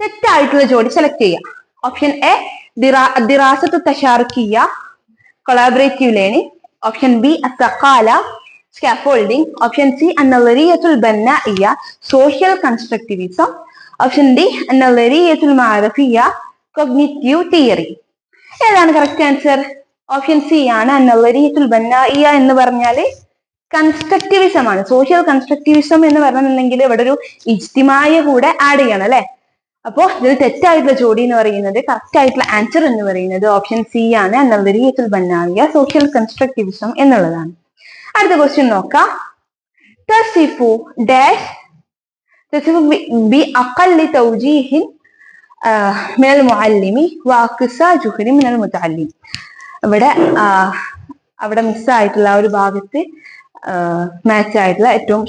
തെറ്റായിട്ടുള്ള ജോഡി സെലക്ട് ചെയ്യുക. ഓപ്ഷൻ എ ദിറാസത്തു തശാറുക്കിയ, കൊളാബറേറ്റീവ് ലേണിംഗ്. ഓപ്ഷൻ ബി അത്തഖാല, സ്കാഫോൾഡിംഗ്. ഓപ്ഷൻ സി അന്നളരിയത്തുൽ ബന്നാഇയ, സോഷ്യൽ കൺസ്ട്രക്റ്റിവിസം. ഓപ്ഷൻ ഡി അന്നളരിയത്തുൽ മഅറഫിയ, കോഗ്നിറ്റീവ് തിയറി. ഏതാണ് കറക്റ്റ് ആൻസർ? ഓപ്ഷൻ സി ആണ് നളരിയത്തുൽ ബന്നാഇയ എന്ന് പറഞ്ഞാല് കൺസ്ട്രക്റ്റിവിസം ആണ്. സോഷ്യൽ കൺസ്ട്രക്റ്റിവിസം എന്ന് പറഞ്ഞിട്ടുണ്ടെങ്കിൽ ഇവിടെ ഒരു ഇജ്തിമായ കൂടെ ആഡ് ചെയ്യണം അല്ലെ. അപ്പോ ഇതിൽ തെറ്റായിട്ടുള്ള ജോഡി എന്ന് പറയുന്നത്, കറക്റ്റ് ആയിട്ടുള്ള ആൻസർ എന്ന് പറയുന്നത് ഓപ്ഷൻ സി ആണ് നളരിയത്തുൽ ബന്നാഇയ, സോഷ്യൽ കൺസ്ട്രക്റ്റിവിസം എന്നുള്ളതാണ്. അടുത്ത ക്വസ്റ്റ്യൻ നോക്കാം. തസിഫു ഡാഷ് തസിഫു ബി അഖല്ലി തൗജീഹിൻ മിനൽ മുഅല്ലിമി വഅഖ്സാ ജുഹ്രി മിനൽ മുതഅല്ലിം. അവിടെ മിസ്സായിട്ടുള്ള ആ ഒരു ഭാഗത്ത് മാച്ച് ആയിട്ടുള്ള ഏറ്റവും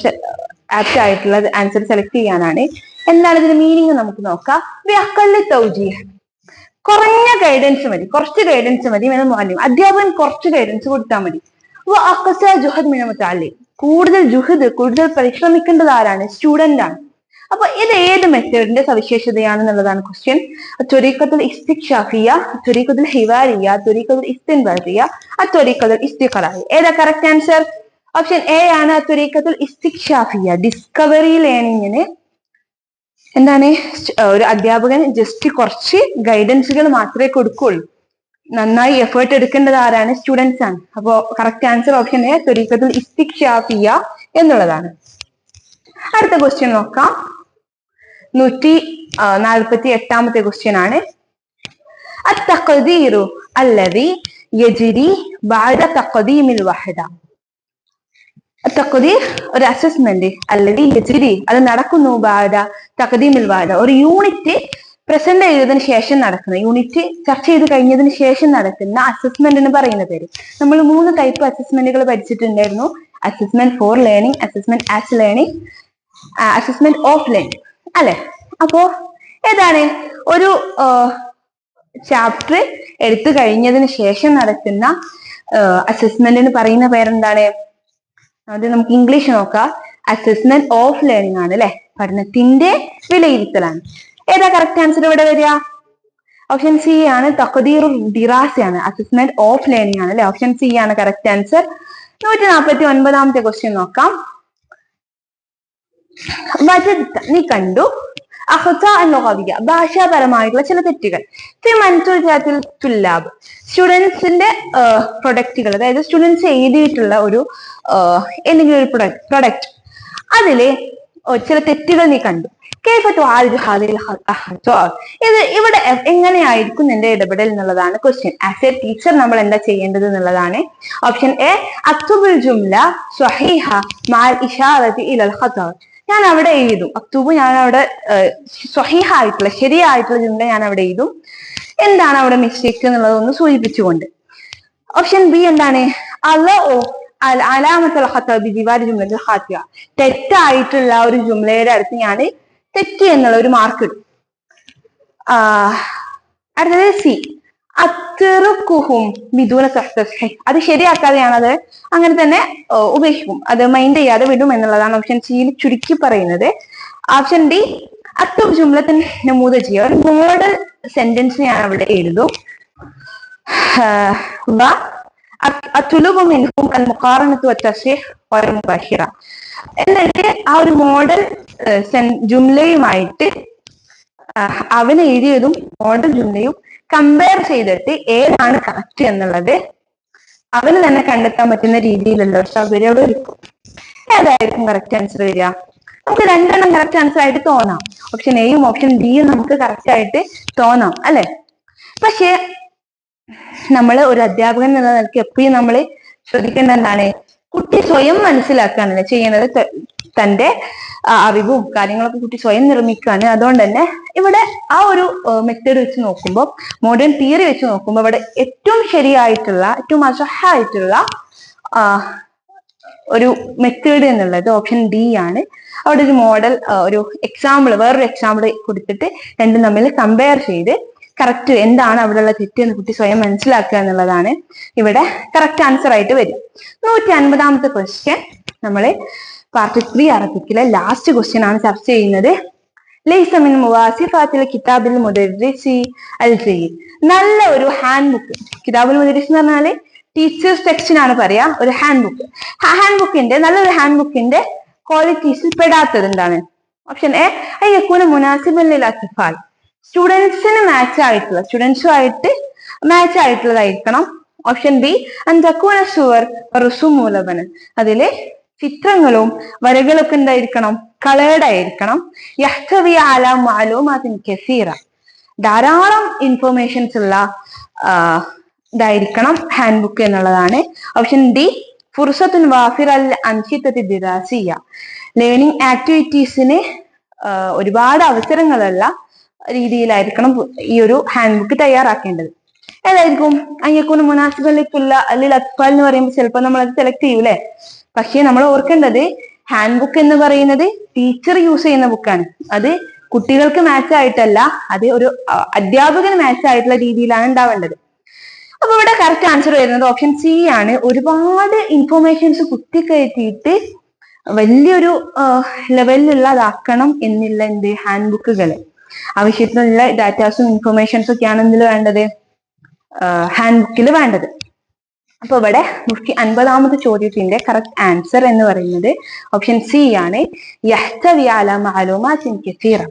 ആപ്റ്റ് ആയിട്ടുള്ള ആൻസർ സെലക്ട് ചെയ്യാനാണ്. എന്താണ് ഇതിന്റെ മീനിങ് നമുക്ക് നോക്കാം. ബി അഖല്ലി തൗജീഹ്, കുറഞ്ഞ ഗൈഡൻസ് മതി, കുറച്ച് ഗൈഡൻസ് മതി. മിനൽ മുഅല്ലിം, അധ്യാപകൻ കുറച്ച് ഗൈഡൻസ് കൊടുത്താൽ മതി. വഅഖ്സാ ജുഹദ് മിനൽ മുതഅല്ലിം, കൂടുതൽ ജുഹദ്, കൂടുതൽ പരിശ്രമിക്കേണ്ടത് ആരാണ്? സ്റ്റുഡന്റ് ആണ്. അപ്പൊ ഇത് ഏത് മെത്തേഡിന്റെ സവിശേഷതയാണെന്നുള്ളതാണ് ക്വസ്റ്റ്യൻ. ത്വരീഖത്തുൽ ഇസ്തിക്ശാഫിയ, ത്വരീഖത്തുൽ ഹിവാരിയ, ത്വരീഖത്തുൽ ഇസ്തിൻബാദിയ, ത്വരീഖത്തുൽ ഇസ്തിഖറാഇ. ഏതാ കറക്റ്റ് ആൻസർ? ഓപ്ഷൻ എ ആണ് ത്വരീഖത്തുൽ ഇസ്തിക്ശാഫിയ. ഡിസ്കവറി ലേണിങ്ങിന് എന്താണ്, ഒരു അധ്യാപകൻ ജസ്റ്റ് കുറച്ച് ഗൈഡൻസുകൾ മാത്രമേ കൊടുക്കുള്ളൂ. നന്നായി എഫേർട്ട് എടുക്കേണ്ടത് ആരാണ്? സ്റ്റുഡൻസ് ആണ്. അപ്പോ കറക്റ്റ് ആൻസർ ഓപ്ഷൻ എ ത്വരീഖത്തുൽ ഇസ്തിക്ശാഫിയ എന്നുള്ളതാണ്. അടുത്ത ക്വസ്റ്റ്യൻ നോക്കാം. 148ാമത്തെ ക്വസ്റ്റ്യൻ ആണ്. അത്തഖ്ദീറു അല്ലദി യജ്രി ബഅദ തഖ്ദീമിൽ വഹദ. തഖ്ദീർ ഒരു അസസ്മെന്റ്, അല്ലദി യജ്രി അത് നടക്കുന്നു, ബഅദ തഖ്ദീമിൽ വഹദ ഒരു യൂണിറ്റ് പ്രസന്റ് ചെയ്തതിനു ശേഷം നടക്കുന്ന, യൂണിറ്റ് ചർച്ച ചെയ്ത് കഴിഞ്ഞതിന് ശേഷം നടക്കുന്ന അസസ്മെന്റിന് പറയുന്ന പേര്. നമ്മൾ 3 ടൈപ്പ് അസസ്മെന്റുകൾ പഠിച്ചിട്ടുണ്ടായിരുന്നു. Assessment for learning, assessment as learning, assessment of learning അല്ലെ. അപ്പോ ഏതാണ് ഒരു ചാപ്റ്റർ എടുത്തു കഴിഞ്ഞതിന് ശേഷം നടക്കുന്ന അസസ്മെന്റിന് പറയുന്ന പേരെന്താണ്? അത് നമുക്ക് ഇംഗ്ലീഷ് നോക്കാം. അസസ്മെന്റ് ഓഫ് ലേണിംഗ് ആണ് അല്ലെ, പഠനത്തിന്റെ വിലയിരുത്തലാണ്. ഏതാ കറക്റ്റ് ആൻസർ ഇവിടെ വരിക? ഓപ്ഷൻ സി ആണ് തഖ്ദീറുൽ ദിറാസയാണ്, അസസ്മെന്റ് ഓഫ് ലേണിംഗ് ആണ് അല്ലെ. ഓപ്ഷൻ സി ആണ് കറക്റ്റ് ആൻസർ. 149ാമത്തെ ക്വസ്റ്റ്യൻ നോക്കാം. നീ കണ്ടു ഭാഷാപരമായിട്ടുള്ള ചില തെറ്റുകൾ തുല്ലാബ്, സ്റ്റുഡൻസിന്റെ പ്രൊഡക്റ്റുകൾ, അതായത് സ്റ്റുഡൻസ് എഴുതിയിട്ടുള്ള ഒരു എന്തെങ്കിലും ഒരു പ്രൊഡക്റ്റ്, അതിലെ ചില തെറ്റുകൾ നീ കണ്ടു. ഇത് ഇവിടെ എങ്ങനെയായിരിക്കും നിന്റെ ഇടപെടൽ എന്നുള്ളതാണ് ക്വസ്റ്റ്യൻ. ആസ് എ ടീച്ചർ നമ്മൾ എന്താ ചെയ്യേണ്ടത് എന്നുള്ളതാണ്. ഓപ്ഷൻ എ അക്തുബുൽ ജുംല സ്വഹീഹ മഅൽ ഇശാറതി ഇലൽ ഖതാ. ഞാൻ അവിടെ എഴുതും അക്തുബ്, ഞാൻ അവിടെ സ്വഹീഹ ആയിട്ടുള്ള ശരിയായിട്ടുള്ള ജുംല ഞാൻ അവിടെ എഴുതും. എന്താണ് അവിടെ മിസ്റ്റേക്ക് എന്നുള്ളതൊന്ന് സൂചിപ്പിച്ചുകൊണ്ട്. ഓപ്ഷൻ ബി എന്താണ്? തെറ്റായിട്ടുള്ള ഒരു ജുംലയുടെ അടുത്ത് ഞാൻ തെറ്റ് എന്നുള്ള ഒരു മാർക്ക് ഇടും. അടുത്തത് സി അത്റുക്കുഹും ബിദൂന തഹ്തസ്ഹീഹ്, അത് ശരിയാക്കാതെയാണത് അങ്ങനെ തന്നെ ഉപേക്ഷിക്കും, അത് മൈൻഡ് ചെയ്യാതെ വിടും എന്നുള്ളതാണ് ഓപ്ഷൻ സിയിൽ ചുരുക്കി പറയുന്നത്. ഓപ്ഷൻ ഡി അക്തുബ് ജുംലത്തൻ നമൂദജിയ, ഒരു മോഡൽ സെന്റൻസ് ഞാൻ അവിടെ എഴുതും. എന്നിട്ട് ആ ഒരു മോഡൽ ജുംലയുമായിട്ട് അവൻ എഴുതിയതും മോഡൽ ജുംലയും കമ്പയർ ചെയ്തിട്ട് ഏതാണ് കറക്റ്റ് എന്നുള്ളത് അവന് തന്നെ കണ്ടെത്താൻ പറ്റുന്ന രീതിയിലുള്ള ഒരു സൗകര്യം അവിടെ ഒരുക്കും. ഏതായിരിക്കും കറക്റ്റ് ആൻസർ വരിക? നമുക്ക് 2 എണ്ണം കറക്റ്റ് ആൻസർ ആയിട്ട് തോന്നാം. ഓപ്ഷൻ എയും ഓപ്ഷൻ ഡിയും നമുക്ക് കറക്റ്റ് ആയിട്ട് തോന്നാം അല്ലെ. പക്ഷെ നമ്മൾ ഒരു അധ്യാപകൻ എന്ന നിലയ്ക്ക് എപ്പോഴും നമ്മൾ ശ്രദ്ധിക്കേണ്ട എന്താണ്? കുട്ടി സ്വയം മനസ്സിലാക്കുകയാണല്ലേ ചെയ്യുന്നത്. തന്റെ അറിവും കാര്യങ്ങളൊക്കെ കുട്ടി സ്വയം നിർമ്മിക്കുകയാണ്. അതുകൊണ്ട് തന്നെ ഇവിടെ ആ ഒരു മെത്തേഡ് വെച്ച് നോക്കുമ്പോൾ, മോഡേൺ തിയറി വെച്ച് നോക്കുമ്പോൾ ഇവിടെ ഏറ്റവും ശരിയായിട്ടുള്ള, ഏറ്റവും അസഹായിട്ടുള്ള ഒരു മെത്തേഡ് എന്നുള്ളത് ഓപ്ഷൻ ഡി ആണ്. അവിടെ ഒരു മോഡൽ, ഒരു എക്സാമ്പിൾ, വേറൊരു എക്സാമ്പിൾ കൊടുത്തിട്ട് രണ്ടും തമ്മിൽ കമ്പയർ ചെയ്ത് കറക്റ്റ് എന്താണ് അവിടെയുള്ള തെറ്റ് എന്ന് കുട്ടി സ്വയം മനസ്സിലാക്കുക എന്നുള്ളതാണ് ഇവിടെ കറക്റ്റ് ആൻസർ ആയിട്ട് വരും. 150ാമത്തെ ക്വസ്റ്റ്യൻ നമ്മള് പാർട്ട് 3 അറബിക്കിലെ ലാസ്റ്റ് ക്വസ്റ്റ്യൻ ആണ് ചർച്ച ചെയ്യുന്നത്. ലൈസ മിൻ മുവാസിഫാത്തിൽ കിതാബിൽ മുദരിസി അൽ ജയ്യിദ്. നല്ല ഒരു ഹാൻഡ് ബുക്ക്, കിതാബുൽ മുദരിസ് എന്ന് പറഞ്ഞാല് ടീച്ചേഴ്സ് ടെക്സ്റ്റിനാണ് പറയാ, ഒരു ഹാൻഡ് ബുക്ക്. ഹാൻഡ് ബുക്കിന്റെ, നല്ലൊരു ഹാൻഡ് ബുക്കിന്റെ ക്വാളിറ്റീസിൽ പെടാത്തത് എന്താണ്? ഓപ്ഷൻ എ അയ്യക്കൂന മുനാസിബൻ ലിൽ അത്ഫാൽ, സ്റ്റുഡൻസിന് മാച്ച് ആയിട്ടുള്ള, സ്റ്റുഡൻസുമായിട്ട് മാച്ച് ആയിട്ടുള്ളതായിരിക്കണം. ഓപ്ഷൻ ബി അൻ തകൂന സുവർ വറുസും മൂലബന, അതില് ചിത്രങ്ങളും വരകളൊക്കെ എന്തായിരിക്കണം, കളേർഡ് ആയിരിക്കണം. യഹ്തവി അല മഅലൂമാത്തിൻ കസീറ, ധാരാളം ഇൻഫർമേഷൻസ് ഉള്ള ഇതായിരിക്കണം ഹാൻഡ് ബുക്ക് എന്നുള്ളതാണ്. ഓപ്ഷൻ ഡി ഫുർസത്തുൻ വാഫിറ അൽ അൻഷിത്തത്തി ദിറാസിയ, ലേണിംഗ് ആക്ടിവിറ്റീസിന് ഒരുപാട് അവസരങ്ങളുള്ള രീതിയിലായിരിക്കണം ഈ ഒരു ഹാൻഡ് ബുക്ക് തയ്യാറാക്കേണ്ടത്. ഏതായിരിക്കും? അയ്യക്കൂന് മുനാസിബിലുള്ള അല്ലെങ്കിൽ അത്ഫാൽ എന്ന് പറയുമ്പോൾ ചിലപ്പോൾ നമ്മൾ അത് സെലക്ട് ചെയ്യൂലേ. പക്ഷെ നമ്മൾ ഓർക്കേണ്ടത് ഹാൻഡ് ബുക്ക് എന്ന് പറയുന്നത് ടീച്ചർ യൂസ് ചെയ്യുന്ന ബുക്കാണ്. അത് കുട്ടികൾക്ക് മാച്ച് ആയിട്ടല്ല, അത് ഒരു അധ്യാപകന് മാച്ച് ആയിട്ടുള്ള രീതിയിലാണ് ഉണ്ടാവേണ്ടത്. അപ്പൊ ഇവിടെ കറക്റ്റ് ആൻസർ വരുന്നത് ഓപ്ഷൻ സി ആണ്. ഒരുപാട് ഇൻഫോർമേഷൻസ് കുത്തിക്കയറ്റിയിട്ട് വലിയൊരു ലെവലിലുള്ളതാക്കണം എന്നില്ല എന്ത് ഹാൻഡ് ബുക്കുകള്. ആവശ്യത്തിനുള്ള ഡാറ്റാസും ഇൻഫോർമേഷൻസും ഒക്കെയാണ് എന്തിൽ വേണ്ടത്, ഹാൻഡ് ബുക്കിൽ വേണ്ടത്. അപ്പൊ ഇവിടെ 150ാമത്തെ ചോദ്യത്തിന്റെ കറക്റ്റ് ആൻസർ എന്ന് പറയുന്നത് ഓപ്ഷൻ സി ആണ്. യഹ്തവി അല മഅലൂമാത്തിൻ കസീറ.